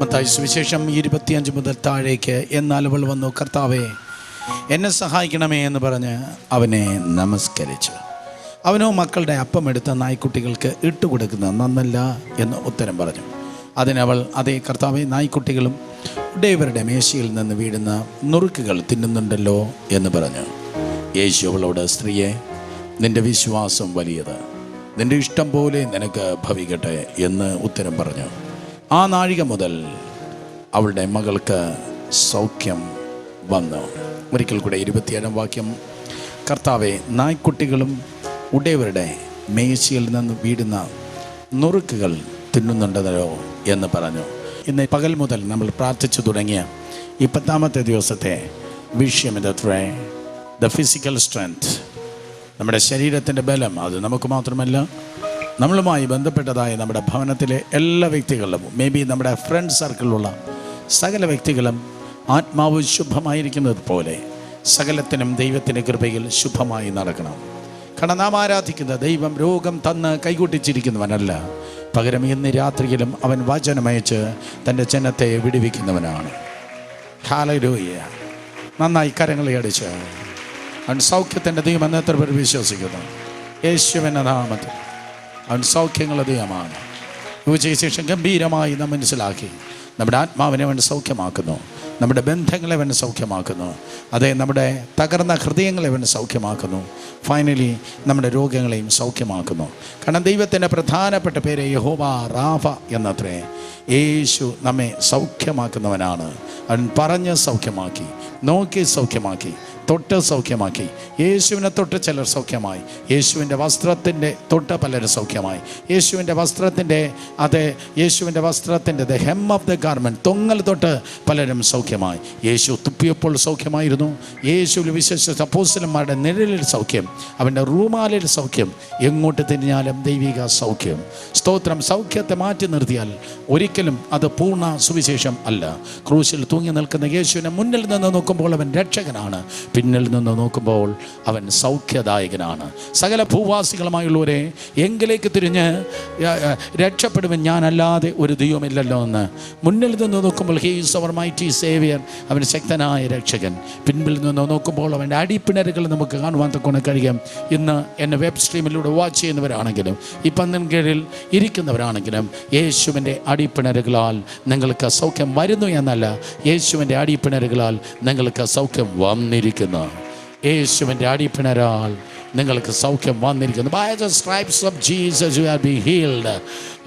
മത്തായി സുവിശേഷം 25 മുതൽ താഴേക്ക്. എന്നാൽ അവൾ വന്നു, കർത്താവേ എന്നെ സഹായിക്കണമേ എന്ന് പറഞ്ഞ് അവനെ നമസ്കരിച്ചു. അവനോ മക്കളുടെ അപ്പം എടുത്ത നായ്ക്കുട്ടികൾക്ക് ഇട്ടുകൊടുക്കുന്നത് നന്നല്ല എന്ന് ഉത്തരം പറഞ്ഞു. അതിനവൾ, അതേ കർത്താവേ, നായ്ക്കുട്ടികളും ഉടയവരുടെ മേശയിൽ നിന്ന് വീഴുന്ന നുറുക്കുകൾ തിന്നുന്നുണ്ടല്ലോ എന്ന് പറഞ്ഞു. യേശു അവളോട്, സ്ത്രീയെ, നിന്റെ വിശ്വാസം വലിയത്, നിന്റെ ഇഷ്ടം പോലെ നിനക്ക് ഭവിക്കട്ടെ എന്ന് ഉത്തരം പറഞ്ഞു. ആ നാഴിക മുതൽ അവളുടെ മകൾക്ക് സൗഖ്യം വന്നു. ഒരിക്കൽ കൂടെ 27 വാക്യം. കർത്താവെ, നായ്ക്കുട്ടികളും ഉടയവരുടെ മേശയിൽ നിന്ന് വീടുന്ന നുറുക്കുകൾ തിന്നുന്നുണ്ടല്ലോ എന്ന് പറഞ്ഞു. ഇന്ന് പകൽ മുതൽ നമ്മൾ പ്രാർത്ഥിച്ചു തുടങ്ങിയ ഈ 10ാമത്തെ ദിവസത്തെ വിഷയം ഇതത്രേ, ദ ഫിസിക്കൽ സ്ട്രെങ്ത്. നമ്മുടെ ശരീരത്തിൻ്റെ ബലം. അത് നമുക്ക് മാത്രമല്ല, നമ്മളുമായി ബന്ധപ്പെട്ടതായ നമ്മുടെ ഭവനത്തിലെ എല്ലാ വ്യക്തികളിലും, മേ ബി നമ്മുടെ ഫ്രണ്ട് സർക്കിളിലുള്ള സകല വ്യക്തികളും ആത്മാവ് ശുഭമായിരിക്കുന്നത് പോലെ സകലത്തിനും ദൈവത്തിൻ്റെ കൃപയിൽ ശുഭമായി നടക്കണം. കാരണം നാം ആരാധിക്കുന്ന ദൈവം രോഗം തന്ന് കൈകൂട്ടിച്ചിരിക്കുന്നവനല്ല, പകരം ഇന്ന് രാത്രിയിലും അവൻ വചനമയച്ച് തൻ്റെ ജനത്തെ വിടുവിക്കുന്നവനാണ്. ഹല്ലേലൂയ. നന്നായി കരങ്ങളെ അടിച്ച് അവൻ സൗഖ്യത്തിൻ്റെ ദൈവം എന്ന് എത്ര പേർ വിശ്വസിക്കുന്നു? യേശുവിൻ്റെ നാമത്തിൽ അവൻ സൗഖ്യങ്ങളുടെ ദൈവമാണ്. ശേഷം ഗംഭീരമായി നാം മനസ്സിലാക്കി നമ്മുടെ ആത്മാവിനെ അവൻ സൗഖ്യമാക്കുന്നു, നമ്മുടെ ബന്ധങ്ങളെ അവൻ സൗഖ്യമാക്കുന്നു, അതെ, നമ്മുടെ തകർന്ന ഹൃദയങ്ങളെ അവൻ സൗഖ്യമാക്കുന്നു, ഫൈനലി നമ്മുടെ രോഗങ്ങളെയും സൗഖ്യമാക്കുന്നു. കാരണം ദൈവത്തിൻ്റെ പ്രധാനപ്പെട്ട പേര് യഹോവ റാഫ എന്നത്രേ. യേശു നമ്മെ സൗഖ്യമാക്കുന്നവനാണ്. അവൻ പറഞ്ഞ് സൗഖ്യമാക്കി, നോക്കി സൗഖ്യമാക്കി, തൊട്ട് സൗഖ്യമാക്കി. യേശുവിനെ തൊട്ട് ചിലർ സൗഖ്യമായി, യേശുവിൻ്റെ വസ്ത്രത്തിൻ്റെ തൊട്ട് പലരും സൗഖ്യമായി, യേശുവിൻ്റെ വസ്ത്രത്തിൻ്റെ the hem of the garment, തൊങ്ങൽ തൊട്ട് പലരും സൗഖ്യമായി. യേശു തുപ്പിയപ്പോൾ സൗഖ്യമായിരുന്നു. യേശുവിൽ വിശ്വസിച്ച അപ്പോസ്തലന്മാരുടെ നിഴലിൽ സൗഖ്യം, അവൻ്റെ റൂമാലിൽ സൗഖ്യം, എങ്ങോട്ട് തിരിഞ്ഞാലും ദൈവിക സൗഖ്യം. സ്തോത്രം. സൗഖ്യത്തെ മാറ്റി നിർത്തിയാൽ ഒരിക്കലും അത് പൂർണ്ണ സുവിശേഷം അല്ല. ക്രൂശിൽ തൂങ്ങി നിൽക്കുന്ന യേശുവിനെ മുന്നിൽ നിന്ന് നോക്കുമ്പോൾ അവൻ രക്ഷകനാണ്, പിന്നിൽ നിന്ന് നോക്കുമ്പോൾ അവൻ സൗഖ്യദായകനാണ്. സകല ഭൂവാസികളുമായുള്ളവരെ എങ്കിലേക്ക് തിരിഞ്ഞ് രക്ഷപ്പെടുവൻ, ഞാനല്ലാതെ ഒരു ദൈവമില്ലല്ലോ എന്ന് മുന്നിൽ നിന്ന് നോക്കുമ്പോൾ he is our mighty saviour, അവൻ ശക്തനായ രക്ഷകൻ. പിൻപിൽ നിന്ന് നോക്കുമ്പോൾ അവൻ്റെ അടിപ്പിണരുകൾ നമുക്ക് കാണുവാൻ തക്കൊണ്ട് കഴിയും. ഇന്ന് എന്നെ വെബ് സ്ട്രീമിലൂടെ വാച്ച് ചെയ്യുന്നവരാണെങ്കിലും ഈ പന്തൻ കീഴിൽ ഇരിക്കുന്നവരാണെങ്കിലും യേശുവിൻ്റെ അടിപ്പിണരുകളാൽ നിങ്ങൾക്ക് സൗഖ്യം വരുന്നു എന്നല്ല, യേശുവിൻ്റെ അടിപ്പിണരുകളാൽ നിങ്ങൾക്ക് സൗഖ്യം വന്നിരിക്കുന്നു. യേശുവിൻ്റെ അടിപ്പിണരാൽ നിങ്ങൾക്ക് സൗഖ്യം വന്നിരിക്കുന്നു. By the stripes of Jesus you have been healed.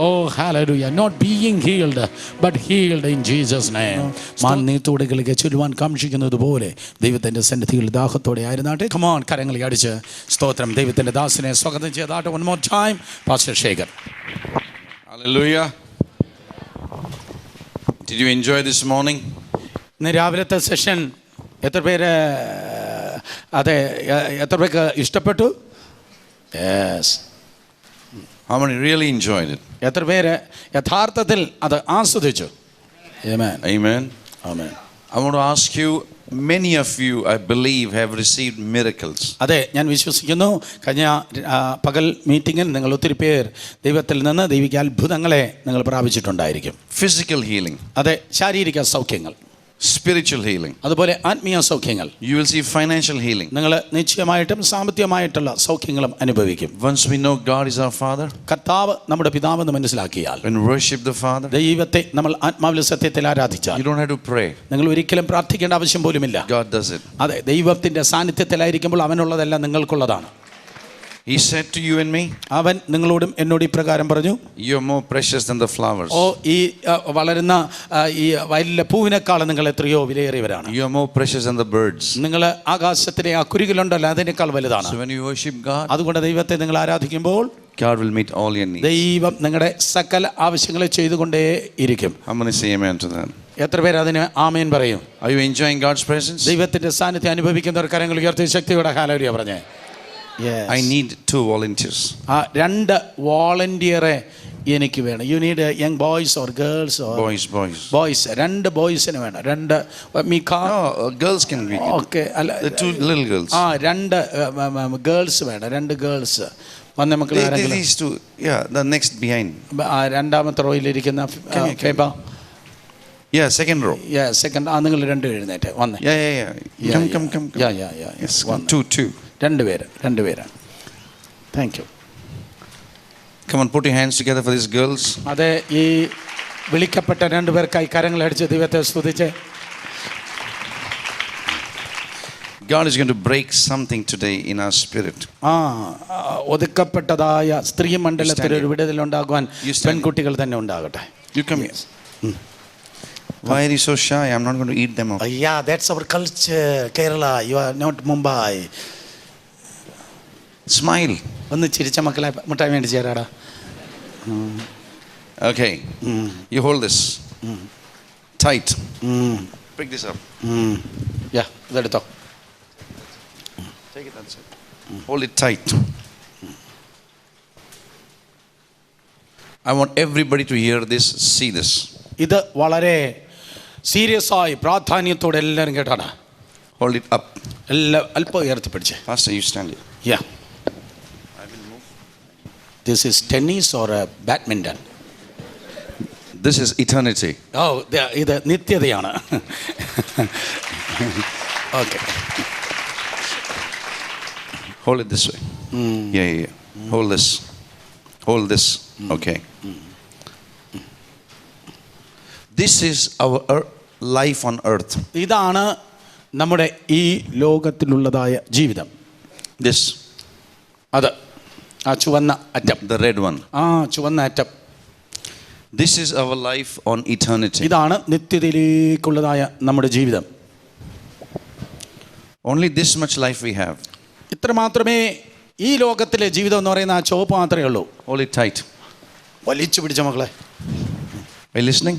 Oh hallelujah. Not being healed but healed in Jesus name. മാനീത്തോടുകളിലേക്ക് ചൊല്ലുവാൻ കാക്ഷിക്കുന്നത് പോലെ ദൈവത്തിൻ്റെ സന്നിധിയിൽ ദാഹത്തോടെ ആയിരുന്നാട്ടെ. Come on, കരങ്ങളെ അടിച്ച് സ്തോത്രം. ദൈവത്തിൻ്റെ ദാസനെ സ്വാഗതം ചെയ്താട്ടെ. One more time, Pastor Shekhar. Hallelujah. Did you enjoy this morning? ഇന്ന് രാവിലത്തെ സെഷൻ എത്ര പേർക്ക് ഇഷ്ടപ്പെട്ടു? Yes. How many really enjoyed it? എത്ര പേര് യഥാർത്ഥത്തിൽ അത് ആസ്വദിച്ചു? Amen. Amen. Amen. I want to ask you, many of you, I believe, have received miracles. അതെ, ഞാൻ വിശ്വസിക്കുന്നു കഴിഞ്ഞ പകൽ മീറ്റിങ്ങിൽ നിങ്ങൾ ഒത്തിരി പേർ ദൈവത്തിൽ നിന്ന് ദൈവിക അത്ഭുതങ്ങളെ നിങ്ങൾ പ്രാപിച്ചിട്ടുണ്ടായിരിക്കും. Physical healing. അതെ, ശാരീരിക സൗഖ്യങ്ങൾ, spiritual healing. അതുപോലെ ആത്മീയ സൗഖ്യങ്ങൾ. You will see financial healing. നിങ്ങൾ നിശ്ചയമായിട്ടും സാമ്പത്തികമായിട്ടുള്ള സൗഖ്യങ്ങളും അനുഭവിക്കും. Once we know God is our Father, കർത്താവ് നമ്മുടെ പിതാവെന്ന് മനസ്സിലാക്കിയാൽ, when we worship the Father, ദൈവത്തെ നമ്മൾ ആത്മാവിൽ സത്യത്തിൽ ആരാധിച്ചാൽ, you don't have to pray. നിങ്ങൾ ഒരിക്കലും പ്രാർത്ഥിക്കേണ്ട ആവശ്യം പോലുമില്ല. God does it. അതെ, ദൈവത്തിൻ്റെ സാന്നിധ്യത്തിലായിരിക്കുമ്പോൾ അവനുള്ളതെല്ലാം നിങ്ങൾക്കുള്ളതാണ്. He said to you and me, അവൻ നിങ്ങളോടും എന്നോട് ഇപ്രകാരം പറഞ്ഞു, you are more precious than the flowers. ഈ വളരുന്ന ഈ വയലിലെ പൂവിനേക്കാൾ നിങ്ങൾ എത്രയോ വിലയേറിയവരാണ്. You are more precious than the birds. നിങ്ങൾ ആകാശത്തിലെ ആ കുരുകിലുണ്ടല്ലോ അതിനേക്കാൾ വലുതാണ്. So when you worship God, അതുകൊണ്ട് ദൈവത്തെ നിങ്ങൾ ആരാധിക്കുമ്പോൾ God will meet all your needs. ദൈവം നിങ്ങളുടെ സകല ആവശ്യങ്ങളെ ചെയ്തുകൊണ്ടേ ഇരിക്കും. I'm going to say amen to that. എത്ര പേര് അതിന് ആമേൻ പറയും? Are you enjoying God's presence? ദൈവത്തിന്റെ സാന്നിധ്യം അനുഭവിക്കുന്നവർ കരങ്ങൾ ഉയർത്തി ശക്തിയോടെ ഹല്ലേലൂയ പറഞ്ഞേ. I need 2 volunteers. 2 വോളണ്ടിയറെ എനിക്ക് വേണം. You need young boys or girls? Boys. 2 ബോയ്സിന് വേണം. 2 girls can be. Okay, The 2 little girls. 2 girls വേണം. 2 ഗേൾസ് വന്ന മക്കൾ ആരെങ്കിലും? These 2, yeah, the next behind. രണ്ടാമത്തെ റോയിലിരിക്കുന്ന Feba. Yeah, second row. Second. ആ നിങ്ങൾ രണ്ടുപേരും എഴുന്നേറ്റ് വന്നേ. Yeah. Come. Yes, come. Two. രണ്ടുപേരാണ്. Thank you. Come on, put your hands together for these girls. അതെ, ഈ വിളിക്കപ്പെട്ട രണ്ടുപേർക്കായി കരങ്ങളടിച്ച് ദൈവത്തെ സ്തുതിച്ച്. God is going to break something today in our spirit. ഒതുക്കപ്പെട്ടതായ സ്ത്രീ മണ്ഡലത്തിൽ ഒരു വിടുതലുണ്ടാകുവാൻ പെൺകുട്ടികൾ തന്നെ ഉണ്ടാകട്ടെ. You come here. Why are you so shy? I'm not going to eat them up. Yeah, that's our culture, Kerala. You are not Mumbai. Smile. ഒന്ന് ചിരിച്ച മക്കളെ മുട്ടായി വേണ്ടി ചേരാടാ. Okay. You hold this. Tight. Pick this up. ഇതെടുത്തോ. Take it that side. Hold it tight. I want everybody to hear this, see this. ഇത് വളരെ serious ആയി പ്രാധാന്യത്തോടെ എല്ലാവരും കേട്ടാണ്. Hold it up. എല്ലാം അല്പം ഉയർത്തി പിടിച്ചേ. Pastor, you stand here. Yeah. I will move. This is tennis or badminton? This is eternity. ഇത് നിത്യതയാണ്. Okay. Hold it this way. Yeah. Hold this. Okay. This is our life on earth. ഇതാണ് നമ്മുടെ ഈ ലോകത്തിലുള്ളതായ ജീവിതം. This. അത് ആ ചുവന്ന അറ്റം. The red one. ചുവന്ന അറ്റം. This is our life on eternity. ഇതാണ് നിത്യതയിലേക്കുള്ളതായ നമ്മുടെ ജീവിതം. Only this much life we have. ഇത്ര മാത്രമേ ഈ ലോകത്തിലെ ജീവിതം എന്ന് പറയുന്ന ആ ചുവപ്പ് മാത്രമേ ഉള്ളൂ. Hold it tight. വലിച്ചു പിടിച്ച മക്കളെ. Are you listening?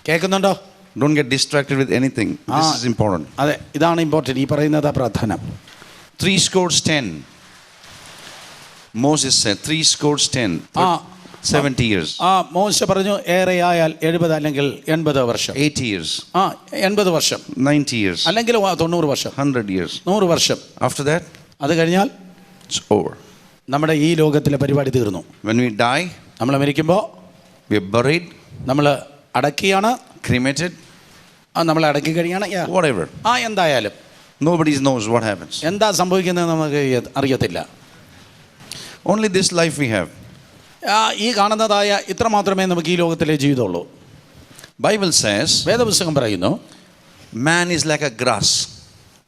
കേൾക്കുന്നുണ്ടോ? Don't get distracted with anything. This is important. അതെ, ഇതാണ് ഇമ്പോർട്ടൻറ്റ്. ഈ പറയുന്നത് പ്രധാനം. 10. Moses said 10. 70 years. മോശ പറഞ്ഞു ഏറെയായാൽ 70 അല്ലെങ്കിൽ 80 വർഷം. 80 years. 80 വർഷം. 90 years. അല്ലെങ്കിൽ 90 വർഷം. 100 years. 100 വർഷം. After that, അത് കഴിഞ്ഞാൽ it's over. നമ്മുടെ ഈ ലോകത്തിലെ പരിപാടി തീർന്നു. When we die, നമ്മൾ മരിക്കുമ്പോൾ we are buried, നമ്മൾ അടക്കിയാണ്, cremated, നമ്മൾ അടക്കി കഴിയാണ്. whatever. എന്തായാലും Nobody knows what happens. എന്താ സംഭവിക്കുന്നത് നമുക്ക് അറിയത്തില്ല. Only this life we have. ഈ കാണുന്നതായ ഇത്ര മാത്രമേ നമുക്ക് ഈ ലോകത്തിലെ ജീവിതമുള്ളൂ. Bible says, വേദപുസ്തകം പറയുന്നു, man is like a grass.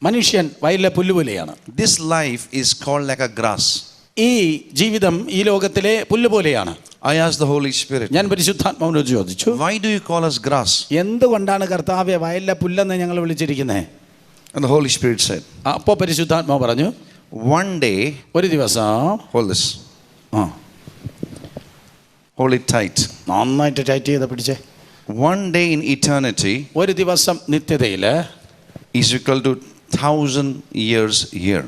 മനുഷ്യൻ വയലിലെ പുല്ലുപോലെയാണ്. This life is called like a grass. ഈ ജീവിതം ഈ ലോകത്തിലെ പുല്ല് പോലെയാണ്. I asked the Holy Spirit, ഞാൻ പരിശുദ്ധാത്മാവിനോട് ചോദിച്ചു, why do you call us grass? എന്തുകൊണ്ടാണ് കർത്താവെ വയലിലെ പുല്ലെന്ന് ഞങ്ങൾ വിളിച്ചിരിക്കുന്നത്? And the Holy Spirit said, അപ്പോൾ പരിശുദ്ധാത്മാവ് പറഞ്ഞു, one day, ഒരു ദിവസം, hold this, hold it tight. നന്നായിട്ട് ടൈറ്റ് ചെയ്ത് പിടിച്ചേ. One day in eternity, ഒരു ദിവസം നിത്യതയിൽ is equal to 1000 years here.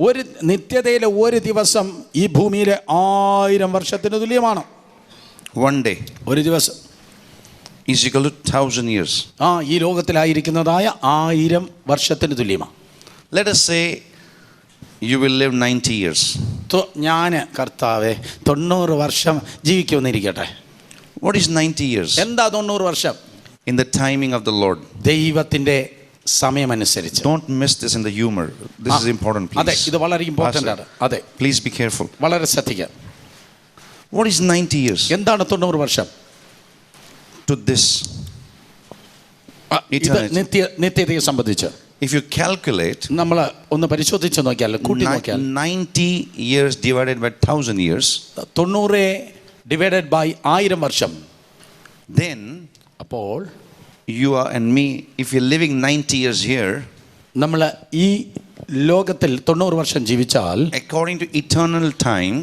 ഒരു നിത്യതയിലെ ഒരു ദിവസം ഈ ഭൂമിയിലെ 1000 വർഷത്തിന് തുല്യമാണ്. One day, ഒരു ദിവസം is equal to 1000 years. ഈ ലോകത്തിലായിരിക്കുന്നതായ 1000 വർഷത്തിന് തുല്യമാണ്. Let us say you will live 90 years. ഞാൻ കർത്താവെ 90 വർഷം ജീവിക്കുമെന്നിരിക്കട്ടെ. What is 90 years? എന്താ 90 വർഷം? In the timing of the Lord. ദൈവത്തിന്റെ സമയമനുസരിച്ച്. Don't miss this in the humor. This is important, please. അതെ, ഇത് വളരെ ഇമ്പോർട്ടൻ്റ് ആണ്. അതെ, please be careful. വളരെ ശ്രദ്ധിക്കാം. What is 90 years? എന്താണ് 90 വർഷം? To this eternity. നിത്യതയെ സംബന്ധിച്ച് If you calculate, നമ്മൾ ഒന്ന് പരിശോധിച്ച് നോക്കിയാൽ, കൂട്ടി നോക്കിയാൽ 90 years divided by 1000 years, 90 divided by 1000 വർഷം, then അപ്പോൾ you are and me, if you're living 90 years here, നമ്മൾ ഈ ലോകത്തിൽ 90 വർഷം ജീവിച്ചാൽ, according to eternal time,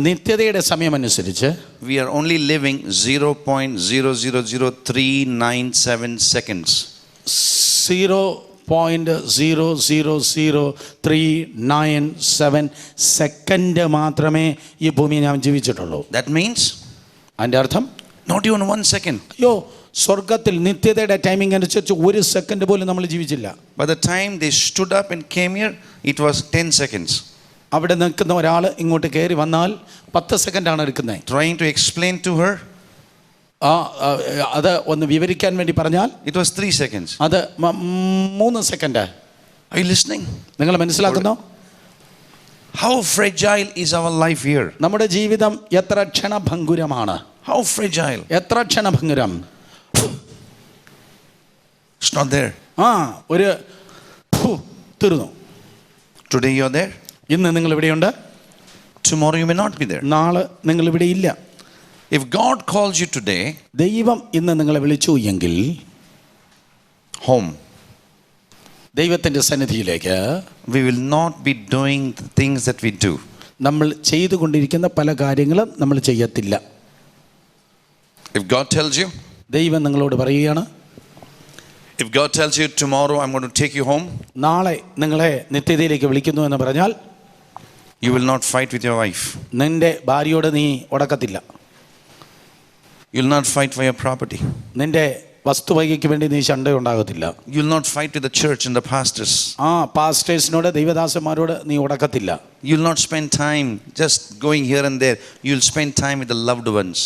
നിത്യതയുടെ സമയമനുസരിച്ച് we are only living 0.000397 seconds. 0.000397 second മാത്രമേ ഈ ഭൂമിയിൽ ഞാൻ ജീവിച്ചിട്ടുള്ളൂ. That means, അതിൻ്റെ അർത്ഥം, not even 1 second. സ്വർഗത്തിൽ നിത്യതയുടെ ടൈമിംഗ് അനുസരിച്ച് 1 സെക്കൻഡ് പോലും നമ്മൾ ജീവിച്ചില്ല. By the time they stood up and came here, it was 10 seconds. അവിടെ നിൽക്കുന്ന ഒരാൾ ഇങ്ങോട്ട് കയറി വന്നാൽ 10 സെക്കൻഡാണ് എടുക്കുന്നത്. Trying to explain to her അത് ഒന്ന് വിവരിക്കാൻ വേണ്ടി പറഞ്ഞാൽ It was 3 seconds. അത് 3 സെക്കൻഡ്. Are you listening? നിങ്ങൾ മനസ്സിലാക്കുന്നോ? How fragile is our life here? നമ്മുടെ ജീവിതം എത്ര ക്ഷണഭംഗുരമാണ്. How fragile. എത്ര ക്ഷണഭംഗുരം. It's not there. ഒരു തീർന്നു. Today you're there. ഇന്ന് നിങ്ങൾ ഇവിടെയുണ്ട്. Tomorrow you may not be there. നാളെ നിങ്ങൾ ഇവിടെ ഇല്ല. If God calls you today, ദൈവം ഇന്ന് നിങ്ങളെ വിളിച്ചു എങ്കിൽ home, ദൈവത്തിൻ്റെ സന്നിധിയിലേക്ക്, we will not be doing the things that we do. നമ്മൾ ചെയ്തുകൊണ്ടിരിക്കുന്ന പല കാര്യങ്ങളും നമ്മൾ ചെയ്യത്തില്ല. If God tells you, ദൈവം നിങ്ങളോട് പറയുകയാണ്, if God tells you tomorrow I'm going to take you home, നാളെ നിങ്ങളെ നിത്യതയിലേക്ക് വിളിക്കുന്നു എന്ന് പറഞ്ഞാൽ, you will not fight with your wife. നിന്റെ ഭാര്യയോട് നീ ഉടക്കത്തില്ല. You will not fight for your property. നിന്റെ വസ്തുവകയ്ക്ക് വേണ്ടി നീ ശണ്ടയുണ്ടാകത്തില്ല. You will not fight with the church and the pastors. പാസ്റ്റേഴ്സിനോട്, ദൈവദാസന്മാരോട് നീ ഉടക്കത്തില്ല. You will not spend time just going here and there. You will spend time with the loved ones.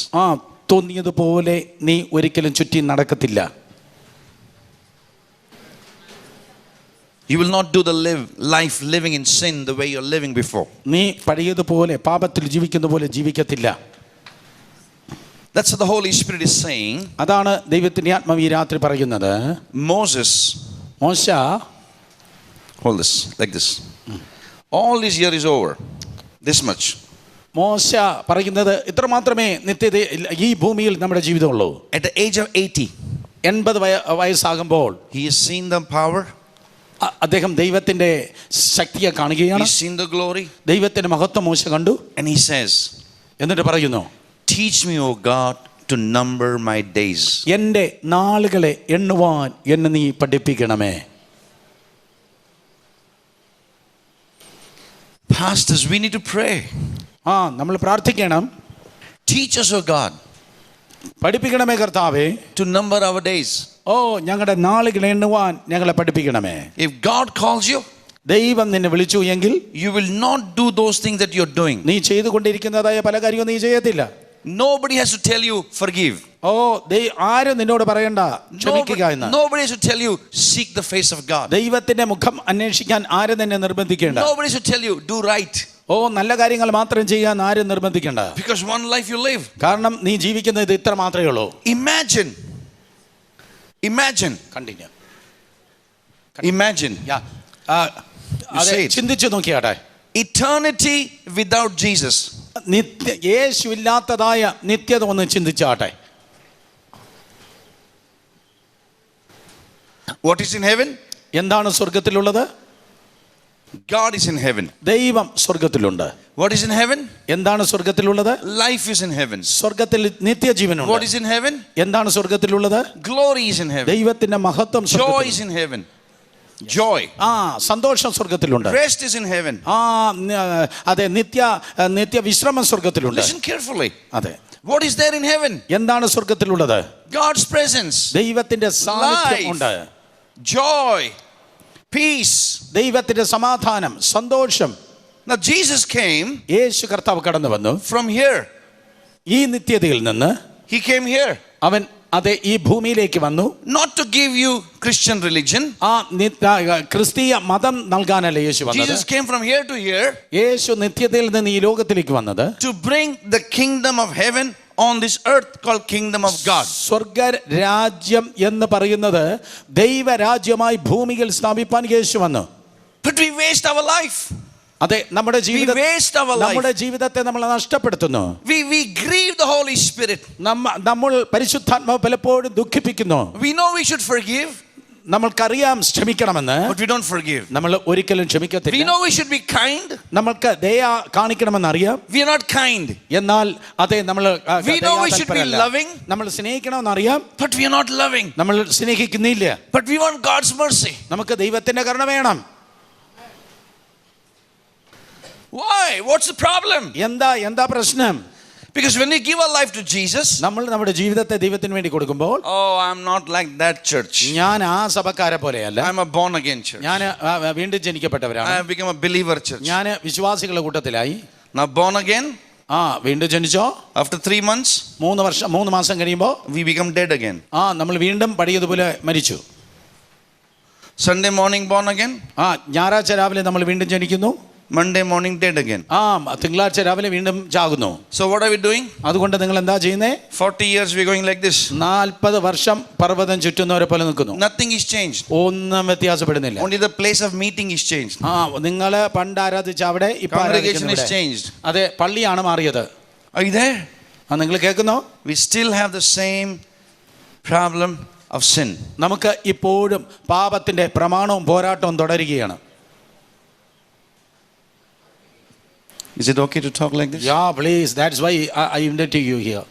തോന്നിയതുപോലെ നീ ഒരിക്കലും ചുറ്റി നടക്കത്തില്ല. You will not do the life living in sin the way you're living before. നീ പഴയതുപോലെ പാപത്തിൽ ജീവിക്കുന്ന പോലെ ജീവിക്കത്തില്ല. That's what the Holy Spirit is saying. അതാണ് ദൈവത്തിന്റെ ആത്മാവ് ഈ രാത്രി പറയുന്നത്. Moses, മോശ, hold this like this. All this year is over. This much. മോശ പറയുന്നത് ഇത്ര മാത്രമേ നിത്യത ഈ ഭൂമിയിൽ നമ്മുടെ ജീവിതമുള്ളൂ. At the age of 80, 80 വയസ്സാകുമ്പോൾ he has seen the power. അദ്ദേഹം ദൈവത്തിന്റെ ശക്തിയെ കാണുകയാണ്. He's seen the glory. ദൈവത്തിന്റെ മഹത്വം മോശ കണ്ടു. And he says, എന്നിട്ട് പറയുന്നു, teach me, O God, to number my days. എൻ്റെ നാളുകളെ എണ്ണുവാൻ എന്നെ നീ പഠിപ്പിക്കണമേ. Pastors, we need to pray. നമ്മൾ പ്രാർത്ഥിക്കണം. Teach us, O God, പഠിപ്പിക്കണമേ കർത്താവേ, to number our days. ഞങ്ങളുടെ നാളുകളെ എണ്ണുവാൻ ഞങ്ങളെ പഠിപ്പിക്കണമേ. If God calls you, ദൈവം നിന്നെ വിളിച്ചു എങ്കിൽ you will not do those things that you're doing. നീ ചെയ്തുകൊണ്ടിരിക്കുന്നതായ പല കാര്യവും നീ ചെയ്യത്തില്ല. Nobody has to tell you forgive. ആരും നിന്നോട് പറയണ്ട ക്ഷമിക്കുക എന്ന്. Nobody has to tell you seek the face of God. ദൈവത്തിന്റെ മുഖം അന്വേഷിക്കാൻ ആരും തന്നെ നിർബന്ധിക്കേണ്ട. Nobody has to tell you do right. നല്ല കാര്യങ്ങൾ മാത്രം ചെയ്യാൻ ആരും നിർബന്ധിക്കേണ്ട. Because one life you live. കാരണം നീ ജീവിക്കുന്നത് ഇത്ര മാത്രമേ ഉള്ളൂ. Imagine. കണ്ടിന്യൂ. Imagine. ചിന്തിച്ചു നോക്കിയാട്ടെ. Eternity without Jesus. യേശു ഇല്ലാത്തതായ നിത്യത ഒന്ന് ചിന്തിച്ചാട്ടെ. What is in heaven? എന്താണ് സ്വർഗത്തിലുള്ളത്? God is in heaven. ദൈവം സ്വർഗത്തിലുണ്ട്. What is in heaven? എന്താണ് സ്വർഗത്തിലുള്ളത്? Life is in heaven. സ്വർഗത്തിൽ നിത്യജീവനുണ്ട്. What is in heaven? എന്താണ് സ്വർഗത്തിലുള്ളത്? Glory is in heaven. ദൈവത്തിന്റെ മഹത്വം. Joy is in heaven. Joy. സന്തോഷം സ്വർഗത്തിലുണ്ട്. Rest is in heaven. അതെ, നിത്യ വിശ്രമം സ്വർഗത്തിലുണ്ട്. Listen carefully. അതെ. What is there in heaven? എന്താണ് സ്വർഗത്തിലുള്ളത്? God's presence. ദൈവത്തിന്റെ സാന്നിധ്യം ഉണ്ട്. Joy. Peace. ദൈവത്തിന്റെ സമാധാനം, സന്തോഷം. Now Jesus came. യേശു കർത്താവ് കടന്നു വന്നു. From here. ഈ നിത്യതയിൽ നിന്ന് He came here. അവൻ അതെ ഈ ഭൂമിയിലേക്ക് വന്നു. Not to give you Christian religion. ക്രിസ്തീയ മതം നൽകാനല്ല യേശു വന്നത്. Jesus came from here to here. യേശു നിത്യതയിൽ നിന്ന് ഈ ലോകത്തിലേക്ക് വന്നത് to bring the kingdom of heaven on this earth called kingdom of God. സ്വർഗ രാജ്യം എന്ന് പറയുന്നത് ദൈവരാജ്യമായി ഭൂമിയിൽ സ്ഥാപിപ്പാൻ യേശു വന്നു. But we waste our life. അതെ, നമ്മുടെ ജീവിതത്തെ നമ്മൾ നഷ്ടപ്പെടുത്തുന്നു. We grieve the Holy Spirit. നമ്മൾ പരിശുദ്ധാത്മാവ് പലപ്പോഴും ദുഃഖിപ്പിക്കുന്നു. We know we should forgive. നമ്മൾക്കറിയാം ക്ഷമിക്കണമെന്ന്. But we don't forgive. നമ്മൾ ഒരിക്കലും ക്ഷമിക്കത്തില്ല. We know we should be kind. നമ്മൾക്ക് ദയ കാണിക്കണമെന്ന് അറിയാം. We are not kind. എന്നാൽ അതെ നമ്മൾ We know we should be loving. നമ്മൾ സ്നേഹിക്കണമെന്ന് അറിയാം. But we are not loving. നമ്മൾ സ്നേഹിക്കുന്നില്ല. But we want God's mercy. നമുക്ക് ദൈവത്തിന്റെ കരുണ വേണം. Why? What's the problem? എന്താ പ്രശ്നം? Because when we give our life to Jesus, നമ്മൾ നമ്മുടെ ജീവിതത്തെ ദൈവത്തിന് വേണ്ടി കൊടുക്കുമ്പോൾ, I'm not like that church. ഞാൻ ആ സഭക്കാരെ പോലെയല്ല. I'm a born again church. ഞാൻ വീണ്ടും ജനിക്കപ്പെട്ടവരാണ്. I have become a believer church. ഞാൻ വിശ്വാസികളുടെ കൂട്ടത്തിലായി. Now born again, വീണ്ടും ജനിച്ചോ. After 3 months, 3 മാസം കഴിയുമ്പോൾ we become dead again. നമ്മൾ വീണ്ടും പഴയതുപോലെ മരിച്ചു. Sunday morning born again. ഞായറാഴ്ച രാവിലെ നമ്മൾ വീണ്ടും ജനിക്കുന്നു. Monday morning dead again. തിങ്കളാഴ്ച രാവിലെ വീണ്ടും ചാകുന്നു. So what are we doing? അതുകൊണ്ട് നിങ്ങൾ എന്താ ചെയ്യുന്നേ? 40 years we are going like this. 40 വർഷം പർവ്വതം ചുറ്റുന്നവരെ പോലെ നിൽക്കുന്നു. Nothing is changed. ഒന്നും വ്യത്യാസപ്പെടുന്നില്ല. Only the place of meeting is changed. നിങ്ങൾ പണ്ട് ആരാധിച്ച അവിടെ ഇപ്പോൾ Congregation is changed. അതെ, പള്ളിയാണ് മാറിയത്. Are you there? നിങ്ങൾ കേൾക്കുന്നോ? We still have the same problem of sin. നമുക്ക് ഇപ്പോഴും പാപത്തിന്റെ പ്രമാണവും പോരാട്ടവും തുടരുകയാണ്. Is it okay to talk like this? Yeah, please. That's why I invited you here.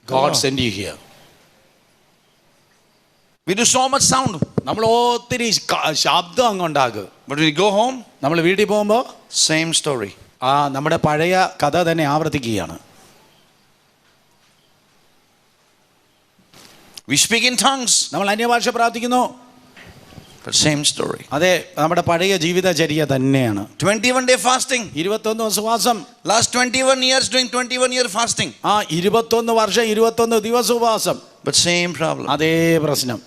God sent you here. We do so much sound. നമ്മൾ ഒത്തിരി ശബ്ദം അങ്ങുണ്ടാകും. But when we go home, നമ്മൾ വീട്ടിൽ പോകുമ്പോൾ same story. നമ്മുടെ പഴയ കഥ തന്നെ ആവർത്തിക്കുകയാണ്. We speak in tongues. നമ്മൾ അന്യഭാഷ പ്രാർത്ഥിക്കുന്നു. But same story. അതെ, നമ്മുടെ പഴയ ജീവിതചര്യ തന്നെയാണ്. 21-day fasting. 21 ഉപവാസം. Last 21 years doing 21-year fasting. 21 വർഷം 21 ദിവസം ഉപവാസം. But same problem. അതേ പ്രശ്നം.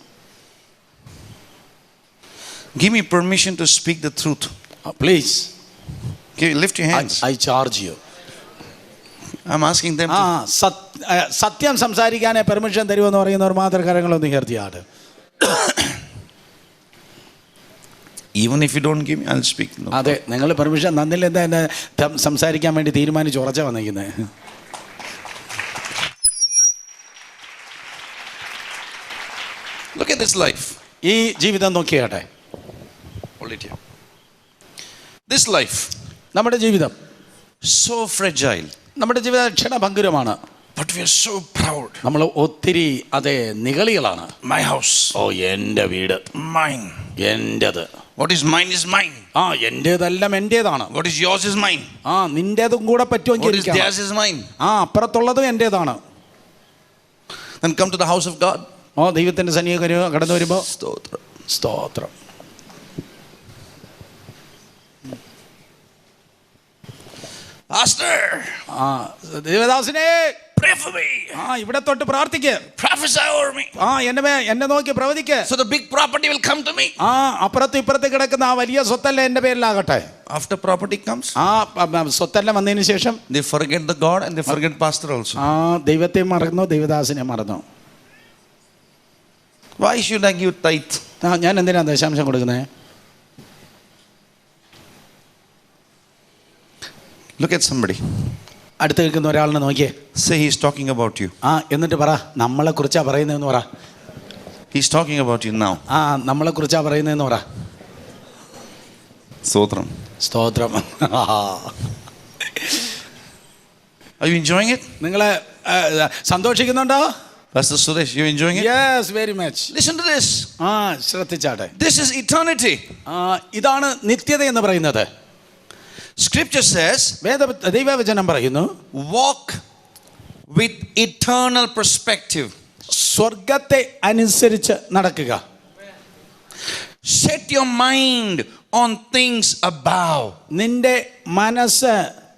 Give me permission to speak the truth. Please. Okay, lift your hands. I charge you. I'm asking them to. സത്യം സംസാരിക്കാനേ പെർമിഷൻ തരുമെന്ന് പറയുന്നവർ മാത്രം കരങ്ങളൊന്ന് ഉയർത്തിയാട്. Even if you don't give me, I'll speak. No. അതെ, നിങ്ങൾ permission തന്നില്ല എന്താ എന്നെ സംസാരിക്കാൻ വേണ്ടി തീരുമാനിച്ച് ഉറച്ച വന്നിരിക്കുന്നത്. Look at this life. ഈ ജീവിതം നോക്കിയാട്ടെ. Hold it here. This life. നമ്മുടെ ജീവിതം So fragile. നമ്മുടെ ജീവിതം ക്ഷണഭംഗുരമാണ്. But we are so proud. നമ്മൾ ഒത്തിരി അതെ നിഗളികളാണ്. My house. എൻ്റെ വീട്. Mine. എൻ്റെത്. What is mine is mine. എന്റേതെല്ലാം എന്റേതാണ്. What is yours is mine. നിന്റേതും കൂടെ പറ്റുമെങ്കിൽ what is theirs is mine. അപ്പുറത്തുള്ളതും എന്റേതാണ്. Then come to the house of God. ദൈവത്തിന്റെ സന്നിധിയിൽ കടന്നു വരുമ്പോൾ സ്തോത്രം. സ്തോത്രം. Pastor. ദേവദാസനെ pray for me. ഇവിടെ തൊട്ട് പ്രാർത്ഥിക്ക്. Prophesy over me. എന്നെ നോക്കി പ്രവചിക്ക്. So the big property will come to me. അപ്പുറത്ത് ഇപ്പുറത്ത് കിടക്കുന്ന ആ വലിയ സ്വത്തല്ല എന്റെ പേരിലാകട്ടെ. After property comes, സ്വത്തെല്ലാം വന്നതിന് ശേഷം they forget the God and they forget pastor also. ദൈവത്തെ മറന്നു, ദൈവദാസനെ മറന്നു. Why should I give tithe? ഞാൻ എന്തിനാ ദശാംശം കൊടുക്കുന്നത്? Look at somebody. അടുത്ത് നിൽക്കുന്ന ഒരാളിനെ നോക്കിയേ. Say he's talking about you. എന്നിട്ട് പറ, നമ്മളെ കുറിച്ചാ പറയുന്നതെന്ന് പറ. He's talking about you now. നമ്മളെ കുറിച്ചാ പറയുന്നതെന്ന് പറ. സ്തോത്രം. സ്തോത്രം. Are you enjoying it? നിങ്ങളെ സന്തോഷിക്കുന്നുണ്ടോ? Pastor Suresh, you enjoying it? Yes, very much. Listen to this. ശ്രദ്ധിച്ചാട്ടെ. This is eternity. ഇതാണ് നിത്യത എന്ന് പറയുന്നത്. Scripture says, ദൈവവചനം പറയുന്നു, walk with eternal perspective. സ്വർഗത്തെ അനുസരിച്ച് നടക്കുക. Set your mind on things above. നിന്റെ മനസ്സ്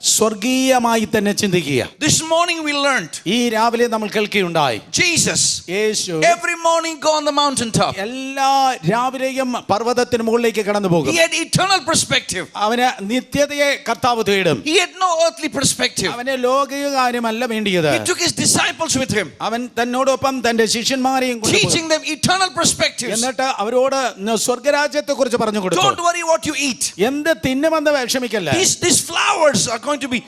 സ്വർഗീയമായി തന്നെ ചിന്തിക്കുക. This morning we learned. ഈ രാവിലെ നമ്മൾ കേൾക്കുകയുണ്ടായി. Jesus. Yeshu Every morning go on the mountain top. എല്ലാ രാവിലെയും പർവ്വതത്തിന് മുകളിലേക്ക് കടന്നു പോകും. He had eternal perspective. അവന് നിത്യതയെ കർത്താവ് തേടും. He had no earthly perspective. അവന് ലൗകിക കാര്യമല്ല വേണ്ടിയത്. He took his disciples with him. അവൻ തന്നോടൊപ്പം തന്റെ ശിഷ്യന്മാരെയും കൊണ്ടുപോയി. Teaching them eternal perspectives. എന്നിട്ട് അവരോട് സ്വർഗരാജ്യത്തെ കുറിച്ച് പറഞ്ഞു കൊടുത്തു. Don't worry what you eat. എന്ത് തിന്നുമെന്ന് വിഷമിക്കല്ല. These flowers are going to be,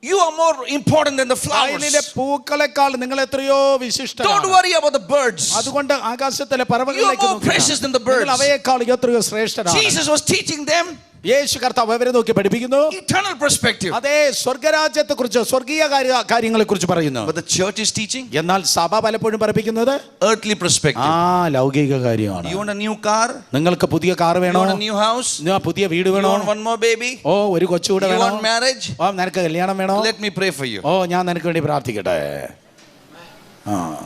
you are more important than the flowers. പൂക്കളെക്കാൾ നിങ്ങൾ എത്രയോ വിശിഷ്ടരാണ്. Don't worry about the birds. അതുകൊണ്ട് ആകാശത്തിലെ പറവകളേക്ക് നോക്കുക. You are more precious than the birds. അവയേക്കാൾ എത്രയോ ശ്രേഷ്ഠരാണ്. Jesus was teaching them യേശു കർത്താവ് അവരെ നോക്കി പഠിപ്പിക്കുന്നു. Eternal perspective. അതേ സ്വർഗരാജ്യത്തെ കുറിച്ച്, സ്വർഗീയ കാര്യങ്ങളെ കുറിച്ച് പറയുന്നു. But the church is teaching. എന്നാൽ സഭ പലപ്പോഴും പഠിപ്പിക്കുന്നത് earthly perspective. ലൗകിക കാര്യമാണ്. You want a new car? നിങ്ങൾക്ക് പുതിയ കാർ വേണോ? You want a new house? പുതിയ വീട് വേണോ? You want one more baby? ഒരു കൊച്ചുകൂടെ വേണോ? You want marriage? നിനക്ക് കല്യാണം വേണോ? Let me pray for you. ഞാൻ നിനക്ക് വേണ്ടി പ്രാർത്ഥിക്കട്ടെ.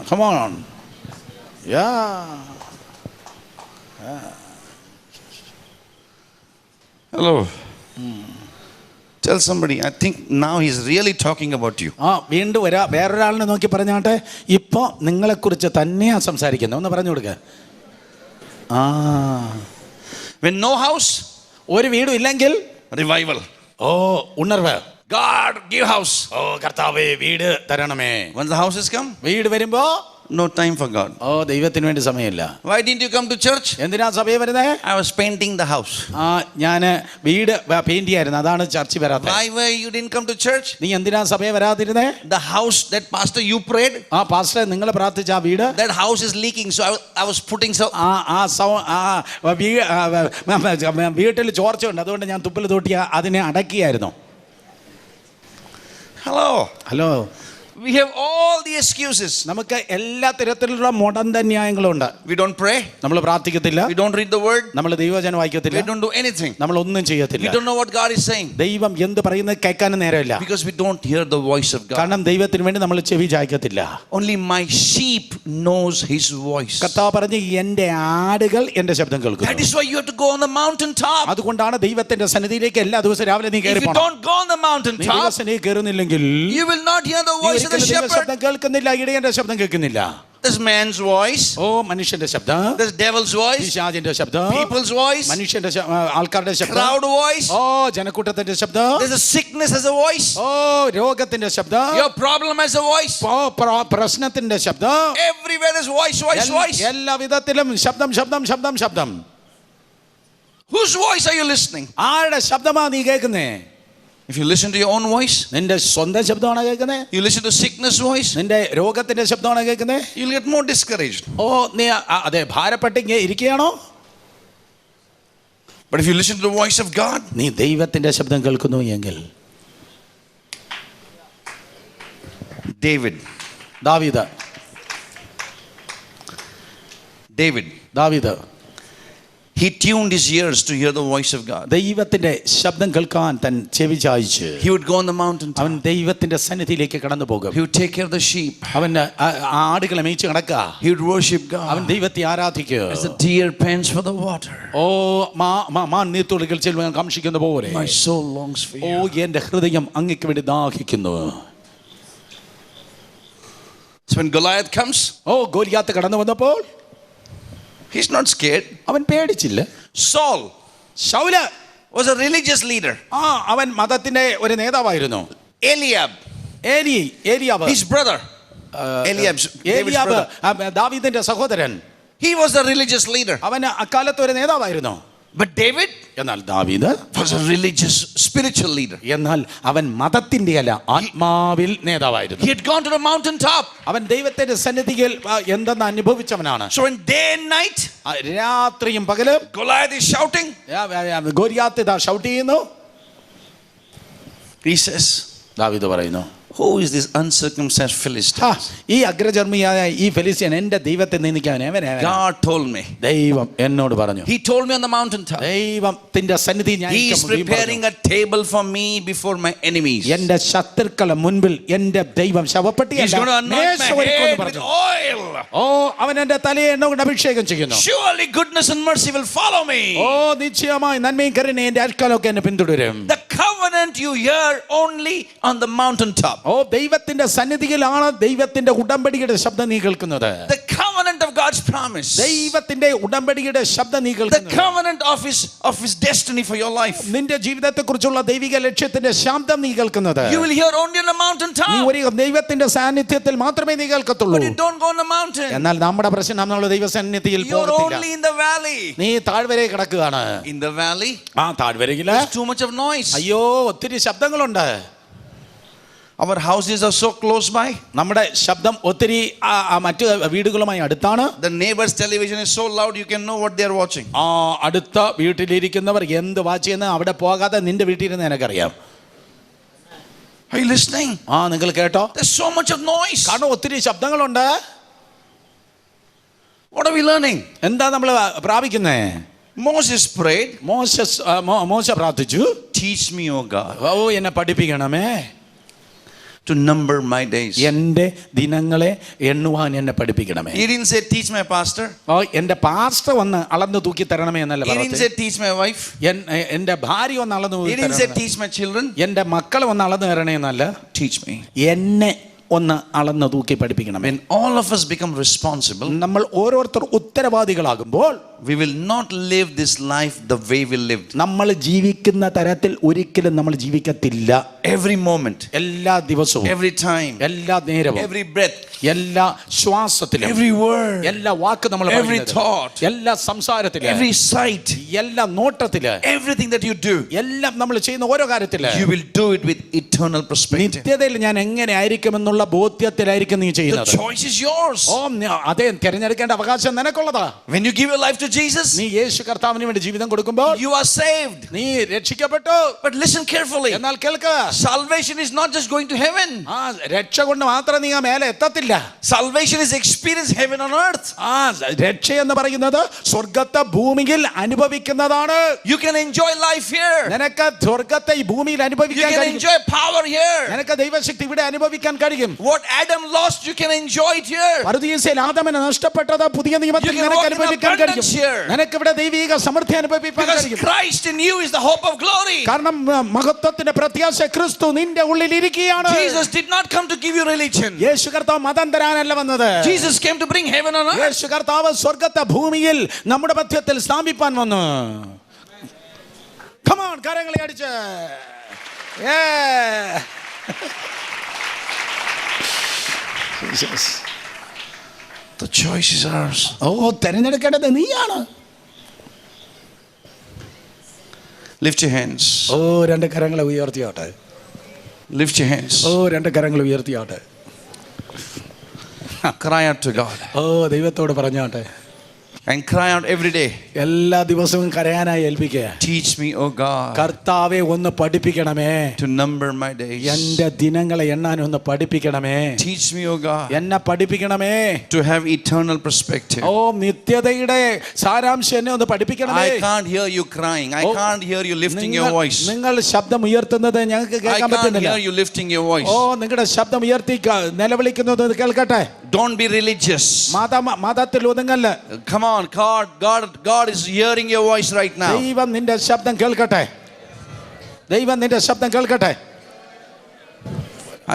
Come on. Yeah. Hello. Tell somebody, I think now he's really talking about you. ആ വീണ്ടും വേറൊരാളിനെ നോക്കി പറഞ്ഞാട്ടെ, ഇപ്പോൾ നിങ്ങളെക്കുറിച്ച് തന്നെയാണ് സംസാരിക്കുന്നത്. ഒന്ന് പറഞ്ഞു കൊടുക്കുക. ആ, When no house, ഒരു വീടും ഇല്ലെങ്കിൽ revival. ഓ ഉണർവ്. God, give house. ഓ കർത്താവേ വീട് തരണമേ. Once the houses come, വീട് വരുമ്പോ no time for God. ഓ ദൈവത്തിന് വേണ്ടി സമയമില്ല. Why didn't you come to church? എന്തിനാ സഭയെ വരുന്നേ? I was painting the house. ആ ഞാൻ വീട് പെയിന്റ് ചെയ്യായിരുന്നു, അതാണ് ചർച്ചിൽ വരാത്തത്. Why were you didn't come to church? നീ എന്തിനാ സഭയെ വരാതിരുന്നേ? The house that pastor you prayed, ആ പാസ്റ്റർ നിങ്ങൾ പ്രാർത്ഥിച്ച ആ വീട്, that house is leaking, so I was putting so. വീട്ടിൽ ചോർച്ചയുണ്ട്, അതുകൊണ്ട് ഞാൻ തുപ്പൽ തൊട്ടി അതിനെ അടക്കിയായിരുന്നു. Hello, We have all the excuses. നമുക്ക് എല്ലാ തരത്തിലുള്ള മുടന്ത ന്യായങ്ങളുണ്ട്. We don't pray. നമ്മൾ പ്രാർത്ഥിക്കത്തില്ല. We don't read the word. നമ്മൾ ദൈവവചനം വായിക്കത്തില്ല. We don't do anything. നമ്മൾ ഒന്നും ചെയ്യത്തില്ല. We don't know what God is saying. ദൈവം എന്ത് പറയുന്നത് കേൾക്കാനും നേരമില്ല. Because we don't hear the voice of God. കാരണം ദൈവത്തിന് വേണ്ടി നമ്മൾ ചെവി ചായ്ക്കത്തില്ല. Only my sheep knows his voice. കർത്താവ് പറഞ്ഞു, എൻ്റെ ആടുകൾ എൻ്റെ ശബ്ദം കേൾക്കുന്നു. That is why you have to go on the mountain top. അതുകൊണ്ടാണ് ദൈവത്തിന്റെ സന്നിധിയിലേക്ക് എല്ലാ ദിവസവും രാവിലെ നീ If കയറി you പോകണം. don't go on the mountain നീ top, ദിവസം കയറുന്നില്ലെങ്കിൽ you will not hear the voice of the shepherd. ശബ്ദം കേൾക്കുന്നില്ല, ഇടയന്റെ ശബ്ദം കേൾക്കുന്നില്ല. There's man's voice. ഓ മനുഷ്യന്റെ ശബ്ദം, There's devil's voice. പിശാചിന്റെ ശബ്ദം, People's voice. മനുഷ്യന്റെ ആൾക്കാരുടെ ശബ്ദം, Crowd voice. ഓ ജനക്കൂട്ടത്തിന്റെ ശബ്ദം, There's a sickness as a voice. ഓ രോഗത്തിന്റെ ശബ്ദം, Your problem as a voice. ഓ പ്രശ്നത്തിന്റെ ശബ്ദം. Everywhere is voice. എല്ലാ വിധത്തിലും ശബ്ദം. Whose voice are you listening? ആരുടെ ശബ്ദമാ നീ കേൾക്കുന്നേ? If you listen to your own voice, നിന്റെ സ്വന്തം ശബ്ദമാണോ കേൾക്കുന്നേ? you listen to sickness voice, നിന്റെ രോഗത്തിന്റെ ശബ്ദമാണോ കേൾക്കുന്നേ? you'll get more discouraged. ഓ നീ അതെ ഭാരപ്പെട്ട് ഇരിക്കുകയാണോ? But if you listen to the voice of God, നീ ദൈവത്തിന്റെ ശബ്ദം കേൾക്കുന്നു എങ്കിൽ. ദാവീദ് he tuned his ears to hear the voice of God. ദൈവത്തിന്റെ ശബ്ദം കേൾക്കാൻ തൻ ചെവി ചായിച്ച് He would go on the mountain top. അവൻ ദൈവത്തിന്റെ സന്നിധിയിലേക്ക് കടന്നു പോകും. He would take care of the sheep. അവൻ ആടുകളെ മേയിച്ച് നടക്കുക. He would worship God. അവൻ ദൈവത്തെ ആരാധിക്കുക. As the deer pants for the water, ഓ മാൻ നീർത്തുള്ളികൾ ചെല്ലുവാൻ കാംക്ഷിക്കുന്ന പോലെ my soul longs for oh you. എന്റെ ഹൃദയം അങ്ങേക്ക് വേണ്ടി ദാഹിക്കുന്നു. So when Goliath comes, ഓ ഗോലിയാത്ത് കടന്നു വന്നപ്പോൾ he's not scared. അവൻ പേടിച്ചില്ല. Saul was a religious leader. അവൻ മതത്തിന്റെ ഒരു നേതാവായിരുന്നു. Eliab his brother. ഏലിയാബ് ദാവീദിന്റെ സഹോദരൻ. he was a religious leader. അവൻ അക്കാലത്ത് ഒരു നേതാവായിരുന്നു. But David, എന്നാൽ ദാവീദ് was a religious spiritual leader. എന്നാൽ അവൻ മതത്തിന്റെ അല്ല, ആത്മാവിൽ നേതാവായിരുന്നു. He had gone to the mountain top. അവൻ ദൈവത്തിന്റെ സന്നിധിയിൽ എന്തെന്ന് അനുഭവിച്ചവനാണ്. So in day and night, രാത്രിയും പകലും Goliath is shouting. Goliath shout ചെയ്യുന്നു. He says, ദാവീദ് പറയുന്നു, who is this uncircumcised Philistine? ഈ അഗ്രചർമ്മിയായ ഈ ഫെലിസ്ത്യൻ എന്റെ ദൈവത്തെ നിന്ദിക്കാൻ. God told me. ദൈവം എന്നോട് പറഞ്ഞു. He told me on the mountain top. ദൈവത്തിന്റെ സന്നിധി ഞാൻ He is preparing a table for me before my enemies. എന്റെ ശത്രുക്കളെ മുൻപിൽ എന്റെ ദൈവം ശവപ്പെട്ടിയല്ല മേശ ഒരുക്കുമെന്ന് പറഞ്ഞു. ഓ അവൻ എന്റെ തലയെ എണ്ണ കൊണ്ട് അഭിഷേകം ചെയ്യുന്നു. Surely goodness and mercy will follow me. ഓ നിശ്ചയമായി നന്മയും കരുണയും എന്റെ അൽക്കാലമൊക്കെ എന്നെ പിന്തുടരും. The covenant you hear only on the mountain top. ഓ ദൈവത്തിന്റെ സന്നിധിയിലാണ് ദൈവത്തിന്റെ ഉടമ്പടിയുടെ ശബ്ദം നീ കേൾക്കുന്നത്. The covenant of God's promise. ദൈവത്തിന്റെ ഉടമ്പടിയുടെ ശബ്ദം നീ കേൾക്കുന്നത്. The covenant of his destiny for your life. നിന്റെ ജീവിതത്തെക്കുറിച്ചുള്ള ദൈവിക ലക്ഷ്യത്തിന്റെ ശബ്ദം നീ കേൾക്കുന്നത്. You will hear only on the mountain top. നീ ഒരു ദൈവത്തിന്റെ സാന്നിധ്യത്തിൽ മാത്രമേ നീ കേൾക്കത്തുള്ളൂ. But you don't go on the mountain. എന്നാൽ നമ്മുടെ പ്രശ്നം നമ്മൾ ദൈവസന്നിധിയിൽ You are പോകത്തില്ല. only in the valley. നീ താഴ്വരയിൽ കിടക്കുകയാണ്. In the valley, താഴ്വരയില് too much of noise. അയ്യോ ഒത്തിരി ശബ്ദങ്ങളുണ്ട്. Our houses are so close by. നമ്മുടെ ശബ്ദം ഒത്തിരി മറ്റു വീടുകളുമായി അടുത്താണ്. The neighbor's television is so loud you can know what they are watching. അടുത്ത വീട്ടിലിരിക്കുന്നവർ എന്ത് വാച്ച് ചെയ്യുന്ന അവിടെ പോകാതെ നിന്റെ വീട്ടിലിരുന്ന് എനിക്കറിയാം. Are you listening? നിങ്ങൾ കേട്ടോ? There's so much of noise. കാരണം ഒത്തിരി ശബ്ദങ്ങളുണ്ട്. What are we learning? എന്താ നമ്മൾ പ്രാപിക്കുന്നേ? Moses prayed. മോശ പ്രാർത്ഥിച്ചു, teach me, O God. ഓ എന്നെ പഠിപ്പിക്കണമേ. to number my days. എൻ്റെ ദിനങ്ങളെ എണ്ണുവാൻ എന്നെ പഠിപ്പിക്കണമേ. He didn't say teach my pastor. എൻ്റെ പാസ്റ്റർ വന്ന് അളന്ന് തൂക്കി തരണമേ എന്നല്ല He didn't പറഞ്ഞത്. say teach my wife. എൻ്റെ ഭാര്യ ഒന്ന് അളന്ന് He didn't say teach my children. എൻ്റെ മക്കളെ ഒന്ന് അളന്ന് തരണേ എന്നല്ല, Teach me. എന്നെ ഒന്ന് അളന്ന് തൂക്കി പഠിപ്പിക്കണം. When all of us become responsible, നമ്മൾ ഓരോരുത്തർ ഉത്തരവാദികളാകുമ്പോൾ we will not live this life the way we lived. നമ്മൾ ജീവിക്കുന്ന തരത്തിൽ ഒരിക്കലും നമ്മൾ ജീവിക്കത്തില്ല. Every moment, എല്ലാ ദിവസവും, every time, എല്ലാ നേരവും, every breath, എല്ലാ ശ്വാസത്തിലും, every word, എല്ലാ വാക്ക് നമ്മൾ every thought, എല്ലാ സംസാരത്തിലും, every sight, എല്ലാ നോട്ടത്തില്, everything that you do, എല്ലാം നമ്മൾ ചെയ്യുന്ന ഓരോ കാര്യത്തില് you will do it with eternal perspective. നിത്യതയിൽ ഞാൻ എങ്ങനെ ആയിരിക്കുമെന്നുള്ള ബോധ്യത്തിലായിരിക്കും നീ The ചെയ്യുന്നത്. choice is yours. അതെ, തിരഞ്ഞെടുക്കേണ്ട അവകാശം നിനക്കുള്ളതാ. When you give your life to Jesus, നീ യേശു കർത്താവിന് വേണ്ടി ജീവിതം കൊടുക്കുമ്പോൾ you are saved. നീ രക്ഷിക്കപ്പെട്ടു. But listen carefully. എന്നാൽ കേൾക്കുക, Salvation is not just going to heaven. രക്ഷ കൊണ്ട് മാത്രം നീ ആ മേലെ എത്തത്തില്ല. Salvation is experience heaven on earth. രക്ഷ എന്ന് പറയുന്നത് സ്വർഗത്തെ ഭൂമിയിൽ അനുഭവിക്കുന്നതാണ്. You can enjoy life here. നിനക്ക് സ്വർഗത്തെ ഈ ഭൂമിയിൽ You അനുഭവിക്കാൻ can കഴിയും. enjoy power here. നിനക്ക് ദൈവശക്തി ഇവിടെ അനുഭവിക്കാൻ കഴിയും. What Adam lost, you can enjoy it here. പറുദീസയിൽ ആദാമിന് നഷ്ടപ്പെട്ടത് പുതിയ നിയമത്തിൽ You can നിനക്ക് walk in അനുഭവിക്കാൻ കഴിയും. abundance here. നിനക്ക് ഇവിടെ ദൈവിക സമൃദ്ധി അനുഭവിക്കാൻ Because കഴിയും. Christ in you is the hope of glory. കാരണം മഹത്വത്തിന്റെ പ്രത്യാശ ക്രിസ്തു നിന്റെ ഉള്ളിൽ ഇരിക്കുകയാണ്. Jesus did not come to give you religion. യേശു കർത്താവ് മതം തരാനല്ല വന്നത്. Jesus came to bring heaven on earth. യേശു കർത്താവ് സ്വർഗത്തെ ഭൂമിയിൽ നമ്മുടെ മധ്യത്തിൽ സ്ഥാപിപ്പാൻ വന്നു. Come on, കരങ്ങളെ അടിച്ച്. The choice is ours. തിരഞ്ഞെടുക്കേണ്ടത് നീയാണ്. Lift your hands. രണ്ട് കരങ്ങളെ ഉയർത്തിയാട്ടെ. Lift your hands. രണ്ട് കരങ്ങൾ ഉയർത്തിയാട്ടെ. Cry out to God. ദൈവത്തോട് പറഞ്ഞാട്ടെ. And cry out every day. എല്ലാ ദിവസവും കരയാനായി ഏൽപ്പിക്കുക. Teach me, oh God, കർത്താവേ ഒന്ന് പഠിപ്പിക്കണമേ. to number my days. എൻ്റെ ദിനങ്ങളെ എണ്ണാൻ ഒന്ന് പഠിപ്പിക്കണമേ. Teach me, oh God, എന്നെ പഠിപ്പിക്കണമേ. to have eternal perspective. നിത്യതയുടെ സാരാംശം എന്നെ ഒന്ന് പഠിപ്പിക്കണമേ. I can't hear you crying. I can't hear you lifting your voice. നിങ്ങൾ ശബ്ദം ഉയർത്തുന്നത് ഞങ്ങൾക്ക് I കേൾക്കാൻ can't പറ്റുന്നില്ല. hear you lifting your voice. നിങ്ങളുടെ ശബ്ദം ഉയർത്തി നിലവിളിക്കുന്നത് കേൾക്കട്ടെ. Don't be religious. മതത്തിൽ ഒതുങ്ങല്ല. Come on, God is hearing your voice right now. ദൈവം നിന്റെ ശബ്ദം കേൾക്കട്ടെ. ദൈവം നിന്റെ ശബ്ദം കേൾക്കട്ടെ.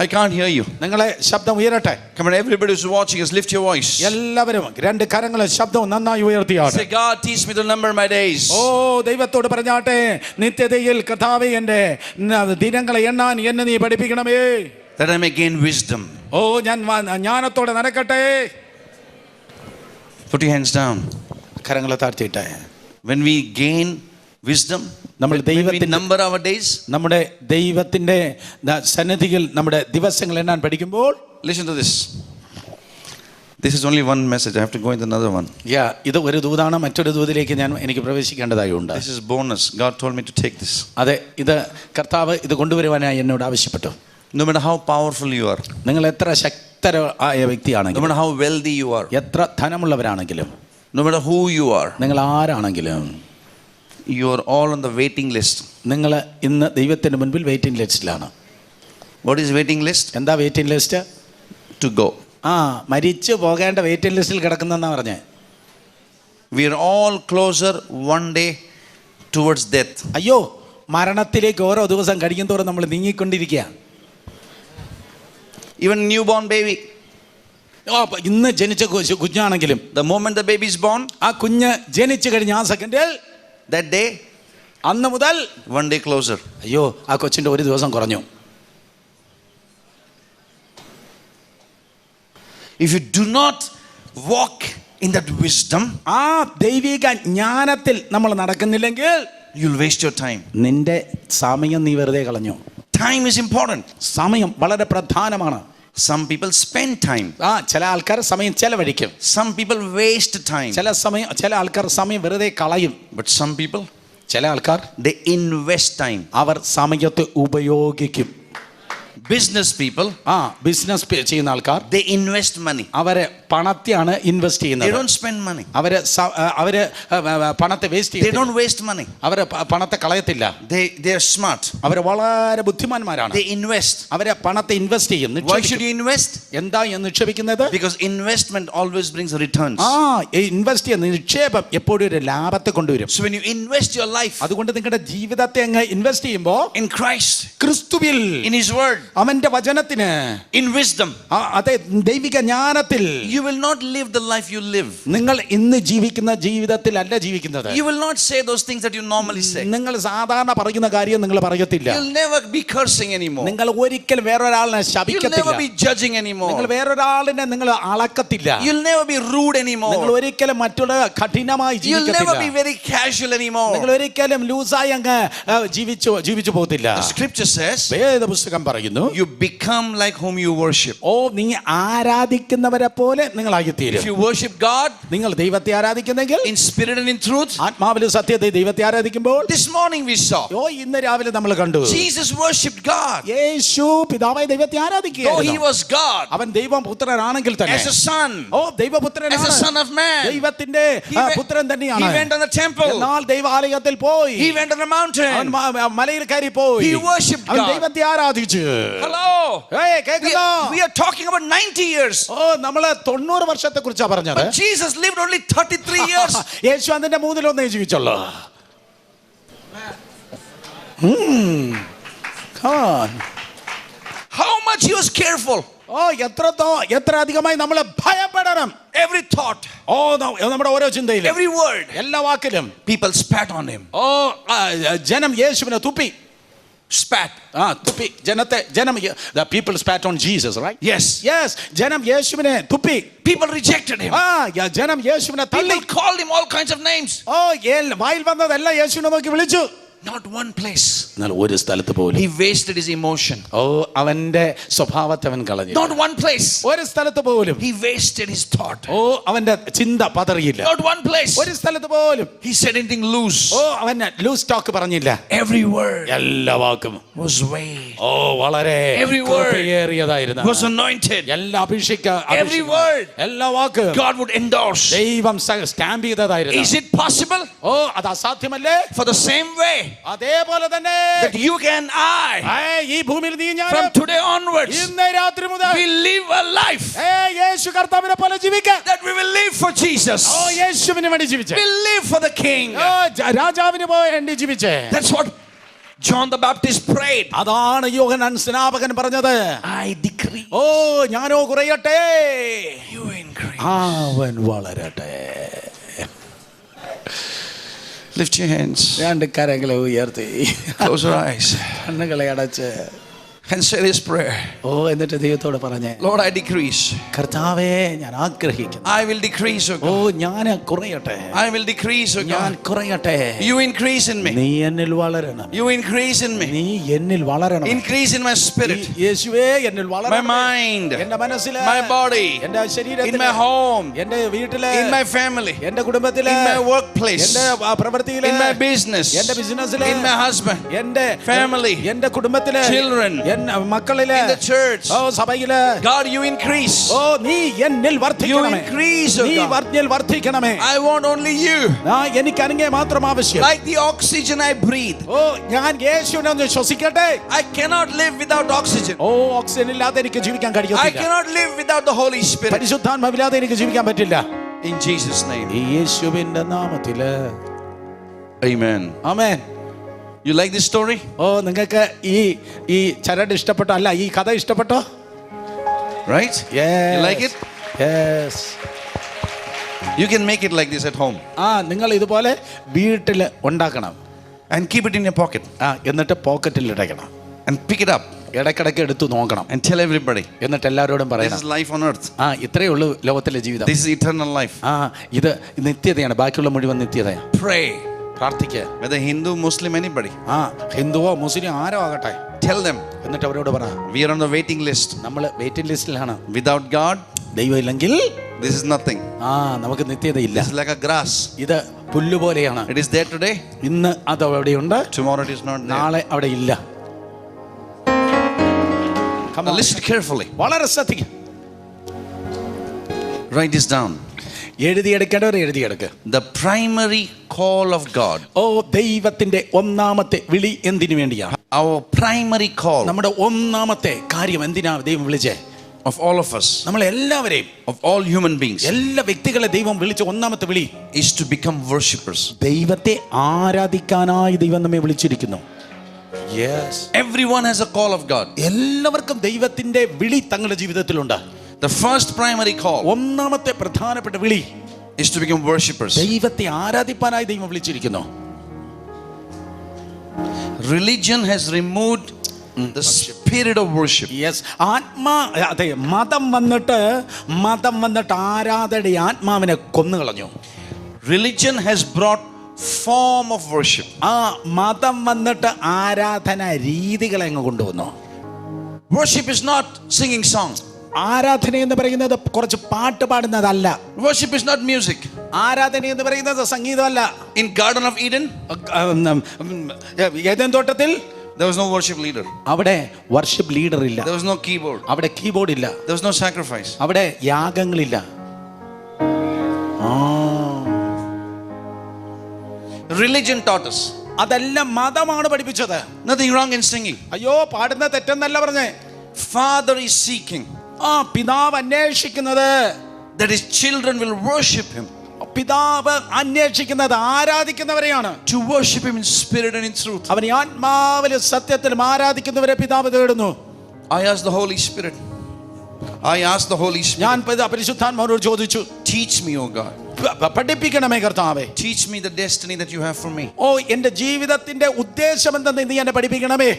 I can't hear you. നിങ്ങളെ ശബ്ദം ഉയരട്ടെ. Come on, everybody who's watching us, lift your voice. എല്ലാവരും രണ്ട് കരങ്ങളെ ശബ്ദം നന്നായി ഉയർത്തിയാട്ടെ. Say, God, teach me to number my days. ദൈവത്തോട് പറഞ്ഞാട്ടെ, നിത്യതയിൽ കർത്താവേ എൻ്റെ ദിനങ്ങളെ എണ്ണാൻ എന്നെ നീ പഠിപ്പിക്കണമേ. That I may gain wisdom. ഞാൻ ജ്ഞാനത്തോടെ നടക്കട്ടെ. Put your hands down. കരങ്ങളെ താഴ്ത്തിയിട്ടെ. When we gain wisdom, നമ്മൾ when we number our days, നമ്മുടെ ദൈവത്തിന്റെ സന്നിധിയിൽ നമ്മുടെ ദിവസങ്ങൾ എണ്ണാൻ പഠിക്കുമ്പോൾ, listen to this. This is only one message. I have to go into another one. ഇത് ഒരു ദൂതാണ്. മറ്റൊരു ദൂതിലേക്ക് എനിക്ക് പ്രവേശിക്കേണ്ടതായുണ്ട്. This is bonus. God told me to take this. അതെ, ഇത് കർത്താവ് ഇത് കൊണ്ടുവരുവാനായി എന്നോട് ആവശ്യപ്പെട്ടു. No matter how powerful you are, നിങ്ങൾ എത്ര ശക്തരായ വ്യക്തിയാണെങ്കിലും, no matter how wealthy you are, എത്ര ധനമുള്ളവരാണെങ്കിലും, no matter who you are, നിങ്ങൾ ആരാണെങ്കിലും, you are all on the waiting list. നിങ്ങൾ ഇന്ന് ദൈവത്തിന് മുൻപിൽ വെയിറ്റിംഗ് ലിസ്റ്റിലാണ്. What is waiting list? എന്താ വെയിറ്റിംഗ് ലിസ്റ്റ്? To go. മരിച്ചു പോകേണ്ട വെയിറ്റിംഗ് ലിസ്റ്റിൽ കിടക്കുന്നെന്നാ പറഞ്ഞേ. We are all closer one day towards death. അയ്യോ, മരണത്തിലേക്ക് ഓരോ ദിവസം കഴിയും തോറും നമ്മൾ നീങ്ങിക്കൊണ്ടിരിക്കുക. Even newborn baby, ഇന്ന് ജനിച്ച കുഞ്ഞാണെങ്കിലും, the moment the baby is born, ആ കുഞ്ഞ് ജനിച്ചു കഴിഞ്ഞ ആ സെക്കൻഡിൽ, that day, അന്ന് മുതൽ one day closer. അയ്യോ, ആ കൊച്ചിൻ്റെ ഒരു ദിവസം കുറഞ്ഞു. If you do not walk in that wisdom, ആ ദൈവിക ജ്ഞാനത്തിൽ നമ്മൾ നടക്കുന്നില്ലെങ്കിൽ, you'll waste your time. നിന്റെ സമയം നീ വെറുതെ കളഞ്ഞു. Time is important. സമയം വളരെ പ്രധാനമാണ്. Some people spend time. ചില ആൾക്കാർ സമയം ചെലവഴിക്കും. Some people waste time. ചില ആൾക്കാർ സമയം വെറുതെ കളയും. But some people, ചില ആൾക്കാർ they invest time. അവർ സമയത്തെ ഉപയോഗിക്കും. Business people, ബിസിനസ് ചെയ്യുന്ന ആൾക്കാർ they invest money. അവരെ പണത്തെയാണ് ഇൻവെസ്റ്റ് They ചെയ്യുന്നത്. don't spend money. അവര് പണത്തെ വേസ്റ്റ് They ചെയ്യും. don't waste money. അവര് പണത്തെ കളയത്തില്ല. They are smart. അവര് വളരെ ബുദ്ധിമാന്മാരാണ്. They invest. അവര് പണത്തെ ഇൻവെസ്റ്റ് ചെയ്യും. Why should you invest? എന്താ നിക്ഷേപിക്കുന്നത്? Because investment always brings returns. Invest ചെയ്യുന്ന നിക്ഷേപം എപ്പോഴും ഒരു ലാഭത്തെ കൊണ്ടുവരും. So when you invest your life അതുകൊണ്ട് നിങ്ങളുടെ ജീവിതത്തെ അങ്ങ് ഇൻവെസ്റ്റ് ചെയ്യുമ്പോൾ in Christ, ക്രിസ്തുവിൽ, in His Word, അവന്റെ വചനത്തിന്, in wisdom, അതെ ദൈവിക ജ്ഞാനത്തിൽ, you will not live the life you live. നിങ്ങൾ ഇന്ന് ജീവിക്കുന്ന ജീവിതത്തിലല്ല ജീവിക്കുന്നത്. You will not say those things that you normally say. നിങ്ങൾ സാധാരണ പറയുന്ന കാര്യം നിങ്ങൾ പറയത്തില്ല. You'll never be cursing anymore. നിങ്ങൾ ഒരിക്കൽ വേറൊരാളിനെ You'll ശപിക്കത്തില്ല. never be judging anymore. നിങ്ങൾ വേറൊരാളിനെ നിങ്ങൾ അളക്കത്തില്ല. You'll never be rude നിങ്ങൾ anymore. ഒരിക്കലും മറ്റുള്ള കഠിനമായി You'll never be ജീവിക്കത്തില്ല. very casual anymore. നിങ്ങൾ ഒരിക്കലും ലൂസായി അങ്ങ് ജീവിച്ചു പോകത്തില്ല. The scripture says, വേദപുസ്തകം പറയുന്നു, you become like whom you worship. നീ ആരാധിക്കുന്നവരെ പോലെ നിങ്ങളായിത്തീരും. If you worship God നിങ്ങൾ ദൈവത്തെ ആരാധിക്കുന്നെങ്കിൽ in spirit and in truth, ആത്മാവിലും സത്യത്തെ ദൈവത്തെ ആരാധിക്കുമ്പോൾ, this morning we saw ഇന്ന് രാവിലെ നമ്മൾ കണ്ടു, Jesus worshipped God. യേശു പിതാവായ ദൈവത്തെ Though he ആരാധിക്കുകയായിരുന്നു. was God, അവൻ ദൈവപുത്രനാണെങ്കിൽ തന്നെ, as a son, ദൈവപുത്രനാണ്, as a son of man, ദൈവത്തിന്റെ പുത്രൻ he തന്നെയാണ്. went on the temple, എന്നാൽ ദൈവാലയത്തിൽ പോയി, he went on the mountain, അവൻ മലയിൽ കയറി പോയി, he worshipped അവൻ God. ദൈവത്തെ ആരാധിച്ചു. Hello, കേൾക്കുന്നോ? we are talking about 90 years, നമ്മള് 90 വർഷത്തെ കുറിച്ചാ പറഞ്ഞത്. but Jesus lived only 33 years. യേശു അതിന്റെ 3-1 ജീവിച്ചുള്ളൂ. How much he was careful. എത്ര അധികമായി നമ്മൾ ഭയപ്പെടണം. Every thought, നമ്മുടെ ഓരോ ചിന്തയിലും, every word, എല്ലാ വാക്കിലും people spat on him. ജനം യേശുവിനെ തുപ്പി. Spat. തുപ്പി. the people spat on Jesus, right? Yes. ജനം യേശുവിനെ തുപ്പി. People rejected him. ജനം യേശുവിനെ തള്ളി. People called him all kinds of names. വായിൽ വന്നതെല്ലാം യേശുവിനെ നോക്കി വിളിച്ചു. Not one place. എന്നാൽ ഒരു സ്ഥലത്ത് പോലും He wasted his emotion. അവന്റെ സ്വഭാവത്തെ അവൻ കളഞ്ഞു. Not one place. ഒരു സ്ഥലത്ത് പോലും He wasted his thought. അവന്റെ ചിന്ത പതറിയില്ല. Not one place. ഒരു സ്ഥലത്ത് പോലും He said anything loose. അവൻ ലൂസ് ടോക്ക് പറഞ്ഞില്ല. Every word എല്ലാ വാക്കും was weighed. വളരെ Every word കൃപയേറിയതായിരുന്നു. was anointed. എല്ലാ Every word എല്ലാ വാക്കും God would endorse. ദൈവം സ്റ്റാമ്പ് ചെയ്തതായിരുന്നു. Is it possible? അത് അസാധ്യമല്ലേ? For the same way അതേപോലെ തന്നെ that you can ഈ ഭൂമിയിൽ നീ ഞാൻ from today onwards ഇന്ന് രാത്രി മുതൽ we live a life യേശു കർത്താവിനെ പോലെ ജീവിക്കാം. that we will live for Jesus. യേശുവിന് വേണ്ടി ജീവിച്ചേ. We live for the King. രാജാവിന് വേണ്ടി ജീവിച്ചേ. That's what John the Baptist prayed. അതാണ് യോഹന്നാൻ സ്നാപകൻ പറഞ്ഞത്. I decree. ഞാനോ കുറയട്ടെ, You increase. അവൻ വളരട്ടെ. Lift your hands. രണ്ട് കരങ്ങളെ ഉയർത്തി, Close your eyes. കണ്ണുകളെ അടച്ച് and say this prayer. എന്നിട്ട് ദൈവത്തോട് പറഞ്ഞേ, Lord, I decrease. കർത്താവേ ഞാൻ ആഗ്രഹിക്കുന്നു, I will decrease, O God. ഞാൻ കുറയട്ടെ, I will decrease, O ഞാൻ God. കുറയട്ടെ. You increase in me. നീ എന്നിൽ വളരണം. You increase in me. നീ എന്നിൽ വളരണം. Increase in my spirit, യേശുവേ എന്നിൽ വളരണം. my mind, എൻ്റെ മനസ്സിലെ, my body, എൻ്റെ ശരീരത്തിൽ, in my home, എൻ്റെ വീട്ടിലെ, in my family, എൻ്റെ കുടുംബത്തിലെ, in my workplace, എൻ്റെ പ്രവൃത്തിയിലെ, in my business, എൻ്റെ ബിസിനസ്സിലെ, in my husband, എൻ്റെ family, എൻ്റെ കുടുംബത്തിലെ, children, മക്കളിലെ, in the church. സഭയിലെ. God, you increase. നീ എന്നിൽ You വർദ്ധിക്കണമേ. increase, O നീ God. എന്നിൽ വർദ്ധിക്കണമേ. I want only you. എനിക്ക് അങ്ങേ മാത്രം ആവശ്യം. Like the oxygen I breathe. ഞാൻ യേശുവിനെ ഒന്ന് ശ്വസിക്കട്ടെ. I cannot live without oxygen. Oxygen ഇല്ലാതെ എനിക്ക് ജീവിക്കാൻ I കഴിയത്തില്ല. cannot live without the Holy Spirit. പരിശുദ്ധാത്മാവില്ലാതെ എനിക്ക് ജീവിക്കാൻ പറ്റില്ല. In Jesus' name. യേശുവിന്റെ നാമത്തില്. Amen. Amen. You like this story? നിങ്ങൾക്ക് ഈ ചരട് ഇഷ്ടപ്പെട്ടോ? അല്ല, ഈ കഥ ഇഷ്ടപ്പെട്ടോ? Right? Yes. You like it? Yes. You can make it like this at home. നിങ്ങൾ ഇതുപോലെ വീട്ടിൽ ഉണ്ടാക്കണം. And keep it in your pocket. എന്നിട്ട് പോക്കറ്റിൽ ഇടയ്ക്കണം. And pick it up. ഇടയ്ക്കിടയ്ക്ക് എടുത്തു നോക്കണം. And tell everybody. എന്നിട്ട് എല്ലാവരോടും This പറയണം, is life on earth. ഇത്രയേ ഉള്ളൂ ലോകത്തിലെ ജീവിതം. This is eternal life. ഇത് നിത്യതയാണ്. ബാക്കിയുള്ള മുഴുവൻ നിത്യതയാണ്. Pray. പ്രാർത്ഥിക്കുക. Whether Hindu, Muslim, anybody. ഹിന്ദുവോ മുസ്ലിം ആരോ ആകട്ടെ. Tell them. എന്നിട്ട് അവരോട് പറ, We are on the waiting list. നമ്മൾ വെയിറ്റിംഗ് ലിസ്റ്റിലാണ്. Without God, ദൈവം ഇല്ലെങ്കിൽ this is nothing. നമുക്ക് നിത്യതയില്ല. This is like a grass. ഇത് പുല്ലുപോലെയാണ്. It is there today. ഇന്ന് അത് അവിടെയുണ്ട്, Tomorrow it is not there. നാളെ അവിടെ ഇല്ല. Now listen carefully. വളരെ ശ്രദ്ധിക്കുക. Write this down. എഴുതിയെടുക്കേണ്ടവർ എഴുതിയെടുക്കുക. The primary call of God. ഓ, ദൈവത്തിന്റെ ഒന്നാമത്തെ വിളി എന്തിനു വേണ്ടിയാണ്? Our primary call നമ്മുടെ ഒന്നാമത്തെ കാര്യം എന്തിനാ ദൈവം വിളിച്ചേ? of all of us, നമ്മളെല്ലാവരെയും, of all human beings, എല്ലാ വ്യക്തികളെ ദൈവം വിളിച്ച ഒന്നാമത്തെ വിളി is to become worshippers. ദൈവത്തെ ആരാധിക്കാനായി ദൈവം നമ്മെ വിളിച്ചിരിക്കുന്നു. Yes. Everyone has a call of God. എല്ലാവർക്കും ദൈവത്തിന്റെ വിളി തങ്ങളുടെ ജീവിതത്തിലുണ്ട്. The first primary call ഒന്നാമത്തെ പ്രധാനപ്പെട്ട വിളി is to become worshippers. ദൈവത്തെ ആരാധിക്കാനായി ദൈവം വിളിച്ചിരിക്കുന്നു. Religion has removed the spirit of worship. Yes, അതെ, മതം വന്നിട്ട് ആരാധനയുടെ ആത്മാവിനെ കൊന്നുകളഞ്ഞു. Religion has brought form of worship. ആ മതം വന്നിട്ട് ആരാധന രീതികളെ അങ്ങ് കൊണ്ടുവന്നു. Worship is not singing songs. ആരാധന എന്ന് പറയുന്നത് കുറച്ച് പാട്ട് പാടുന്നതല്ല. Worship is not music. ആരാധന എന്ന് പറയുന്നത് സംഗീതമല്ല. In Garden of Eden, Eden തോട്ടത്തിൽ there was no worship leader. അവിടെ വർഷിപ്പ് ലീഡർ ഇല്ല. There was no keyboard. അവിടെ കീബോർഡ് ഇല്ല. There was no sacrifice. അവിടെ യാഗങ്ങളില്ല. Religion taught us. അതെല്ലാം മതമാണ് പഠിപ്പിച്ചത്. Nothing wrong in singing. അയ്യോ, പാടുന്ന തെറ്റെന്നല്ല പറഞ്ഞേ. Father is seeking പിതാവ് അന്വേഷിക്കുന്നത് that his children will worship him. പിതാവ് അന്വേഷിക്കുന്നത് ആരാധിക്കുന്നവരെയാണ്. To worship him in spirit and in truth. അവനെ ആത്മാവിലും സത്യത്തിലും ആരാധിക്കുന്നവരെ പിതാവ് തേടുന്നു. I asked the Holy Spirit. ഞാൻ പരിശുദ്ധാത്മാവോട് ചോദിച്ചു, teach me, O God. പഠിപ്പിക്കണമേ കർത്താവേ. Teach me the destiny that you have for me. ഓ, എന്റെ ജീവിതത്തിന്റെ ഉദ്ദേശം എന്തെന്ന് നീ എന്നെ പഠിപ്പിക്കണമേ.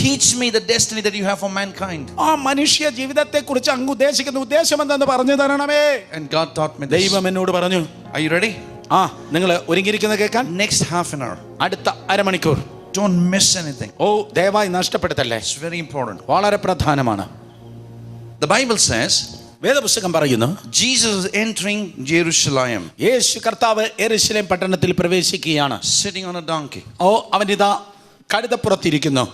Teach me the destiny that you have for mankind. ആ മനുഷ്യ ജീവിതത്തെ കുറിച്ച് അങ്ങ് ഉദ്ദേശിക്കുന്ന ഉദ്ദേശം എന്തെന്ന് പറഞ്ഞു തരണമേ. And God taught me this. ദൈവം എന്നോട് പറഞ്ഞു. Are you ready? നിങ്ങൾ ഒരുങ്ങിയിരിക്കുന്നത് കേൾക്കാൻ? Next half an hour. അടുത്ത അരമണിക്കൂർ. Don't miss anything. ഓ, ദയവായി നഷ്ടപ്പെടുത്തല്ലേ. It's very important. വളരെ പ്രധാനമാണ്. The Bible says വേദപുസ്തകം പറയുന്നു, Jesus is entering Jerusalem, യേശു കർത്താവ് യെരൂശലേം പട്ടണത്തിൽ പ്രവേശിക്കുകയാണ്. sitting on a donkey. Oh, അവനിതാ കഴുതപ്പുറത്തിരിക്കുന്നു.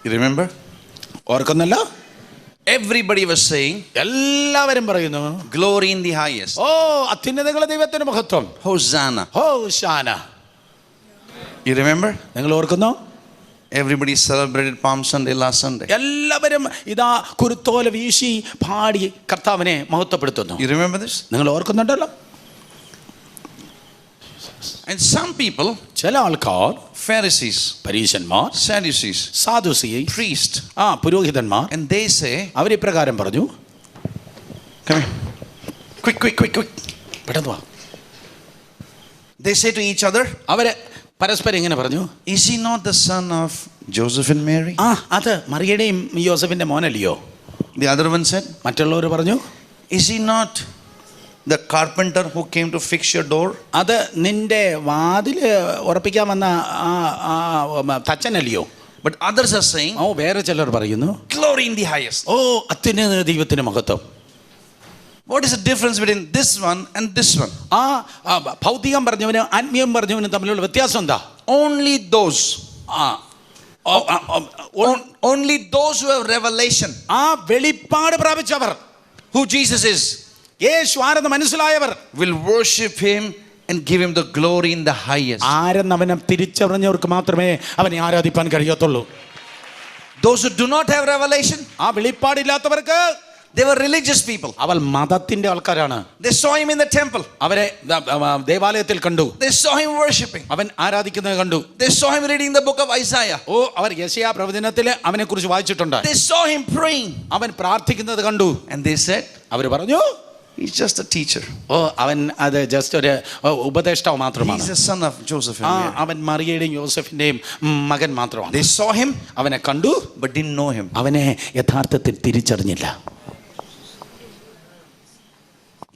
You remember? ഓർക്കുന്നല്ലോ? Everybody was saying, എല്ലാവരും പറയുന്നു, glory in the highest. ഓ, അത്യുന്നതങ്ങളുടെ ദൈവത്തിന് മഹത്വം. Hosanna. ഹോശാന. You remember? നിങ്ങൾ ഓർക്കുന്നോ? Everybody celebrated Palm Sunday last Sunday. എല്ലാവരും ഇതാ കുരുത്തോല വീശി പാടി കർത്താവിനെ മഹത്വപ്പെടുത്തുന്നു. You remember this? നിങ്ങൾ ഓർക്കുന്നുണ്ടല്ലോ? And some people, ചില ആൾക്കാർ, Pharisees, പരീശന്മാർ, Sadducees, സാദുസീ, priests, പുരോഹിതന്മാർ, and they say, അവരിപ്രകാരം പറഞ്ഞു, come here, quick, പെട്ടെന്ന് വാ. They say to each other, അവര് പരസ്പരം ഇങ്ങനെ പറഞ്ഞു, is he not the son of Joseph and Mary? അത് മറിയയുടെയും യോസഫിന്റെ മോനല്ലയോ? The other one said, മറ്റുള്ളവർ പറഞ്ഞു, is he not the carpenter who came to fix your door? അത് നിന്റെ വാതില് ഉറപ്പിക്കാൻ വന്ന തച്ചനല്ലയോ? But others are saying, വേറെ ചിലർ പറയുന്നു, glory in the highest. അത്യുന്നത ദൈവത്തിന് മഹത്വം. What is the difference between this one and this one? ഭൗതികം പറഞ്ഞവനും ആത്മീയം പറഞ്ഞവനും തമ്മിലുള്ള വ്യത്യാസം എന്താ? Only those who have revelation, വെളിപ്പാട് പ്രാപിച്ചവർ, who Jesus is, യേശു ആരെന്ന് മനസ്സിലായവർ, will worship him and give him the glory in the highest. ആരെന്ന് അവനെ തിരിച്ചറിഞ്ഞവർക്ക് മാത്രമേ അവനെ ആരാധിക്കാൻ കഴിയത്തുള്ളൂ. Those who do not have revelation, വെളിപ്പാടില്ലാത്തവർക്ക്, they were religious people. അവൾ മതത്തിന്റെ ആൾക്കാരാണ്. They saw him in the temple. അവരെ ദേവാലയത്തിൽ കണ്ടു. They saw him worshiping. അവൻ ആരാധിക്കുന്നത് കണ്ടു. They saw him reading the book of Isaiah. അവർ യെശയ്യാ പ്രവചനത്തിൽ അവനെ കുറിച്ച് വായിച്ചിട്ടുണ്ട്. They saw him praying. അവൻ പ്രാർത്ഥിക്കുന്നത് കണ്ടു. And they said, അവർ പറഞ്ഞു, he's just a teacher. അവൻ അത് ജസ്റ്റ് ഒരു ഉപദേഷ്ടാവ് മാത്രമാണ്. He's the son of Joseph and Mary. അവൻ മറിയയുടെയും യോസഫിന്റെയും മകൻ മാത്രമാണ്. They saw him, അവനെ കണ്ടു, but didn't know him. അവനെ യഥാർത്ഥത്തിൽ തിരിച്ചറിഞ്ഞില്ല.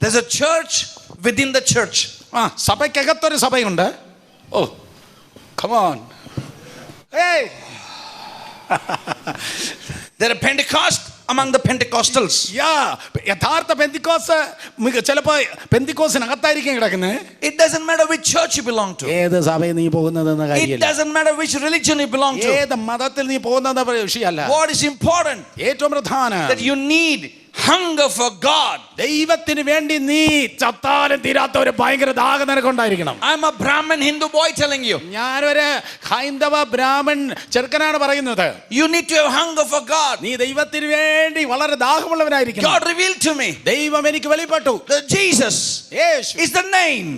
There's a church within the church. സഭയ്ക്കകത്തൊരു സഭയുണ്ട്. come on. Hey. There are Pentecost among the Pentecostals. യഥാർത്ഥ പെന്തിക്കോസ് ചിലപ്പോ പെന്തിക്കോസിനകത്തായിരിക്കും കിടക്കുന്നത്. It doesn't matter which church you belong to. ഏത് സഭയിൽ നീ പോകുന്നതെന്ന It കാര്യമില്ല. doesn't matter which religion you belong to. ഏത് മതത്തിൽ നീ പോകുന്നതെന്ന വിഷയമല്ല. What is important? ഏറ്റവും പ്രധാനം, that you need hunger for God. ദൈവത്തിന് വേണ്ടി നീ ചത്താലും തീരാത്ത ഒരു ഭയങ്കര ദാഹം നിനക്കുണ്ടായിരിക്കണം. I'm a Brahmin Hindu boy telling you. ഞാനൊരു ഹൈന്ദവ ബ്രാഹ്മൺ ചെറുക്കനാണ് പറയുന്നത്. You need to have hunger for God. നീ ദൈവത്തിന് വേണ്ടി വളരെ ദാഹമുള്ളവനായിരിക്കണം. God revealed to me ദൈവം എനിക്ക് വെളിപ്പെട്ടു. that Jesus Yeshu is the name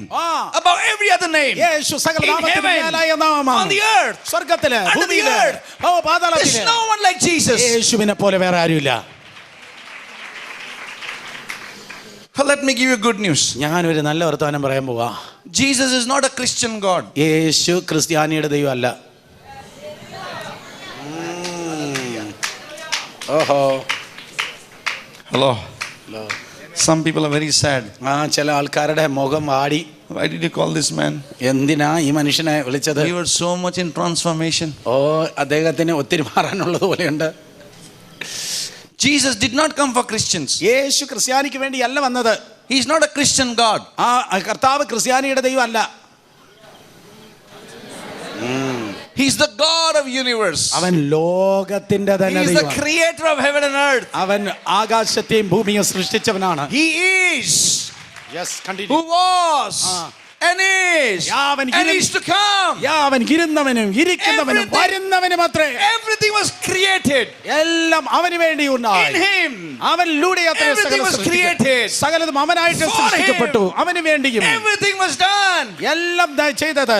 above every other name. യേശു സകല In നാമത്തിനും heaven, മേലായ നാമമാണ്. on the earth, സ്വർഗ്ഗത്തിലെ under the ഭൂമിയിലെ earth. There's പാതാളത്തിലെ no one like Jesus. യേശുവിനെ പോലെ വേറെ ആരുമില്ല. Let me give you good news. ഞാനൊരു നല്ല വർത്തമാനം പറയാൻ പോവാ. Jesus is not a Christian God. യേശു ക്രിസ്ത്യാനിയുടെ ദൈവമല്ല. ഓഹോ. Hello. Some people are very sad. ചില ആൾക്കാരുടെ മുഖം വാടി. Why did you call this man? എന്തിനാ ഈ മനുഷ്യനെ വിളിച്ചത്? We were so much in transformation. അദ്ദേഹത്തിന് ഒത്തിരി മാറാനുള്ളത് പോലെയുണ്ട്. Jesus did not come for Christians. യേശു ക്രിസ്ത്യാനിക്ക് വേണ്ടി അല്ല വന്നത്. He is not a Christian God. കർത്താവ് ക്രിസ്ത്യാനിയുടെ ദൈവം അല്ല. He is the God of universe. അവൻ ലോകത്തിന്റെ തന്നെ He is the ദൈവമാണ്. creator of heaven and earth. അവൻ ആകാശത്തെയും ഭൂമിയെയും സൃഷ്ടിച്ചവനാണ്. He is Yes, continue. who was and is and is to come. അവൻ ഇരുന്നവനും ഇരിക്കുന്നവനും വരുന്നവനും അത്രേ. Everything was created. എല്ലാം അവന് വേണ്ടി In ഉണ്ടായി. him. അവനിലൂടെ Everything was created. സകലതും അവനായിട്ട് For സൃഷ്ടിക്കപ്പെട്ടു. അവന് വേണ്ടിയും Everything was done. എല്ലാം ചെയ്തത്.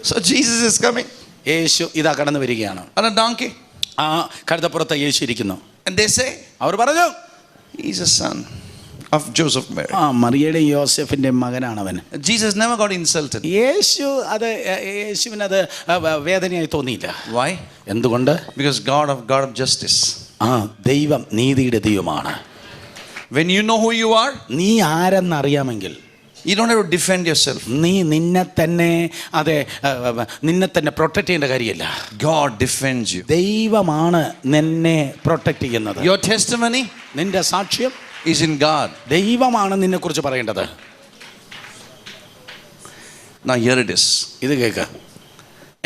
So Jesus is coming യേശു ഇതാ കടന്നു വരികയാണ്. on a donkey. കഴുതപ്പുറത്ത് യേശു ഇരിക്കുന്നു. And they say അവർ പറഞ്ഞു he is a son of Joseph Mary. മറിയയുടെ യോസെഫിന്റെ മകനാണ് അവൻ. Jesus never got insulted. യേശുവിനത് വേദനയായി തോന്നിയില്ല. Why? എന്തുകൊണ്ട്? Because God of justice. ദൈവം നീതിയുടെ ദൈവമാണ്. When you know who you are, നീ ആരെന്നറിയാമെങ്കിൽ you don't have to defend yourself. നീ നിന്നെ തന്നെ പ്രൊട്ടക്ട് ചെയ്യേണ്ട കാര്യമില്ല. God defends you. ദൈവമാണ് നിന്നെ പ്രൊട്ടക്ട് ചെയ്യുന്നത്. Your testimony നിന്റെ സാക്ഷ്യം is in God. ദൈവമാണ് നിന്നെ കുറിച്ച് പറയേണ്ടത്. Now here it is. ഇത് കേൾക്ക.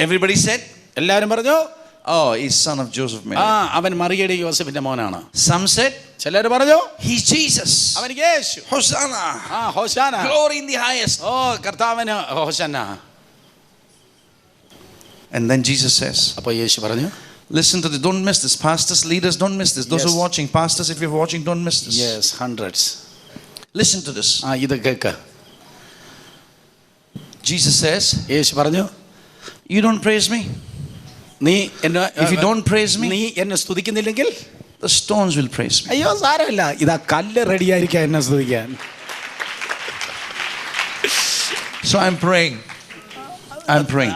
Everybody said, എല്ലാരും പറഞ്ഞു oh, he's son of Joseph Mary. അവൻ മറിയയുടെ യോസെഫിന്റെ മോനാണ്. Some said, ചിലർ പറഞ്ഞു he's Jesus. അവൻ യേശു. Hosanna. ഹോശാന. Glory in the highest. കർത്താവിന് ഹോശാന. And then Jesus says, അപ്പോൾ യേശു പറഞ്ഞു, listen to this, don't miss this. Pastors, leaders, don't miss this. Those Yes. who are watching, pastors, if you're watching, don't miss this. yes, hundreds. Listen to this. ഇത് കേൾക്ക. Jesus says, യേശു പറഞ്ഞു, you don't praise me. നീ എന്നെ If you don't praise me, നീ എന്നെ സ്തുതിക്കുന്നില്ലെങ്കിൽ the stones will praise me. അയ്യോ സാരമില്ല, ഇതാ കല്ല് റെഡിയായിരിക്കാം എന്നെ സ്തുതിക്കാൻ. So I'm praying.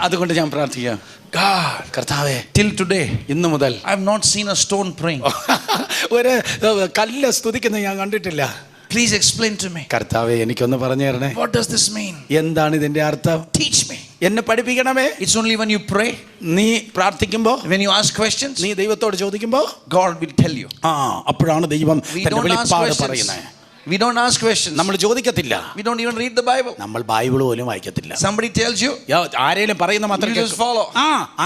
അതുകൊണ്ട് ഞാൻ പ്രാർത്ഥിക്കാം. God, കർത്താവേ, till today, ഇന്നു മുതൽ I have not seen a stone praying. ഒരു കല്ല് സ്തുതിക്കുന്നത് ഞാൻ കണ്ടിട്ടില്ല. Please explain to me. കർത്താവേ, എനിക്കൊന്ന് പറഞ്ഞു തരണേ. What does this mean? എന്താണ് ഇതിന്റെ അർത്ഥം? Teach me. എന്നെ പഠിപ്പിക്കണമേ. It's only when you pray, നീ പ്രാർത്ഥിക്കുമ്പോ, when you ask questions, നീ ദൈവത്തോട് ചോദിക്കുമ്പോ God will tell you. അപ്പോഴാണ് ദൈവം We തന്റെ don't ask വെളിപ്പാട് questions. പറയുന്നത്. We don't ask questions. നമ്മൾ ചോദിക്കത്തില്ല. We don't even read the Bible. നമ്മൾ ബൈബിൾ പോലും വായിക്കത്തില്ല. Somebody tells you, ആരേലും പറയുന്ന മാത്രം you just follow.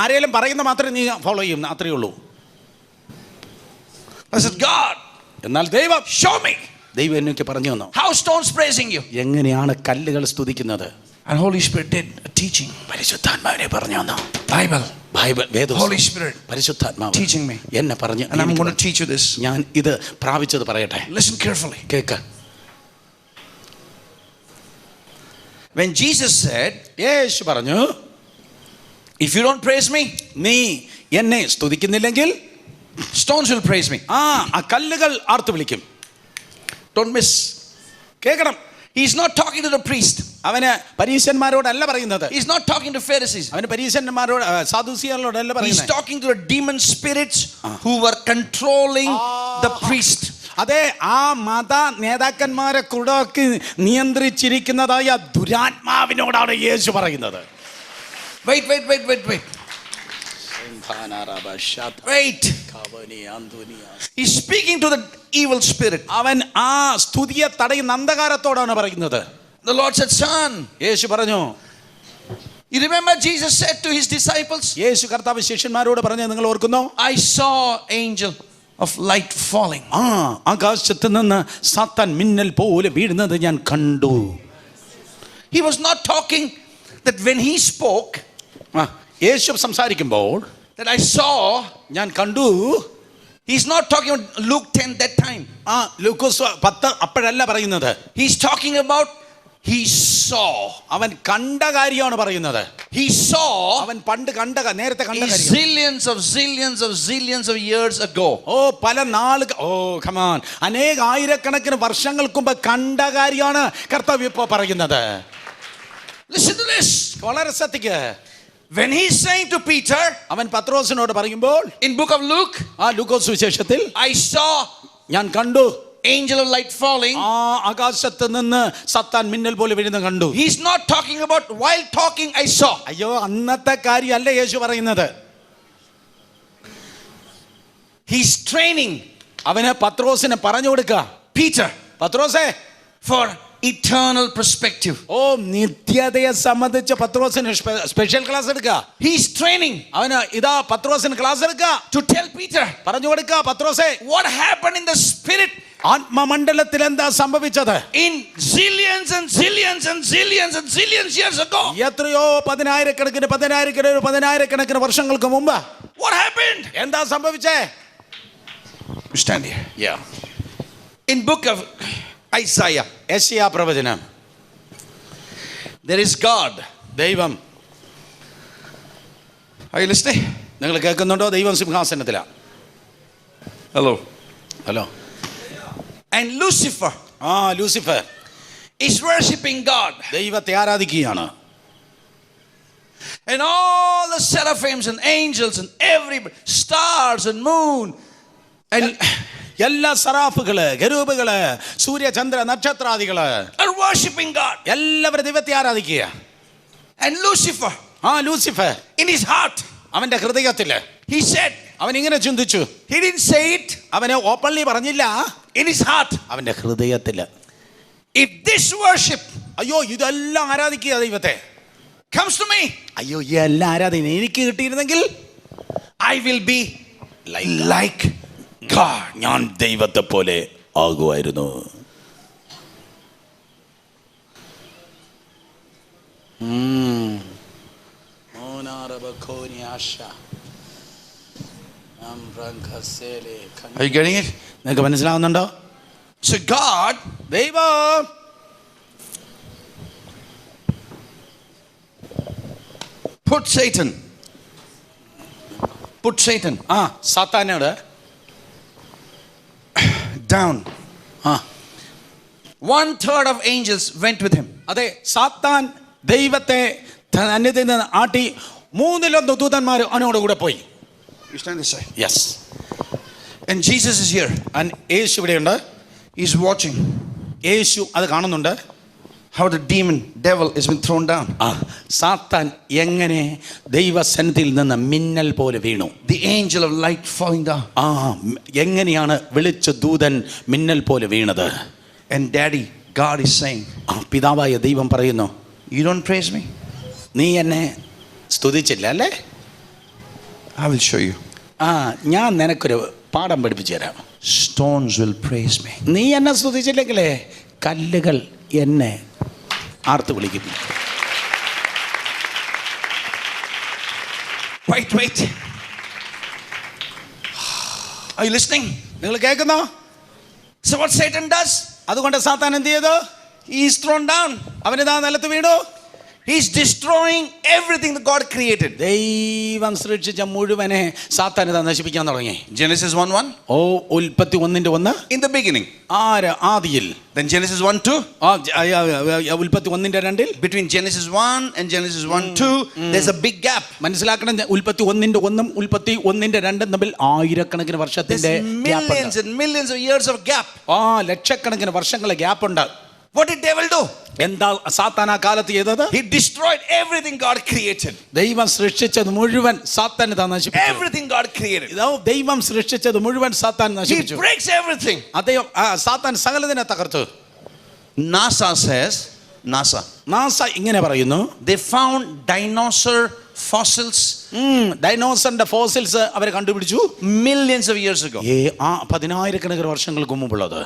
ആരേലും പറയുന്ന മാത്രമേ നീ ഫോളോ ചെയ്യും, അത്രേ ഉള്ളൂ. I said, God, എന്നാൽ ദൈവം show me. ദൈവം എനിക്ക് പറഞ്ഞു തന്നു How stones praising you? എങ്ങനെയാണ് കല്ലുകൾ സ്തുതിക്കുന്നത്. And Holy Spirit did a teaching. പരിശുദ്ധാത്മാവിനെ പറഞ്ഞു തന്നു. Bible. വേദം. Holy Spirit പരിശുദ്ധാത്മാവ് teaching me. എന്നെ പറഞ്ഞു. And I'm going to teach you this. ഞാൻ ഇത് പ്രാപിച്ചത് പറയട്ടെ. Listen carefully. കേൾക്ക. When Jesus said, യേശു പറഞ്ഞു, if you don't praise me, നീ എന്നെ സ്തുതിക്കുന്നില്ലെങ്കിൽ stones will praise me. ആ കല്ലുകൾ ആർത്തു വിളിക്കും. Don't miss. കേൾക്കണം. He's not talking to the priest. അവന് പരീശന്മാരോടല്ല പറയുന്നത്. He's not talking to Pharisees. അവന് പരീശന്മാരോട് സാദുസിയരോടല്ല He's പറയുന്നത്. talking to the demon spirits who were controlling the priest. അതെ, ആ മത നേതാക്കന്മാരെ കുടക്കി നിയന്ത്രിച്ചിരിക്കുന്നതായ ദുരാത്മാവിനോടാണ് യേശു പറയുന്നത്. Wait. He's speaking to the evil spirit. അവൻ ആ സ്തുതിയെ തടയുന്ന അന്ധകാരത്തോടാണ് പറയുന്നത്. The Lord said, son. യേശു പറഞ്ഞു. You remember Jesus said to his disciples, യേശു കർത്താവ് ശിഷ്യന്മാരോട് പറഞ്ഞു, നിങ്ങൾ ഓർക്കുന്നോ? I saw angel. of light falling. ആകാശത്ത് നിന്ന് സാത്താൻ മിന്നൽ പോലെ വീഴുന്നത് ഞാൻ കണ്ടു. He was not talking that when he spoke, യേശു സംസാരിക്കുമ്പോൾ that I saw, ഞാൻ കണ്ടു. he's not talking about Luke 10 that time. ലൂക്കോസ് 10 അപ്പോഴല്ല പറയുന്നത്. He's talking about he saw. അവൻ കണ്ട കാര്യമാണ് പറയുന്നത്. He saw അവൻ പണ്ട് നേരത്തെ കണ്ട കാര്യം. zillions of years ago. പല നാളുകൾ come on, അനേക ആയിരക്കണക്കിന് വർഷങ്ങൾക്ക് മുമ്പ് കണ്ട കാര്യമാണ് കർത്താവ് ഇപ്പോൾ പറയുന്നത്. Listen to this. വളരെ ശ്രദ്ധിക്കുക. When he's saying to Peter, അവൻ പത്രോസിനോട് പറയുമ്പോൾ in book of Luke, Lukose വിശേഷത്തിൽ I saw ഞാൻ കണ്ടു angel of light falling. ആകാശത്ത് നിന്ന് സത്താൻ മിന്നൽ പോലെ വീഴുന്ന കണ്ടു. He's not talking about while talking I saw. അയ്യോ, അന്നത്തെ കാര്യമല്ല യേശു പറയുന്നത്. He's training അവന് പത്രോസിനെ പറഞ്ഞു കൊടുക്കുക. Peter, പത്രോസേ, for eternal perspective. നിത്യതയെ സംബന്ധിച്ച് പത്രോസിന് സ്പെഷ്യൽ ക്ലാസ് എടുക്കുക. He's training അവന് ഇതാ പത്രോസിന് ക്ലാസ് എടുക്കുക. to tell Peter പറഞ്ഞു കൊടുക്കുക, പത്രോസേ, what happened in the spirit ആത്മമണ്ഡലത്തിൽ എന്താ സംഭവിച്ചത് in zillions years ago. എത്രയോ പതിനായിരക്കണക്കിന് വർഷങ്ങൾക്ക് മുമ്പ് What happened? എന്താ സംഭവിച്ചേ? Stand here. Yeah. In book of Isaiah, യെശയ്യാ പ്രവചനം, there is God. ദൈവം. Are you listening? നിങ്ങൾ കേൾക്കുന്നുണ്ടോ? ദൈവം സിംഹാസനത്തിലാണ്. Hello. And Lucifer Lucifer is worshiping God. ദൈവത്തെ ആരാധിക്കുകയാണ്. And all the seraphims and angels and every stars and moon and എല്ലാ സറാഫുകള്, ഗരൂബുകള്, സൂര്യചന്ദ്ര നക്ഷത്രാദികള് are worshiping God. എല്ലാവരും ദൈവത്തെ ആരാധിക്കുക. And Lucifer, Lucifer in his heart, അവന്റെ ഹൃദയത്തില് he said, അവൻ ഇങ്ങനെ ചിന്തിച്ചു. he didn't say it, അവനെ ഓപ്പൺലി പറഞ്ഞില്ല. in his heart, അവന്റെ ഹൃദയത്തില്, if this worship അയ്യോ ഇതെല്ലാം ആരാധിക്കുക ദൈവത്തെ, comes to me, അയ്യോ ഈ എല്ലാം ആരാധന എനിക്ക് കിട്ടിയിരുന്നെങ്കിൽ I will be like God. ഞാൻ ദൈവത്തെ പോലെ ആകുമായിരുന്നു. Are you getting it? നിങ്ങൾക്ക് മനസ്സിലാവുന്നുണ്ടോ? So God, ദൈവം put Satan സാത്താനോട് down. 1/3 of angels went with him. അതെ, സാത്താൻ ദൈവത്തെ അന്യത്തിൽ നിന്ന് ആട്ടി 1/3 ദൂതന്മാർ അവനോട് കൂടെ പോയി. You stand this side. Yes. And Jesus is here. യേശു ഇവിടെയുണ്ട്. He's watching യേശു അത് കാണുന്നുണ്ട്. how the devil has been thrown down. സാത്താൻ എങ്ങനെ ദൈവസന്നിധിയിൽ നിന്ന് മിന്നൽ പോലെ വീണു. The angel of light falling down. എങ്ങനെയാണ് വിളിച്ച ദൂതൻ മിന്നൽ പോലെ വീണത്? And daddy, God is saying, പിതാവായ ദൈവം പറയുന്നു, you don't praise me, നീ എന്നെ സ്തുതിച്ചില്ല അല്ലേ? I will show you. ഞാൻ നിനക്കൊരു പാഠം പഠിപ്പിച്ചു തരാം. Stones will praise me. നീ എന്നെ സ്തുതിച്ചില്ലെങ്കിലേ കല്ലുകൾ എന്നെ ആർത്ത് വിളിക്കും. Wait. Are you listening? നിങ്ങൾ കേൾക്കുന്നോ? So what Satan does? അതുകൊണ്ട് സാത്താൻ എന്ത് ചെയ്തു? He is thrown down. അവനിതാ നിലത്ത് വീണു. He's destroying everything that God created. ദൈവം സൃഷ്ടിച്ച മുഴുവനെ സാത്താൻ ഇതാ നശിപ്പിക്കാൻ തുടങ്ങി. Genesis 1:1. ഉൽപ്പത്തി 1:1. In the beginning. ആദിയിൽ. Then Genesis 1:2. ഉൽപ്പത്തി 1:2. Between Genesis 1 and Genesis 1:2, there's a big gap. മനസ്സിലാക്കണം, ഉൽപ്പത്തി 1:1 ഉൽപ്പത്തി 1:2 തമ്മിൽ ആയിരക്കണക്കിന് വർഷത്തിന്റെ millions and millions of years of gap. ലക്ഷക്കണക്കിന് വർഷങ്ങളെ ഗ്യാപ്പ് ഉണ്ട്. What did devil do? എന്താ സാത്താൻ ആ കാലത്ത് ചെയ്തത്? He destroyed everything God created. ദൈവം സൃഷ്ടിച്ചത് മുഴുവൻ സാത്താൻ നശിപ്പിച്ചു. Everything God created. ദൈവം സൃഷ്ടിച്ചത് മുഴുവൻ സാത്താൻ നശിപ്പിച്ചു. He breaks everything. അദ്ദേഹം സാത്താൻ സകലതിനെ തകർത്തു. NASA ഇങ്ങനെ പറയുന്നു, they found dinosaur fossils ഡൈനോസറിന്റെ ഫോസിൽസ് അവർ കണ്ടുപിടിച്ചു millions of years ago. 10,000 വർഷങ്ങൾക്ക് മുമ്പുള്ളത്.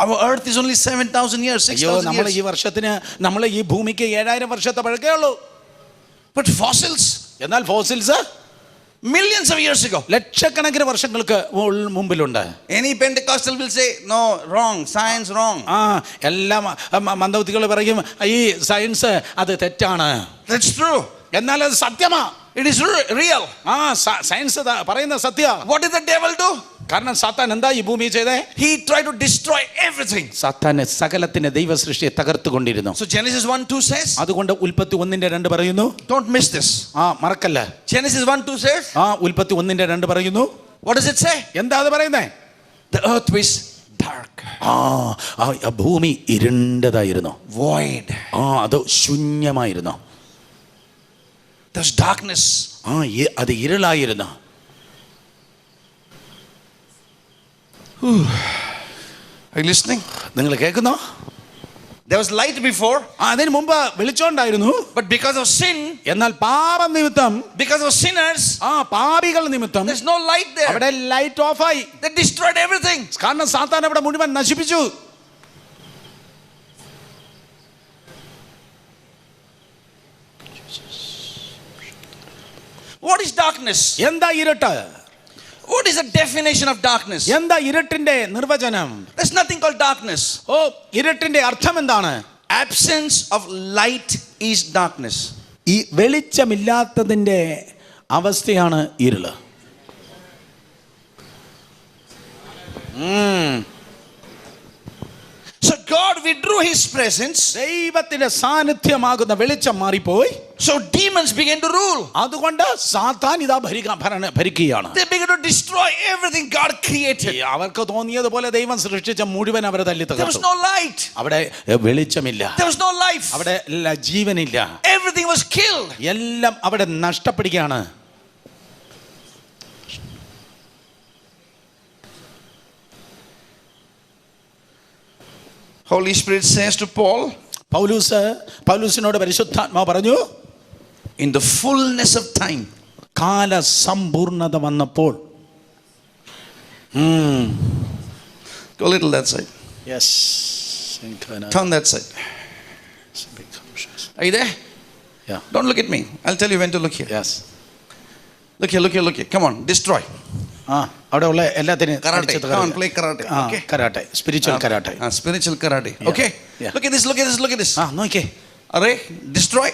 Our earth is only 7,000 years, അയ്യോ 6,000 നമ്മൾ years. ഈ വർഷത്തിന് നമ്മൾ ഈ ഭൂമിക്ക് 7,000 വർഷത്തെ പഴക്കേ ഉള്ളൂ. But fossils, എന്നാൽ fossils millions of years ago. ലക്ഷക്കണക്കിന് വർഷങ്ങൾക്ക് മുമ്പിലുണ്ട്. Any Pentecostal will say, no, wrong, science wrong. എല്ലാം മന്ദബുദ്ധികൾ പറയും ഈ സയൻസ് അത് തെറ്റാണ്. That's true. എന്നാൽ അത് സത്യമാ. It is real. സയൻസ് പറയുന്ന സത്യ. What did the devil do? കാരണം സാത്താൻ എന്താ ഈ ഭൂമി ചെയ്തേ? He tried to destroy everything. സാത്താൻ സകലത്തിന്റെ ദൈവ സൃഷ്ടിയെ തകർത്തുകൊണ്ടിരുന്നു. So Genesis 1:2 says, അതുകൊണ്ട് ഉൽപ്പത്തി 1:2 പറയുന്നു. don't miss this. മറക്കല്ല. Genesis 1:2 says, ഉൽപ്പത്തി 1:2 പറയുന്നു. what does it say? എന്താ അത് പറയുന്നേ? The earth was dark. ഭൂമി ഇരുണ്ടതായിരുന്നു. Void. അത് ശൂന്യമായിരുന്നു. There's darkness. അത് ഇരുളായിരുന്നു. Are you listening? നിങ്ങൾ കേൾക്കുന്നോ? There was light before. അതിന് മുമ്പ് വെളിച്ചമുണ്ടായിരുന്നു. But because of sin, എന്നാൽ പാപം നിമിത്തം, because of sinners, പാപികൾ നിമിത്തം there's no light there. അവിടെ ലൈറ്റ് ഓഫ് ആയി. They destroyed everything. കാരണം സാത്താൻ അവിടെ മുഴുവൻ നശിപ്പിച്ചു. What is darkness? എന്താ ഇരുട്ട്? What is the definition of darkness? എന്താ ഇരുട്ടിന്റെ നിർവചനം? There's nothing called darkness. ഇരുട്ടിന്റെ അർത്ഥം എന്താണ്? Absence of light is darkness. ഈ വെളിച്ചമില്ലാത്തതിന്റെ അവസ്ഥയാണ് ഇരുള്. So God withdrew his presence. ദൈവത്തിന്റെ സാന്നിധ്യമാകുന്ന വെളിച്ചം മാറിപ്പോയി. So demons began to rule. അതുകൊണ്ട് സാത്താൻ ഇതാ ഭരിക്കുകയാണ്. They began to destroy everything God created. അവർക്ക് തോന്നിയതുപോലെ ദൈവം സൃഷ്ടിച്ച മുഴുവൻ അവരെ തല്ലി There was തകർത്തു. no light. അവിടെ വെളിച്ചമില്ല. There was no life. അവിടെ ജീവനില്ല. Everything was killed. എല്ലാം അവിടെ നഷ്ടപ്പെടുകയാണ്. Holy Spirit says to Paul, പൗലൂസിനോട് പരിശുദ്ധാത്മാവ് പറഞ്ഞു, in the fullness of time, കാല സമ്പൂർണത വന്നപ്പോൾ. go a little that side. Yes. Turn that side. Are you there? Yeah. Don't look at me. I'll tell you when to look here. Yes. Look here, look here, look here. Come on, destroy. അവിടെ ഉള്ള എല്ലാത്തിനും Karate. Come on, play karate. Okay. Karate, spiritual karate. Spiritual karate. Yeah. Okay. Yeah. Look at this, look at this, look at this. നോക്കിയേ. Array, destroy.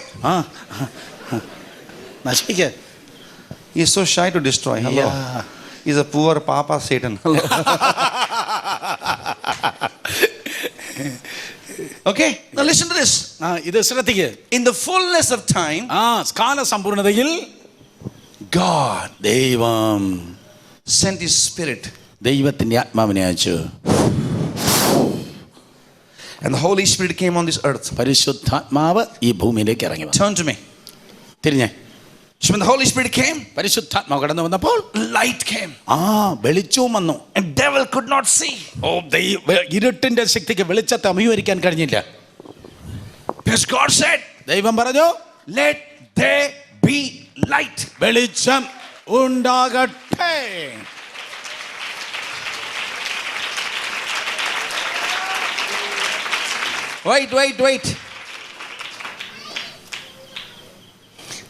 നശിപ്പിക്ക. He is so shy to destroy. Hello. Yeah. He's a poor Papa Satan. Hello. Okay. Now listen to this. ഇത് ശ്രദ്ധിക്കുക. In the fullness of time, കാല സമ്പൂർണതയിൽ God, ദൈവം sent his spirit. ദൈവത്തിന്റെ ആത്മാവിനെ അയച്ചു. And the Holy Spirit came on this earth. പരിശുദ്ധാത്മാവ് ഈ ഭൂമിയിലേക്ക് ഇറങ്ങി വന്നു. Turn to me. തിരിഞ്ഞേ. So when the Holy Spirit came, പരിശുദ്ധാത്മാവ് കടന്നു വന്നപ്പോൾ light came. വെളിച്ചവും വന്നു. And devil could not see. ഇരുട്ടിന്റെ ശക്തിക്ക് വെളിച്ചത്തെ അഭിമുഖീകരിക്കാൻ കഴിഞ്ഞില്ല. Because God said, ദൈവം പറഞ്ഞു, let there be light. വെളിച്ചം ഉണ്ടാകട്ടെ. Wait.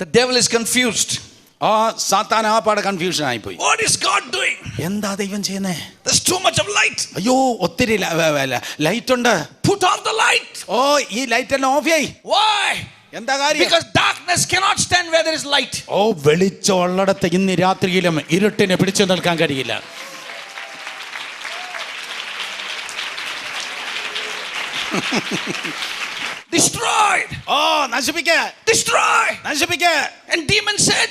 The devil is confused. സാത്താൻ പാടെ കൺഫ്യൂഷൻ ആയിപ്പോയി. What is God doing? എന്താ ദൈവം ചെയ്യുന്നേ? There's too much of light. അയ്യോ ഒത്തിരി ലൈറ്റ് ഉണ്ട്. Put off the light. ഈ ലൈറ്റ് എല്ലാം ഓഫ് ചെയ്യ്. Why? എന്താ കാര്യം? Because darkness cannot stand where there is light. വെളിച്ചം ഉള്ളിടത്ത് ഇന്ന് രാത്രിയിലും ഇരുട്ടിനെ പിടിച്ചു നിൽക്കാൻ കഴിയില്ല. Destroyed. നശിപ്പിക്ക. Destroy. നശിപ്പിക്ക. And demons said,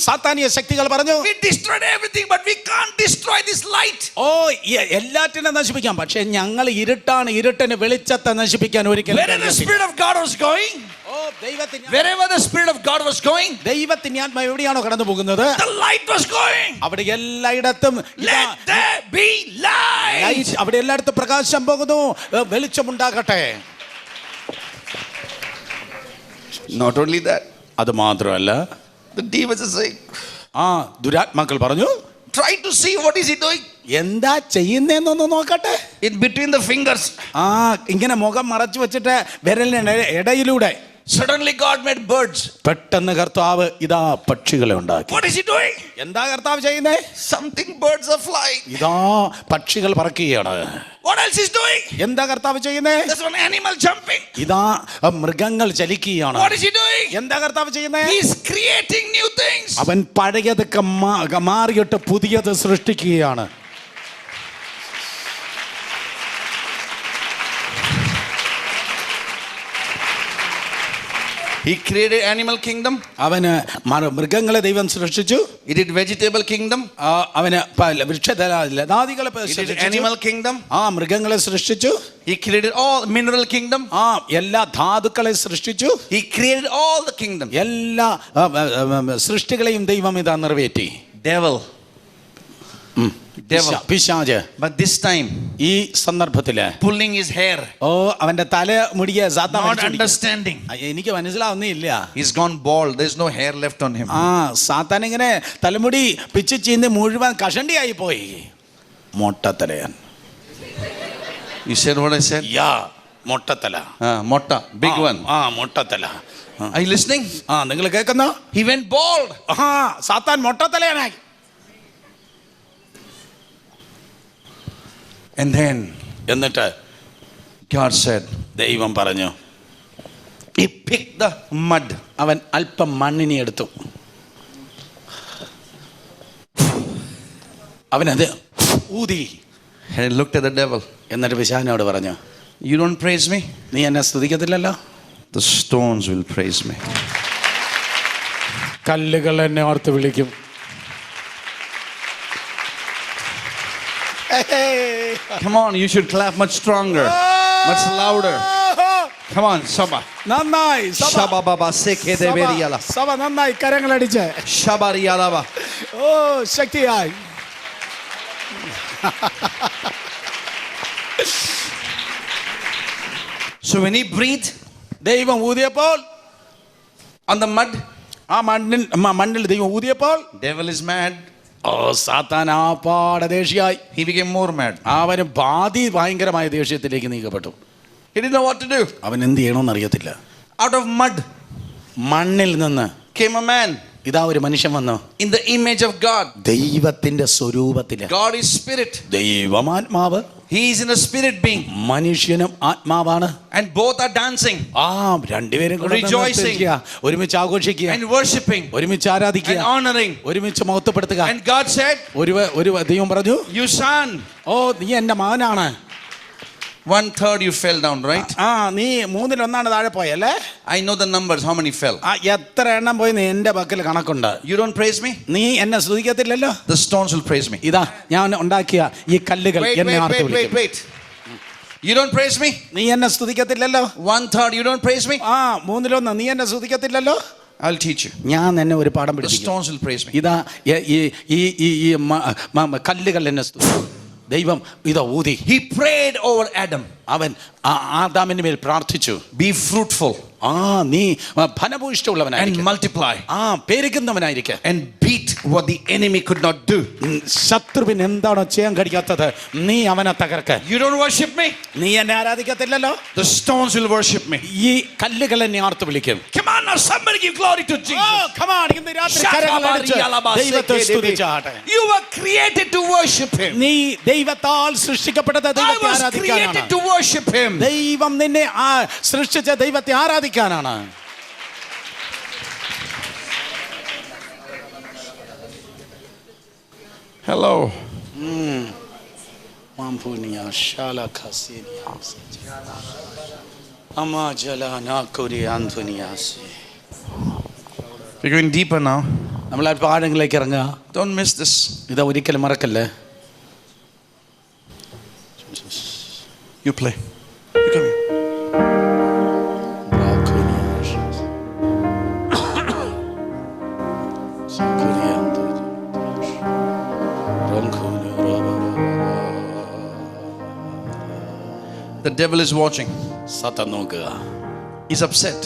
സാത്താനിക ശക്തികൾ പറഞ്ഞു, we destroyed everything but we can't destroy this light. എല്ലാറ്റിനെ നശിപ്പിക്കാം, പക്ഷെ ഞങ്ങൾ ഇരുട്ടിന് വെളിച്ചത്തെ നശിപ്പിക്കാൻ ഒരിക്കലും. Wherever the Spirit of God was going, wherever the Spirit of God was going, ദൈവത്തിന്റെ ആത്മാവ് എവിടെയാണോ കടന്നു പോകുന്നത്, the light was going. അവിടെ എല്ലായിടത്തും let there be light. അവിടെ എല്ലായിടത്തും പ്രകാശം പോകുന്നു, വെളിച്ചമുണ്ടാകട്ടെ. Not only that, അത് മാത്രമല്ല, The demons are saying, ദുരാത്മാക്കൾ പറഞ്ഞു, try to see what is he doing. എന്താ ചെയ്യുന്നതെന്നൊന്ന് നോക്കട്ടെ. In between the fingers. ഇങ്ങനെ മുഖം മറച്ചു വെച്ചിട്ട് വിരലിന് ഇടയിലൂടെ Suddenly God made birds. പെട്ടെന്ന് കർത്താവ് ഇതാ പക്ഷികളെ ഉണ്ടാക്കി. What is he doing? എന്താ കർത്താവ് ചെയ്യുന്നേ? Something birds are flying. ഇതാ പക്ഷികൾ പറക്കുകയാണ്. What else is doing? എന്താ കർത്താവ് ചെയ്യുന്നേ? There's one animal jumping. ഇതാ മൃഗങ്ങൾ ചലിക്കുകയാണ്. What is he doing? എന്താ കർത്താവ് ചെയ്യുന്നേ? He's creating new things. അവൻ പഴയതൊക്കെ മാറിയിട്ട് പുതിയത് സൃഷ്ടിക്കുകയാണ്. He created animal kingdom. അവന് മൃഗങ്ങളെ ദൈവം സൃഷ്ടിച്ചു. He did vegetable kingdom. അവന് ലതാദികളെ സൃഷ്ടിച്ചു. Animal kingdom. മൃഗങ്ങളെ സൃഷ്ടിച്ചു. He created all mineral kingdom. എല്ലാ ധാതുക്കളെ സൃഷ്ടിച്ചു. He created all the kingdom. എല്ലാ സൃഷ്ടികളെയും ദൈവം ഇതാ നിറവേറ്റി. Devil. പിശാച്. But this time, ഈ സന്ദർഭത്തില് pulling his hair. അവന്റെ തല മുടിയെ Not understanding. എനിക്ക് മനസ്സിലാവുന്നില്ല. He's gone bald. There's no hair left on him. സാത്താൻ ഇങ്ങനെ തലമുടി പിച്ചു ചീന്തി മുഴുവൻ കഷണ്ടിയായി പോയി. മൊട്ടത്തലയാൻ. You said what I said? മൊട്ടത്തല. Motta, big one. മൊട്ടത്തല. Are you listening? നിങ്ങൾ കേൾക്കുന്നോ? He went bald. സാത്താൻ മൊട്ടത്തലയാനായി. And then എന്നിട്ട് God said, ദൈവം പറഞ്ഞു, he picked the mud. അവൻ അല്പം മണ്ണിനെ എടുത്തു. അവനത് ഊതി. And he looked at the devil. എന്നിട്ട് പിശാചിനോട് പറഞ്ഞു, you don't praise me? നീ എന്നെ സ്തുതിക്കത്തില്ലല്ലോ. The stones will praise me. കല്ലുകൾ എന്നെ ഓർത്ത് വിളിക്കും. Come on, you should clap much stronger, much louder. Come on, Saba. നന്നായി Shaba baba seke deberiyala. സഭ നന്നായി കരങ്ങളടിച്ച്. Shabariyalaba. ശക്തിയായി. So when he breathed, ദൈവം ഊതിയപ്പോൾ on the mud, മണ്ണിൽ ദൈവം ഊതിയപ്പോൾ, devil is mad. സാത്താൻ ദേഷ്യായി. He became more mad. അവന് ഭയങ്കരമായ ദേഷ്യത്തിലേക്ക് നീക്കപ്പെട്ടു. He didn't know what to do. അവൻ എന്ത് ചെയ്യണമെന്ന് അറിയത്തില്ല. Out of mud, മണ്ണിൽ നിന്ന് came a man. ഇതാ ഒരു മനുഷ്യൻ വന്നു. In the image of God. ദൈവത്തിന്റെ സ്വരൂപത്തില്. God is spirit. ദൈവമാത്മാവ്. He is in a spirit being. മനുഷ്യനും ആത്മാവാണ്. And both are dancing. രണ്ടുപേരും rejoicing. ഒരുമിച്ച് ആഘോഷിക്കുക. And worshiping. ഒരുമിച്ച് ആരാധിക്കുക. And honoring. ഒരുമിച്ച് മഹത്വപ്പെടുത്തുക. And God said, ഒരു ദൈവം പറഞ്ഞു, you son. നീ എന്റെ മകനാണ്. 1/3 you fell down, right? നീ 1/3 താഴെ പോയല്ലേ? I know the numbers, how many fell. എത്ര എണ്ണം പോയി എന്റെ പക്കൽ കണക്കുണ്ട്. You don't praise me? നീ എന്നെ സ്തുതിക്കത്തില്ലല്ലോ. The stones will praise me. ഇതാ ഞാൻ ഉണ്ടാക്കിയ ഈ കല്ലുകൾ എന്നെ ആർത്തു വിളിക്കും. Wait. You don't praise me? നീ എന്നെ സ്തുതിക്കത്തില്ലല്ലോ. 1/3 you don't praise me? 1/3 നീ എന്നെ സ്തുതിക്കത്തില്ലല്ലോ. I'll teach you. ഞാൻ എന്നെ ഒരു പാഠം The പഠിപ്പിക്കും. stones will praise me. ഇതാ ഈ കല്ലുകൾ എന്നെ ദൈവം ഇതാ ഊതി. He prayed over Adam. അവൻ ആദാമിന്റെ മേൽ പ്രാർത്ഥിച്ചു, be fruitful. നീ ഫലഭൂയിഷ്ഠമുള്ളവനായിരിക്കും. And multiply. പെരുകുന്നവനായിരിക്കും. And beat what the enemy could not do. ശത്രുവിന് എന്താണോ ചെയ്യാൻ കഴിയാത്തത് നീ അവനെ തകർക്ക. You don't worship me? നീ എന്നെ ആരാധിക്കത്തില്ലല്ലോ. The stones will worship me. ഈ കല്ലുകൾ എന്നെ ആർത്തു വിളിക്കും. Come on now, somebody give glory to Jesus. Come on, ഇന്ന് രാത്രി കരങ്ങളടിച്ച് ദൈവത്തെ സ്തുതിച്ചാട്ടെ. You were created to worship him. നീ ദൈവത്താൽ സൃഷ്ടിക്കപ്പെട്ടത് ദൈവത്തെ ആരാധിക്കാനാണ്. To worship him. ദൈവം നിന്നെ സൃഷ്ടിച്ച ദൈവത്തെ ആരാധിക്കാനാണ്. Hello. We're going deeper now. നമ്മൾ ആഴങ്ങളിലേക്ക് ഇറങ്ങുക. Don't miss this. ഇത് ഒരിക്കലും മറക്കല്ലേ. You play. You come here. The devil is watching. സത്താൻ നോക്കുക. He's upset.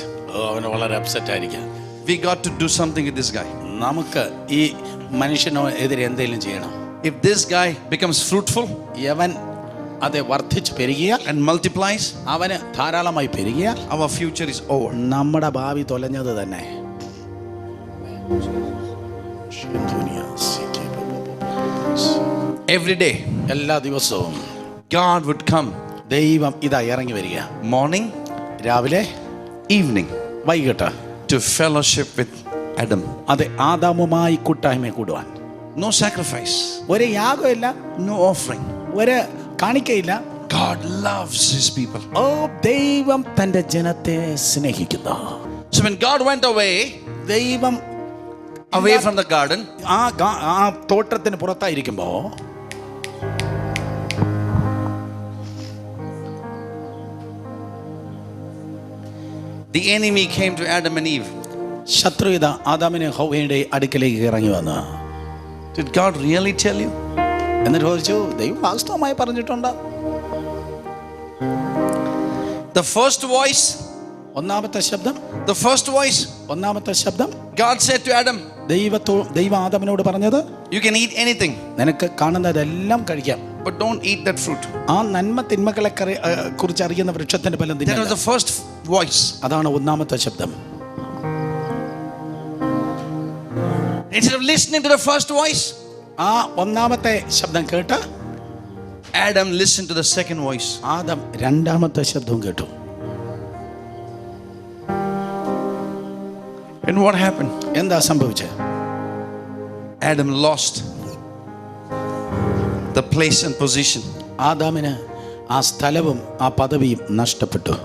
അവന് വളരെ അപ്സെറ്റ് ആയിരിക്കാം. we got to do something with this guy. നമുക്ക് ഈ മനുഷ്യനെതിരെ എന്തെങ്കിലും ചെയ്യണം. If this guy becomes fruitful യവൻ അത് വർദ്ധിച്ച് പെരുകിയാൽ, and multiplies, അവന് ധാരാളമായി പെരുകിയാൽ, our future is over. നമ്മുടെ ഭാവി തൊലഞ്ഞത് തന്നെ. Every day, എല്ലാ ദിവസവും God would come. ദൈവം ഇതാ ഇറങ്ങി വരിക. Morning, രാവിലെ, evening, വൈകിട്ട് to fellowship with Adam. അതെ, ആദാമുമായി കൂട്ടായ്മ കൂടുവാൻ. No sacrifice, ഒരു യാഗമില്ല, no offering. ഒരു കാണിക്കയില്ല. God loves his people. ഓ, ദൈവം തന്റെ ജനത്തെ സ്നേഹിക്കുന്നു. So when God went away ദൈവം from the garden, ആ തോട്ടത്തിന് പുറത്തായിരിക്കുമ്പോ the enemy came to Adam and Eve. ശത്രു ഇതാ ആദാമിനെ ഹൗവയുടെ അടുക്കലേക്ക് ഇറങ്ങി വന്നു. Did God really tell you? എന്നിട്ട് ചോദിച്ചു, ദൈവം വാസ്തവമായി പറഞ്ഞിട്ടുണ്ടോ? The first voice, ഒന്നാമത്തെ ശബ്ദം, God said to Adam, ദൈവം ആദാമിനോട് പറഞ്ഞത്, you can eat anything, നിനക്ക് കാണുന്നതെല്ലാം കഴിക്കാം, but don't eat that fruit. ആ നന്മ തിന്മകളെ കുറിച്ച് അറിയുന്ന വൃക്ഷത്തിന്റെ ഫലം That was തിന്നരുത്. the first voice. അതാണ് ഒന്നാമത്തെ ശബ്ദം. Instead of listening to the first voice, ആ ഒന്നാമത്തെ ശബ്ദം കേട്ട് Adam listened to the second voice. Adam രണ്ടാമത്തെ ശബ്ദവും കേട്ടു. And what happened? എന്താ സംഭവിച്ചത്? Adam lost the place and position. ആദാമിന് ആ സ്ഥലവും ആ പദവിയും നഷ്ടപ്പെട്ടു.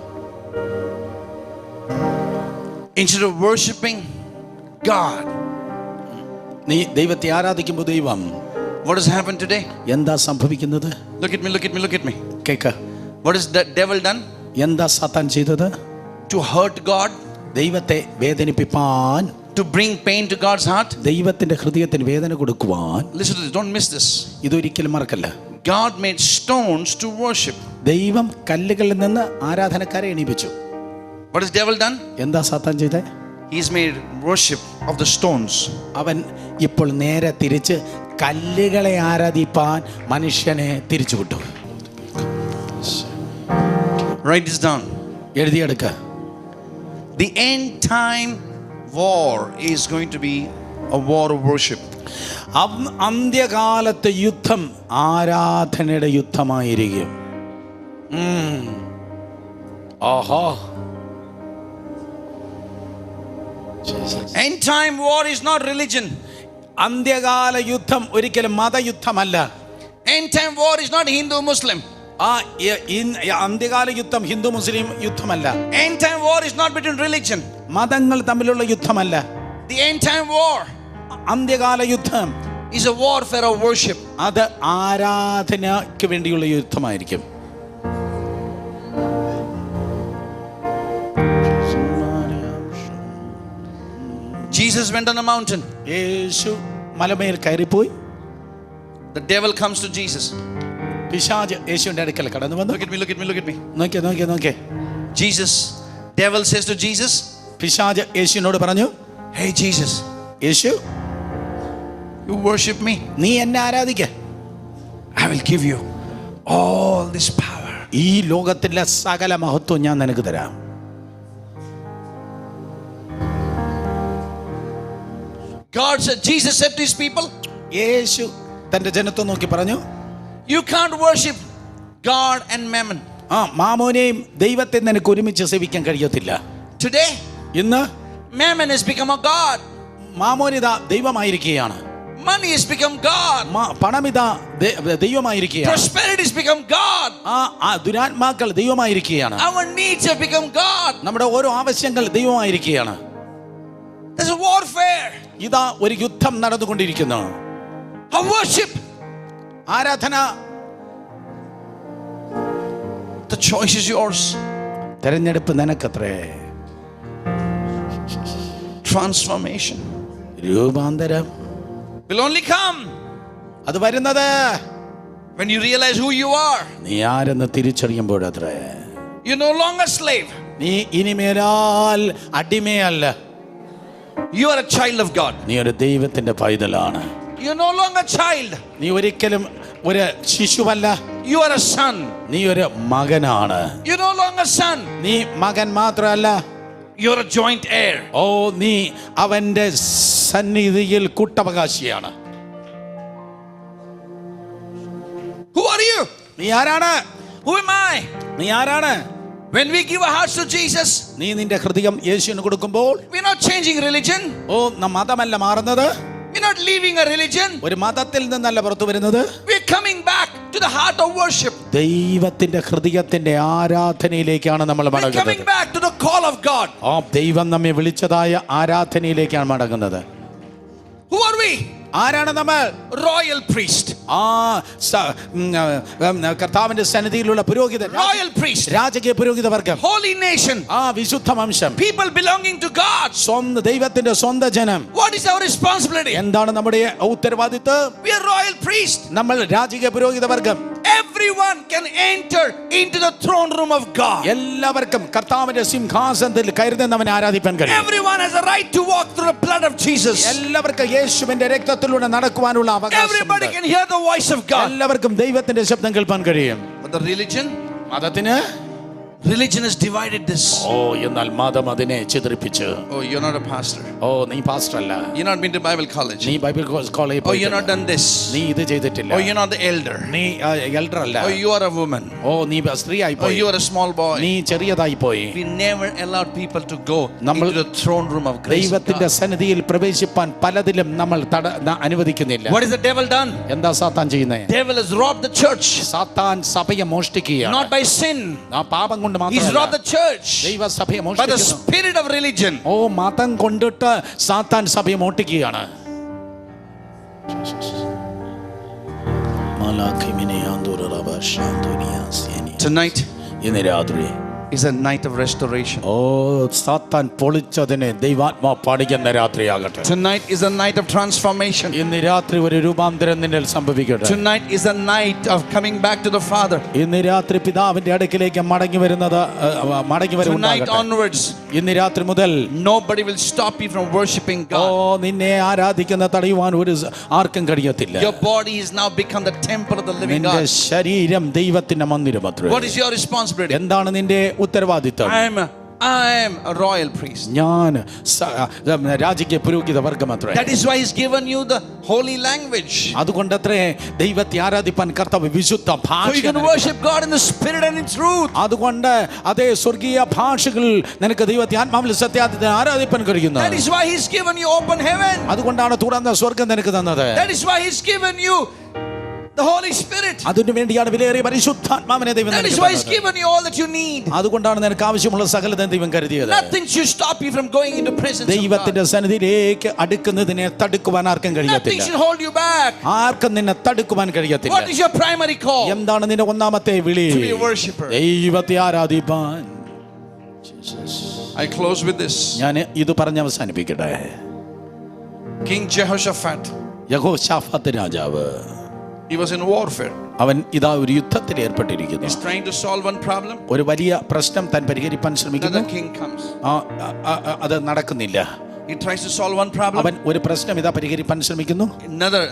Instead of worshiping God, നീ ദൈവത്തെ ആരാധിക്കുമ്പോൾ ദൈവം, what has happened today? എന്താ സംഭവിക്കുന്നത്? Look at me. Cake. What has the devil done? എന്താ സാത്താൻ ചെയ്തത്? To hurt God, ദൈവത്തെ വേദനിപ്പിപ്പാൻ, to bring pain to God's heart. ദൈവത്തിന്റെ ഹൃദയത്തിന് വേദന കൊടുക്കുവാൻ. Listen to this, don't miss this. ഇതൊരിക്കലും മറക്കല്ല. God made stones to worship. ദൈവം കല്ലുകളിൽ നിന്ന് ആരാധനക്കാരെ എണീപ്പിച്ചു. What has devil done? എന്താ സാത്താൻ ചെയ്തേ? He's made worship of the stones. അവൻ ഇപ്പോൾ നേരെ തിരിച്ച് കല്ലുകളെ ആരാധിപ്പാൻ മനുഷ്യനെ തിരിച്ചു വിട്ടു. Write this down. എഴുതിയെടുക്ക. The end time war is going to be a war of worship. അന്ത്യകാലത്തെ യുദ്ധം ആരാധനയുടെ യുദ്ധമായിരിക്കും. ആഹാ. End time war is not religion. അന്ത്യകാല യുദ്ധം ഒരിക്കലും മതയുദ്ധമല്ല. End time war is not Hindu Muslim. അന്ത്യകാല യുദ്ധം ഹിന്ദു മുസ്ലിം യുദ്ധമല്ല. End time war is not between religion. മതങ്ങൾ തമ്മിലുള്ള യുദ്ധമല്ല. The end time war, അന്ത്യകാല യുദ്ധം is a warfare of worship. അത് ആരാധനയ്ക്ക് വേണ്ടിയുള്ള യുദ്ധമായിരിക്കും. Jesus went on a mountain. യേശു മലമേൽ കയറിപ്പോയി. The devil comes to Jesus. പിശാച് യേശുവിന്റെ അടുക്കൽ കടന്നു വന്നു. Look at me. നോക്കിയേ. Jesus, devil says to Jesus, പിശാച് യേശുവിനോട് പറഞ്ഞു, hey Jesus, Yeshu, you worship me, നീ എന്നെ ആരാധിക്ക, I will give you all this power. ഈ ലോകത്തിലെ സകല മഹത്വം ഞാൻ നിനക്ക് തരാം. Jesus said to his people, യേശു തന്റെ ജനത്തെ നോക്കി പറഞ്ഞു, you can't worship God and mammon. മാമോനെയും ദൈവത്തെ നിനക്ക് ഒരുമിച്ച് സേവിക്കാൻ കഴിയത്തില്ല. Today, ഇന്ന് mammon has become a god. മാമോനിത ദൈവമായിരിക്കുകയാണ്. Money has become God. പണമിത ദൈവമായിരിക്കുകയാണ്. Prosperity has become God. ദുരാത്മാക്കൾ ദൈവമായിരിക്കുകയാണ്. Our needs have become God. നമ്മുടെ ഓരോ ആവശ്യങ്ങൾ ദൈവമായിരിക്കുകയാണ്. There's a warfare. ഇതാ ഒരു യുദ്ധം നടന്നുകൊണ്ടിരിക്കുന്നു. A worship. ആരാധന. The choice is yours. തെരഞ്ഞെടുപ്പ് നിനക്കത്രേ. Transformation, രൂപാന്തരം will only come അത് വരുന്നത് when you realize who you are. നീ ആരെന്ന് തിരിച്ചറിയുമ്പോഴത്രേ. You're no longer slave. നീ ഇനിമേലാൽ അടിമയല്ല. You are a child of God. നീ ഒരു ദൈവത്തിന്റെ പൈതലാണ്. You're no longer a child. നീ ഒരിക്കലും ഒരു ശിശുവല്ല. You are a son. നീ ഒരു മകനാണ്. You're no longer a son. നീ മകൻ മാത്രമല്ല, You're a joint heir. ഓ നീ അവന്റെ സന്നിധിയിൽ കൂട്ടവകാശിയാണ്. Who are you? നീ ആരാണ്? Who am I? നീ ആരാണ്? When we give our hearts to Jesus, നീ നിന്റെ ഹൃദയം യേശുവിന് കൊടുക്കുമ്പോൾ, we're not changing religion. ഓ മതമല്ല മാറുന്നത്. We're not leaving a religion. ഒരു മതത്തിൽ നിന്നല്ല പുറത്തു വരുന്നത്. We're coming back to the heart of worship. ദൈവത്തിന്റെ ഹൃദയത്തിന്റെ ആരാധനയിലേക്കാണ് നമ്മൾ We're coming മടങ്ങുന്നത്. back to the call of God. ആ ദൈവം നമ്മെ വിളിച്ചതായ ആരാധനയിലേക്കാണ് മടങ്ങുന്നത്. Who are we? ആരാണ് നമ്മൾ? Royal priest. കർത്താവിന്റെ സന്നിധിയിലുള്ള പുരോഹിതൻ, Royal priest. രാജകീയ പുരോഹിത വർഗം, Holy nation. വിശുദ്ധ വംശം, People belonging to God. സ്വന്തം ദൈവത്തിന്റെ സ്വന്തം ജനം. What is our responsibility? എന്താണ് നമ്മുടെ ഉത്തരവാദിത്വം? We are royal priest. നമ്മൾ രാജകീയ പുരോഹിത വർഗം. Everyone can enter into the throne room of God. എല്ലാവർക്കും കർത്താവിന്റെ സിംഹാസനത്തിൽ കയറുന്നവനെ ആരാധിക്കാൻ കഴിയും. Everyone has a right to walk through the blood of Jesus. എല്ലാവർക്കും യേശുവിന്റെ രക്തത്തിലൂടെ നടക്കുവാനുള്ള Everybody അവകാശം. can hear the voice of God. എല്ലാവർക്കും ദൈവത്തിന്റെ ശബ്ദം കേൾക്കാൻ കഴിയും. But the religion has divided this. ഓ എന്നാൽ മതം അതിനെ ചിതറിപ്പിച്ചു. Oh, you're not a pastor. ഓ നീ പാസ്റ്റർ അല്ല. You're not been to Bible college. നീ ബൈബിൾ കോളേജിൽ Oh, you're not done this. നീ ഇത് ചെയ്തിട്ടില്ല. Oh, you're not the elder. നീ എൽഡർ അല്ല. Oh, you are a woman. ഓ നീ സ്ത്രീ ആയി Oh, പോയി. you are a small boy. നീ ചെറിയതായി പോയി. We never allowed people to go നമ്മൾ into the throne room of grace. ദൈവത്തിന്റെ സന്നിധിയിൽ പ്രവേശിപ്പാൻ പലതിലും നമ്മൾ അനുവദിക്കുന്നില്ല. What has the devil done? എന്താ സാത്താൻ ചെയ്യുന്നത്? Devil has robbed the church. സാത്താൻ സഭയെ മോഷ്ടിക്കുകയാണ്. Not by sin. ആ പാപം കൊണ്ട് He's robbed മാത്രമല്ല, the church ദൈവസഭയെ by the മോഷ്ടിക്കുന്നു. spirit of religion. ഓ മതം കൊണ്ടിട്ട് സാത്താൻ സഭയെ മോഷ്ടിക്കുകയാണ്. Tonight ഇന്ന് രാത്രി is a night of restoration. ഓ സാത്താൻ പൊളിച്ചതിനെ ദൈവാത്മാ പാടിക്കുന്ന രാത്രിയാകട്ടെ. Tonight is a night of transformation. ഇന്ന് രാത്രി ഒരു രൂപാന്തരം നിന്നിൽ സംഭവിക്കട്ടെ. Tonight is a night of coming back to the Father. ഇന്ന് രാത്രി പിതാവിന്റെ അടുക്കിലേക്ക് മടങ്ങി Tonight വരുന്നുണ്ടാകട്ടെ. onwards, ഇന്ന് രാത്രി മുതൽ nobody will stop you from worshiping oh God. നിന്നെ ആരാധിക്കുന്ന തടയുവാൻ ആർക്കും കഴിയത്തില്ല. Your body is now become the temple of the living നിന്റെ God. ശരീരം ദൈവത്തിന്റെ മന്ദിരമത്രേ. What is your responsibility? എന്താണ് നിന്റെ ഉത്തരവാദിത്വം? I am a royal priest. ഞാൻ രാജകീയ പുരോഹിത വർഗമത്രേ. That is why He's given you the holy language. അതുകൊണ്ടത്രേ ദൈവത്തെ ആരാധിപ്പാൻ കർത്താവ് വിശുദ്ധ So ഭാഷ. you can worship God in the spirit and in truth. അതുകൊണ്ട് അതേ സ്വർഗീയ ഭാഷകൾ നിനക്ക് ദൈവത്തെ ആത്മാവിൽ സത്യാർത്ഥത്തിൽ ആരാധിപ്പാൻ കഴിയുന്നു. That is why He's given you open heaven. അതുകൊണ്ടാണ് തുറന്ന സ്വർഗം നിനക്ക് തന്നത്. That is why He's given you the Holy Spirit. അതിനു വേണ്ടിയാണ് വിലയേറിയ പരിശുദ്ധാത്മാവിനെ ദൈവം That is നിനക്ക് why He's തന്നത്. given you all that you need. അതുകൊണ്ടാണ് നിനക്ക് ആവശ്യമുള്ള സകലതും ദൈവം കരുതിയത്. Nothing should stop you from going into presence of God. ദൈവത്തിന്റെ സന്നിധിയിലേക്ക് അടുക്കുന്നതിനെ തടുക്കുവാൻ ആർക്കും Nothing കഴിയത്തില്ല. should hold you back. ആർക്കും നിന്നെ തടുക്കുവാൻ കഴിയത്തില്ല. What is your primary call? എന്താണ് നിന്റെ ഒന്നാമത്തെ വിളി? To be a worshipper. ദൈവത്തെ ആരാധിപ്പാൻ. I close with this. ഞാൻ ഇത് പറഞ്ഞ് അവസാനിപ്പിക്കട്ടെ. King Jehoshaphat, യഹോശാഫാത്ത് രാജാവ്, he was in warfare. അവൻ ഇതാ ഒരു യുദ്ധത്തിൽ ഏർപ്പെട്ടിരിക്കുന്നു. He's trying to solve one problem. ഒരു വലിയ പ്രശ്നം താൻ പരിഹരിപ്പാൻ ശ്രമിക്കുന്നു. Another king comes. അത് നടക്കുന്നില്ല. He tries to solve one problem. അവൻ ഒരു പ്രശ്നം ഇതാ പരിഹരിപ്പാൻ ശ്രമിക്കുന്നു. Another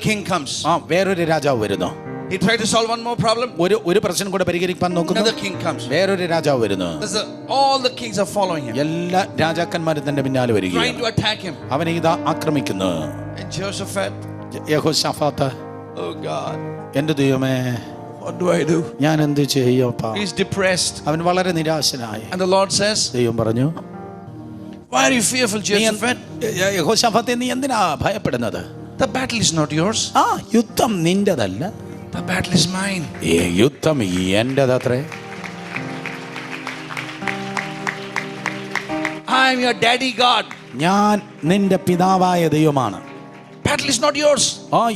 king comes. വേറൊരു രാജാവ് വരുന്നു. He tried to solve one more problem. ഒരു പ്രശ്നം കൂടെ പരിഹരിക്കാൻ നോക്കുന്നു. Another king comes. വേറൊരു രാജാവ് വരുന്നു. All the kings are following him. എല്ലാ രാജാക്കന്മാരും തന്റെ പിന്നാലെ Trying വരികയാണ്. to attack him. അവനെ ഇതാ ആക്രമിക്കുന്നു. And Jehoshaphat, Jehoshaphat, oh God, എന്റെ ദൈവമേ, what do I do? ഞാൻ എന്ത് ചെയ്യപ്പാ? He's depressed. അവൻ വളരെ നിരാശനായി. And the Lord says, ദൈവം പറഞ്ഞു, why are you fearful, Jehoshaphat? യഹോശാഫാത്തെ, നീ എന്തിനാ ഭയപ്പെടുന്നത്? The battle is not yours. യുദ്ധം നിന്റെതല്ല. The battle is mine. ഈ യുദ്ധം എന്റെതത്രേ. I am your daddy God. ഞാൻ നിന്റെ പിതാവായ ദൈവമാണ്. Battle is not yours.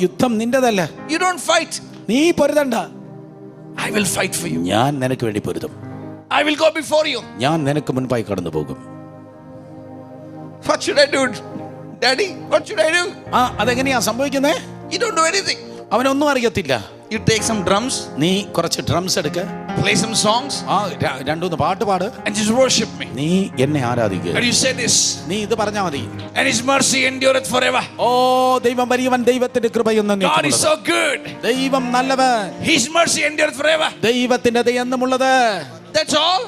യുദ്ധം നിന്റെതല്ല. You don't fight. നീ പൊരുതണ്ട. I will fight for you. ഞാൻ നിനക്ക് വേണ്ടി പൊരുതും. I will go before you. ഞാൻ നിനക്ക് മുൻപായി കടന്നു പോകും. What should I do, Daddy? What should I do? അതെങ്ങനെയാ സംഭവിക്കുന്നേ? You don't do anything. അവനൊന്നും അറിയത്തില്ല. You take some drums. നീ കുറച്ച് ഡ്രംസ് എടുക്ക. play some songs ആ രണ്ടൂന്ന് പാട്ട് പാട്, and just worship me. നീ എന്നെ ആരാധിക്കുക. And you say this, നീ ഇത് പറഞ്ഞാ മതി. and His mercy endureth forever. ഓ ദൈവം വലിയവൻ, ദൈവത്തിന്റെ കൃപയൊന്നും God is so good. ദൈവം നല്ലവൻ, His mercy endureth forever. ദൈവത്തിന്റെ ദയെന്നുമുള്ളത്. That's all.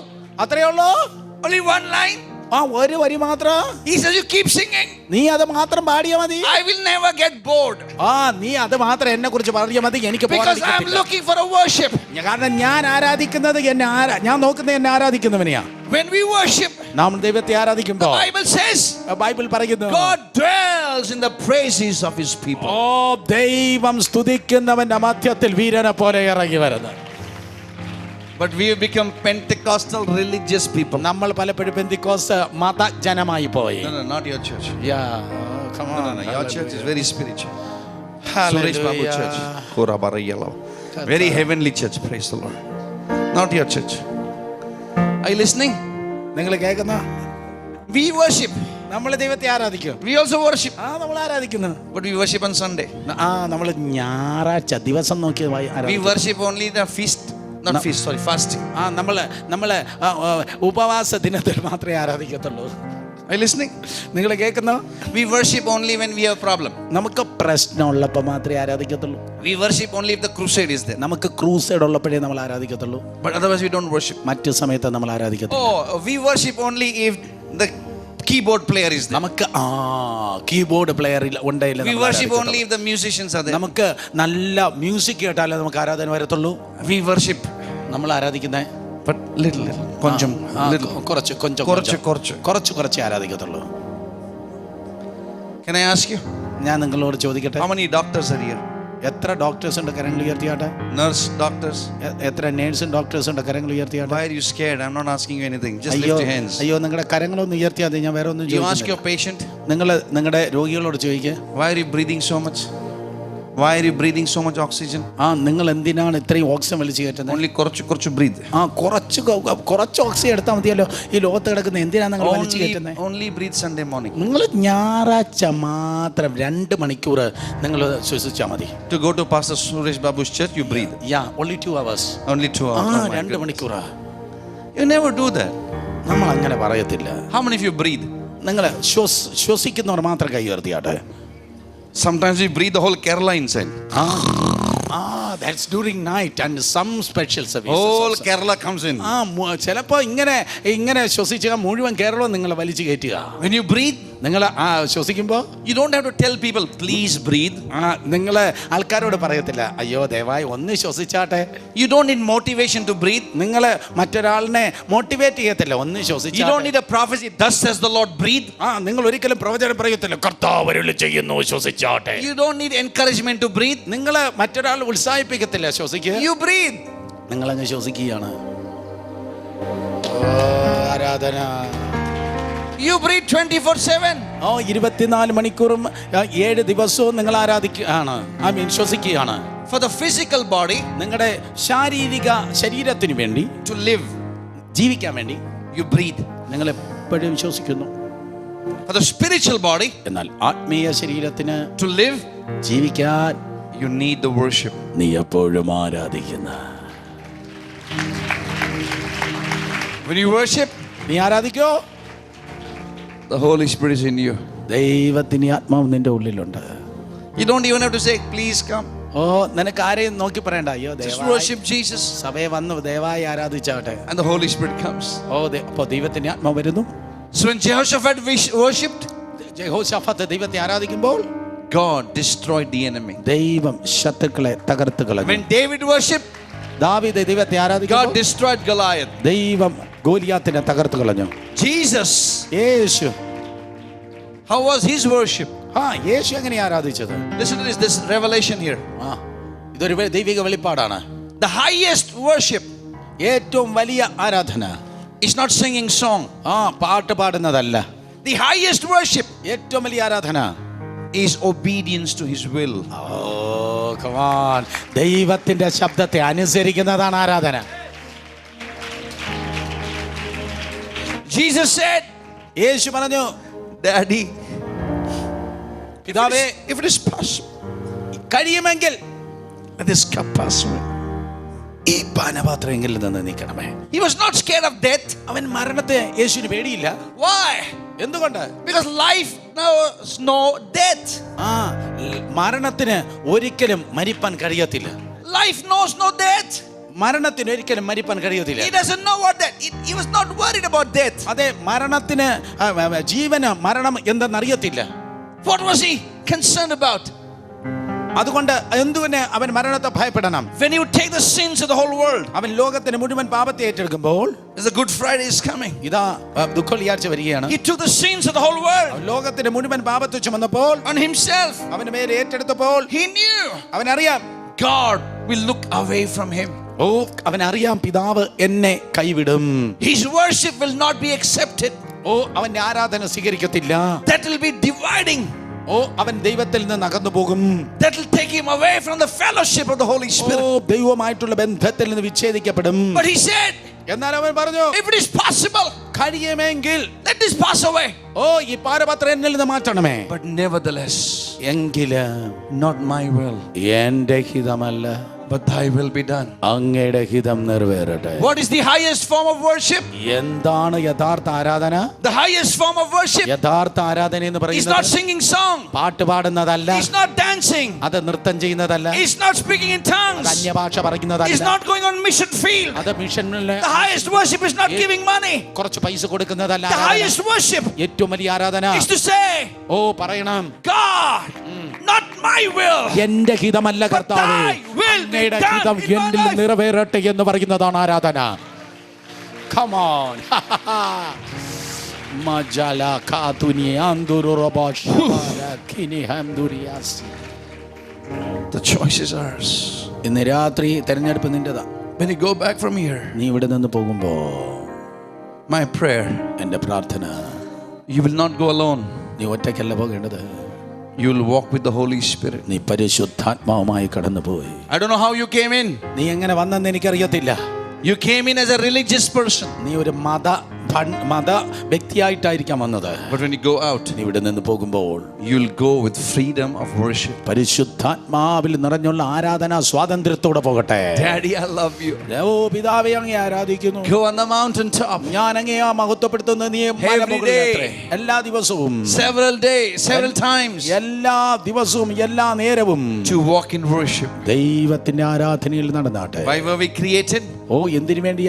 അത്രേ ഉള്ളൂ. Only one line. ആ ഒരു വരി മാത്രം. He says you keep singing. നീ അത് മാത്രം പാടിയാ മതി. I will never get bored. ആ നീ അത് മാത്രം എന്നെ കുറിച്ച് പറഞ്ഞാ മതി, എനിക്ക് Because I am looking for a worship. കാരണം ഞാൻ ആരാധിക്കുന്നത് ഞാൻ നോക്കുന്നത് എന്നെ ആരാധിക്കുന്നവനെയാ. When we worship, നാം ദൈവത്തെ the ആരാധിക്കുമ്പോൾ Bible says ബൈബിൾ പറയുന്നു, God dwells in the praises of His people. ഓ ദൈവം സ്തുതിക്കുന്നവന്റെ മധ്യത്തിൽ വീരനെ പോലെ ഇറങ്ങി വരുന്നു. But we have become Pentecostal religious people. നമ്മൾ പലപ്പോഴും പെന്തിക്കോസ്ത് മതജനമായി പോയി. No, not your church. come No, on. your church is very spiritual. Hallelujah. Suresh Babu Church. Korabarayala. Very heavenly church. Praise the Lord. Not your church. Are you listening? നിങ്ങൾ കേൾക്കുന്ന? We worship. നമ്മൾ ദൈവത്തെ ആരാധിക്കും. We also worship. നമ്മൾ ആരാധിക്കുന്നു. But we worship on Sunday. നമ്മൾ ഞായറാഴ്ച ദിവസം നോക്കി We worship only the feast. Not feast, sorry, fasting. നമ്മള് ഉപവാസ ദിനത്തിൽ മാത്രമേ ആരാധിക്കത്തുള്ളൂ. Are you listening? നിങ്ങൾ കേൾക്കുന്നോ? We worship only when we have a problem. നമുക്ക് പ്രശ്നമുള്ളപ്പോൾ മാത്രമേ ആരാധിക്കത്തുള്ളൂ. We worship only if the crusade is there. നമുക്ക് ക്രൂസൈഡ് ഉള്ളപ്പോഴേ നമ്മൾ ആരാധിക്കത്തുള്ളൂ. But otherwise we don't worship. മറ്റു സമയത്ത് നമ്മൾ ആരാധിക്കത്തില്ല. Oh, we worship only if the keyboard player is there. നമുക്ക് keyboard player ഉണ്ടെങ്കിൽ We worship only if the musicians are there. നമുക്ക് നല്ല music കേട്ടാലേ നമുക്ക് ആരാധന വരത്തുള്ളൂ. We worship, നമ്മൾ ആരാധിക്കുന്നേ but little. Konjam, little. കുറച്ച് ആരാധിക്കത്തുള്ളൂ. Can I ask you? ഞാൻ നിങ്ങളോട് ചോദിക്കട്ടെ, How many doctors are here? എത്ര ഡോക്ടേഴ്സ് ഉണ്ട്? കരങ്ങൾ ഉയർത്തിയാട്ടെ. Nurse, doctors. എത്ര നേഴ്സും ഡോക്ടേഴ്സ് ഉണ്ട്? കരങ്ങൾ ഉയർത്തിയാട്ടെ. Why are you scared? I'm not asking you anything. Just lift your hands. അയ്യോ നിങ്ങളുടെ കരങ്ങളൊന്നും ഉയർത്തിയാൽ ഞാൻ വേറെ ഒന്നും You ask ചോദിക്കില്ല. your patient, നിങ്ങൾ നിങ്ങളുടെ രോഗികളോട് ചോദിക്കുക, why are you breathing so much? Why are you breathing so much oxygen? നിങ്ങൾ എന്തിനാണ് ഇത്രയും ഓക്സിജൻ വലിച്ചു കയറ്റുന്നത്? Only korchu breathe. കുറച്ച് ഓക്സിജൻ എടുത്താൽ മതിയല്ലോ. ഈ ലോകത്ത് കിടക്കുന്ന എന്തിനാണ് നിങ്ങൾ വലിച്ചു കയറ്റുന്നത്? Only breathe Sunday morning. നിങ്ങൾ ഞായറാഴ്ച മാത്രം 2 മണിക്കൂർ നിങ്ങൾ ശ്വസിച്ചാൽ മതി. To go to Pastor Suresh Babu's church, you breathe. Only 2 hours. Only 2 hours. 2 മണിക്കൂറാ. You never do that. നമ്മൾ അങ്ങനെ പറയത്തില്ല. How many of you breathe? നിങ്ങൾ ശ്വസിക്കുന്നവർ മാത്രം കൈ ഉയർത്തിയാട്ടെ. Sometimes we breathe the whole Kerala inside. That's during night and some special services. Whole Kerala comes in. ചിലപ്പോൾ ഇങ്ങനെ ശ്വസിച്ചാൽ മുഴുവൻ കേരളവും നിങ്ങൾ വലിച്ചു കയറ്റുക. When you breathe, നിങ്ങൾ ശ്വസിക്കുമ്പോൾ you don't have to tell people please breathe. നിങ്ങൾ ആൾക്കാരോട് പറയത്തില്ല, അയ്യോ ദയവായി ഒന്ന് ശ്വസിച്ചാട്ടെ. You don't need motivation to breathe. നിങ്ങൾ മറ്റൊരാളിനെ മോട്ടിവേറ്റ് ചെയ്യത്തില്ല, ഒന്ന് ശ്വസിച്ചാട്ടെ. You don't need a prophecy, thus says the Lord, breathe. നിങ്ങൾ ഒരിക്കലും പ്രവചനം പറയത്തില്ല, കർത്താവ് അരുളി ചെയ്യുന്നു ശ്വസിച്ചാട്ടെ. You don't need encouragement to breathe. നിങ്ങൾ മറ്റൊരാൾ ഉത്സാഹിപ്പിക്കത്തില്ല, ശ്വസിക്കുക. You breathe. നിങ്ങൾ അങ്ങ് ശ്വസിക്കുകയാണ്. ആരാധന. You breathe 24/7. 24 മണിക്കൂറും 7 ദിവസവും നിങ്ങൾ ആരാധിക്കുകയാണ്, ശ്വസിക്കുകയാണ്. For the physical body, നിങ്ങളുടെ ശാരീരിക ശരീരത്തിന് വേണ്ടി, to live, ജീവിക്കാൻ വേണ്ടി you breathe. നിങ്ങൾ എപ്പോഴും ശ്വസിക്കുന്നു. For the spiritual body, എന്നാൽ ആത്മീയ ശരീരത്തിന്, to live, ജീവിക്കാൻ, you need the worship. നീ എപ്പോഴും ആരാധിക്കുന്ന. When you worship, നീ ആരാധിക്കോ, the Holy Spirit is in you. ദൈവത്തിന്റെ ആത്മാവ് നിന്റെ ഉള്ളിലുണ്ട്. You don't even have to say please come. നിനക്ക് ആരെയും നോക്കി പറയണ്ട, അയ്യോ Just worship Jesus. സഭയെ വന്നു ദയവായി ആരാധിച്ചാട്ടെ. And the Holy Spirit comes. അപ്പോൾ ദൈവത്തിന്റെ ആത്മാവ് വരുന്നു. So when Jehoshaphat worshipped, Jehoshaphat ദൈവത്തെ ആരാധിക്കുമ്പോൾ God destroyed the enemy. ദൈവം ശത്രുക്കളെ തകർത്ത് കളഞ്ഞു. When David worshipped, ദാവീദ് ദൈവത്തെ God ആരാധിക്കുമ്പോൾ destroyed Goliath. ദൈവം ഗോലിയാത്തിനെ തകർത്ത് കളഞ്ഞു. Jesus, Yeshu, how was his worship? യേശു എങ്ങനെയാ ആരാധിച്ചത്? Listen to this revelation here. ഇതൊരു ദൈവിക വെളിപ്പാടാണ്. The highest worship ഏറ്റവും വലിയ ആരാധന is not singing song. പാട്ട് പാടുന്നതല്ല. The highest worship ഏറ്റവും വലിയ ആരാധന is obedience to his will. come on, ദൈവത്തിന്റെ ശബ്ദത്തെ അനുസരിക്കുന്നതാണ് ആരാധന. Jesus said, യേശു പറഞ്ഞു, Daddy, പിതാവേ, if it is possible, കഴിയുമെങ്കിൽ let this cup pass away. ഈ പാനപാത്രമെങ്കിൽ നിന്ന് നീക്കണമേ. He was not scared of death. അവൻ മരണത്തെ യേശുവിന് പേടിയില്ല. Why? എന്തുകൊണ്ട്? Because life knows no death. മരണത്തിന് ഒരിക്കലും മരിപ്പാൻ കഴിയത്തില്ല. Life knows no death. മരണത്തിന് ഒരിക്കലും മരിപ്പാൻ കഴിയത്തില്ല. He doesn't know what that. He was not worried about death. അതെ, മരണത്തിന് ജീവന് മരണം എന്തെന്നറിയത്തില്ല. What was he concerned about? അതുകൊണ്ട് എന്തുവിന് അവൻ മരണത്തെ ഭയപ്പെടണം? When he would take the sins of the whole world. അവൻ ലോകത്തിന് മുഴുവൻ പാപത്തെ ഏറ്റെടുക്കുമ്പോൾ, the Good Friday is coming. ഇതാ ദുഃഖവെള്ളിയാഴ്ച വരികയാണ്. He took the sins of the whole world ലോകത്തിന് മുഴുവൻ പാപത്തെ ചുമന്നപ്പോൾ, on himself. അവന്റെ മേൽ ഏറ്റെടുത്തപ്പോൾ, he knew അവനറിയാം God will look away from him. അവനറിയാം പിതാവ് എന്നെ കൈവിടും. His worship will not be accepted. അവന്റെ ആരാധന സ്വീകരിക്കത്തില്ല. That will be dividing. അവൻ ദൈവത്തിൽ നിന്ന് അകന്നു പോകും. That will take him away from the fellowship of the Holy Spirit. ദൈവമായിട്ടുള്ള ബന്ധത്തിൽ നിന്ന് വിച്ഛേദിക്കപ്പെടും. But he said, എന്നാൽ അവൻ പറഞ്ഞു, if it is possible, കഴിയുമെങ്കിൽ let this pass away. ഈ പാനപാത്രം എന്നിൽ നിന്ന് മാറ്റണമേ. But nevertheless, എങ്കിലും not my will, എന്റെ ഹിതമല്ല, but thy will be done. അങ്ങയുടെ ഹിതം നിറവേറട്ടെ. What is the highest form of worship? എന്താണ് യഥാർത്ഥ ആരാധന? The highest form of worship യഥാർത്ഥ ആരാധന എന്ന് is not പറയുന്നത് singing song. പാട്ട് പാടുന്നതല്ല. It's not dancing. അത് നൃത്തം ചെയ്യുന്നതല്ല. It's not speaking in tongues. അന്യഭാഷ It's പറയുന്നതല്ല. not going on mission field. അത് മിഷനിൽ The highest worship is not giving money. കുറച്ച് പൈസ കൊടുക്കുന്നതല്ല. The highest worship ഏറ്റവും വലിയ ആരാധന is to say, പറയണം, God, not my will, എന്റെ ഹിതമല്ല കർത്താവേ, അങ്ങയുടെ ഹിതം എന്നിൽ നിറവേറട്ടെ എന്ന് പറയുന്നതാണ് ആരാധന. Come on. മജാല കാതുനി ആന്ദുരു റബാഷ കിനി ഹംദുരിയാസി. The choice is ours. ഇന്ന് രാത്രി തെരഞ്ഞെടുപ്പ് നിന്റേതാ. When you go back from here, നീ ഇവിടെ നിന്ന് പോകുമ്പോ my prayer, എന്റെ പ്രാർത്ഥന, you will not go alone. നീ ഒറ്റയ്ക്കല്ല പോകേണ്ടത്. You will walk with the Holy Spirit. നീ പരിശുദ്ധാത്മാവുമായി കടന്നുപോയി. I don't know how you came in. നീ എങ്ങനെ വന്നെന്ന് എനിക്കറിയത്തില്ല. You came in as a religious person. നീ ഒരു മത വ്യക്തിയായിട്ടായിരിക്കാം വന്നത്. But when you go out, നീ ഇവിടെ നിന്ന് പോകുമ്പോൾ you'll go with freedom of worship. പരിശുദ്ധാത്മാവിൽ നിറഞ്ഞുള്ള ആരാധന സ്വാതന്ത്ര്യത്തോടെ പോകട്ടെ. Daddy, I love you. പിതാവേ, അങ്ങേ ആരാധിക്കുന്നു. Go on the mountain top. ഞാൻ അങ്ങേ മഹത്വപ്പെടുത്തുന്ന നീ എല്ലാ ദിവസവും, several days, several times, എല്ലാ ദിവസവും എല്ലാ നേരവും to walk in worship. ദൈവത്തിന്റെ ആരാധനയിൽ നടന്നാട്ടെ. Why were we created? എന്തിനു വേണ്ടി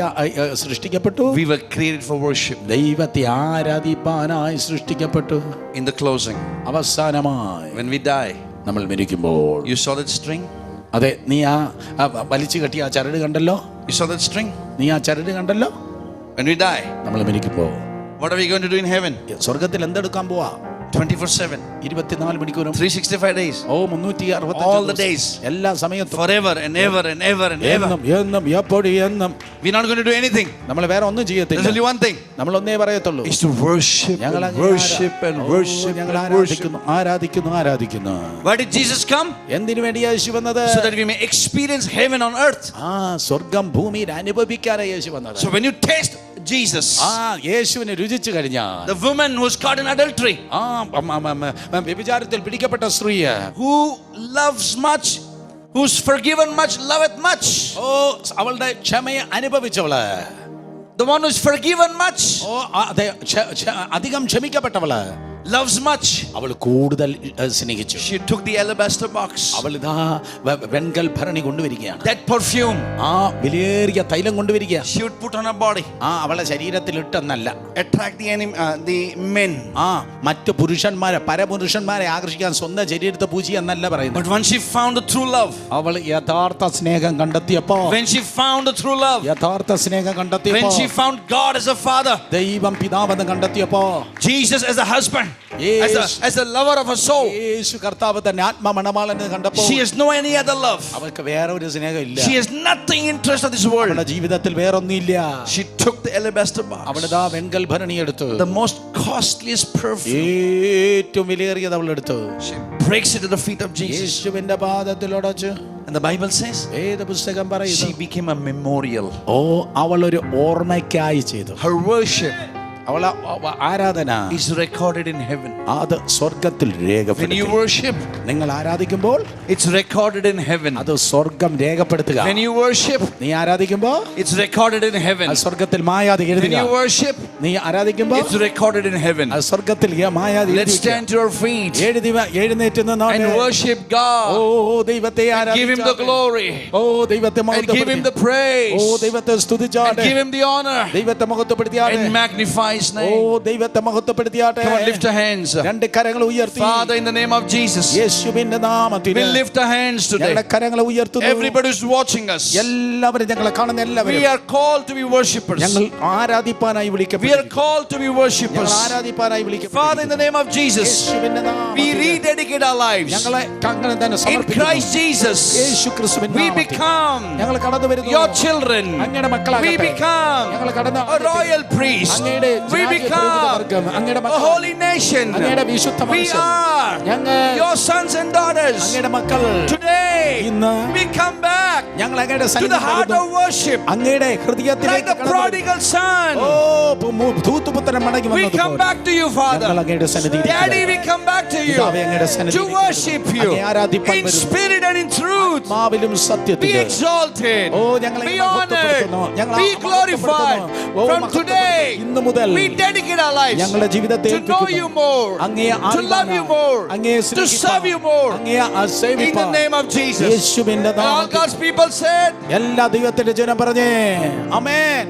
സൃഷ്ടിക്കപ്പെട്ടു? We were created for worship. ദൈവത്തെ ആരാധിപ്പാനായി സൃഷ്ടിക്കപ്പെട്ടു. In the closing, അവസാനമായി when we die, നമ്മൾ മരിക്കുമ്പോൾ, you saw that string? അതെ, നീ വലിച്ചു കെട്ടിയ ആ ചരട് കണ്ടല്ലോ. You saw that string? നീ ആ ചരട് കണ്ടല്ലോ. When we die, നമ്മൾ മരിക്കുമ്പോ what are we going to do in heaven? സ്വർഗത്തിൽ എന്തെടുക്കാൻ പോവാ? 24/7, 24 മണിക്കൂറും 365 days, 365 all the days, എല്ലാ സമയത്തും, forever and ever and ever and ever. എന്നും എപ്പോഴും എന്നും We're not going to do anything. നമ്മൾ വേറെ ഒന്നും ചെയ്യത്തില്ല. There's only one thing. നമ്മൾ ഒന്നേ പറയത്തുള്ളൂ, is to worship and worship and worship. ഞങ്ങൾ ആരാധിക്കുന്നു. Why did Jesus come? എന്തിനു വേണ്ടി യേശു വന്നത്? So that we may experience heaven on earth. സ്വർഗം ഭൂമിയിൽ അനുഭവിക്കാനാണ് യേശു വന്നത്. So when you taste Jesus, യേശുവിനെ രുചിച്ചു കഴിഞ്ഞാൽ, the woman who was caught in adultery, വ്യഭിചാരത്തിൽ പിടിക്കപ്പെട്ട സ്ത്രീ, who loves much, who's forgiven much, loveth much, അവളുടെ ക്ഷമയെ അനുഭവിച്ചവള്, the one who's forgiven much, അധികം ക്ഷമിക്കപ്പെട്ടവള്, loves much, അവൾ കൂടുതൽ സ്നേഹിച്ചു. she took the alabaster box, അവൾ ഇതാ വെൺകൽ ഭരണി കൊണ്ടുവരികയാണ്. that perfume, വിലയേറിയ തൈലം കൊണ്ടുവരിക. she would put on her body, അവളെ ശരീരത്തിൽ ഇട്ടെന്നല്ല, attract the men, മറ്റു പുരുഷന്മാരെ, പരപുരുഷന്മാരെ ആകർഷിക്കാൻ സ്വന്തം ശരീരത്തെ പൂജി എന്നല്ല പറയുന്നത്. but when she found the true love, അവൾ യഥാർത്ഥ സ്നേഹം കണ്ടെത്തിയപ്പോ, when she found the true love, യഥാർത്ഥ സ്നേഹം കണ്ടെത്തിയപ്പോ, when she found God as a father, ദൈവം പിതാവെന്ന് കണ്ടെത്തിയപ്പോ, Jesus as a husband, as a lover of her soul, യേശു കർത്താവ് തന്നെ ആത്മമണവാളനെ കണ്ടപ്പോൾ, she has no any other love, അവൾക്ക് വേറെ ഒരു സ്നേഹം ഇല്ല. she has nothing interest of this world. അവളുടെ ജീവിതത്തിൽ വേറൊന്നുമില്ല. She took the alabaster box, അവളിതാ വെൺകൽ ഭരണി എടുത്തു, the most costliest perfume, ഏറ്റവും വിലയേറിയത് അവൾ എടുത്തു, she breaks it at the feet of Jesus, യേശുവിന്റെ പാദത്തിൽ ഉടച്ചു. and the Bible says വേദപുസ്തകം പറയുന്നു, she became a memorial. അവൾ ഒരു ഓർമ്മയ്ക്കായി ചെയ്തു. Her worship അവളെ ആരാധന is recorded in heaven. അത് സ്വർഗത്തിൽ When you രേഖപ്പെടുത്തി. worship, നിങ്ങൾ ആരാധിക്കുമ്പോൾ it's recorded in heaven. അത് സ്വർഗം രേഖപ്പെടുത്തുക. When you worship, നീ ആരാധിക്കുമ്പോൾ it's recorded in heaven. അത് സ്വർഗത്തിൽ മായാതെ When എഴുതുക. you worship, നീ ആരാധിക്കുമ്പോൾ it's recorded in heaven. അത് സ്വർഗത്തിൽ മായാതെ Let's എഴുതുക. stand to our feet എഴുന്നേറ്റ് നിന്ന് and worship ഓ God. ദൈവത്തെ Give him the glory ഓ ദൈവത്തെ and give him the oh praise ദൈവത്തെ and സ്തുതിച്ചാട്ടെ. give him the honor ദൈവത്തെ മഹത്വപ്പെടുത്തിയാട്ടെ. and magnify his oh name. ദൈവത്തെ മഹത്വപ്പെടുത്തിയാട്ടെ. Come on, lift your hands. രണ്ട് കരങ്ങൾ ഉയർത്തി. Father, in the name of Jesus, യേശുവിന്റെ നാമത്തിൽ we lift our hands today. ഞങ്ങളുടെ കരങ്ങളെ ഉയർത്തുന്നു. Everybody who's watching us, എല്ലാവരും ഞങ്ങളെ കാണുന്ന we എല്ലാവരും are called to be worshippers. ഞങ്ങൾ ആരാധിപ്പാനായി We are വിളിക്കപ്പെട്ടു. called to be worshippers. ഞങ്ങൾ ആരാധിപ്പാനായി Father, in the name of Jesus, യേശുവിന്റെ we നാമത്തിൽ rededicate our lives. ഞങ്ങളെ അങ്ങനെ തന്നെ In സമർപ്പിക്കുന്നു. Christ Jesus, യേശുക്രിസ്തുവിന്റെ we നാമത്തിൽ become ഞങ്ങൾ കടന്നു വരുന്നു. your children. അങ്ങയുടെ We മക്കളാകട്ടെ. become ഞങ്ങൾ കടന്നു a royal priest. അങ്ങയുടെ We become അങ്ങയുടെ a മക്കൾ, holy nation. അങ്ങയുടെ വിശുദ്ധ We മനുഷ്യൻ. are ഞങ്ങൾ your sons and daughters. അങ്ങയുടെ മക്കൾ. Today, ഇന്ന് we come back ഞങ്ങൾ അങ്ങയുടെ to the heart സന്നിധിയിൽ of worship, അങ്ങയുടെ like ഹൃദയത്തിലേക്ക് the കടന്നു. prodigal son. ഓ ധൂത്തുപുത്രൻ മടങ്ങി We come വന്നതുപോലെ back to you, Father. ഞങ്ങൾ അങ്ങയുടെ സന്നിധിയിൽ Daddy, we come back to you പിതാവേ, അങ്ങയുടെ to സന്നിധിയിൽ worship you അങ്ങയെ ആരാധിപ്പാൻ in വരുന്നു. spirit and in truth. ആത്മാവിലും Be സത്യത്തിലും exalted, ഓ ഞങ്ങളെ be മഹത്വപ്പെടുത്തുന്നു. honored, ഞങ്ങൾ be glorified. ഓ From മഹത്വപ്പെടുത്തുന്നു. today, ഇന്നു മുതൽ we dedicate our lives ഞങ്ങളുടെ ജീവിതത്തെ to know you more, അങ്ങയെ to love you more, അങ്ങയെ to serve you more. അങ്ങയെ In the name of Jesus. യേശുവിന്റെ All നാമത്തിൽ God's people said, എല്ലാ ദൈവത്തിന്റെ ജനം പറഞ്ഞേ ആമേൻ.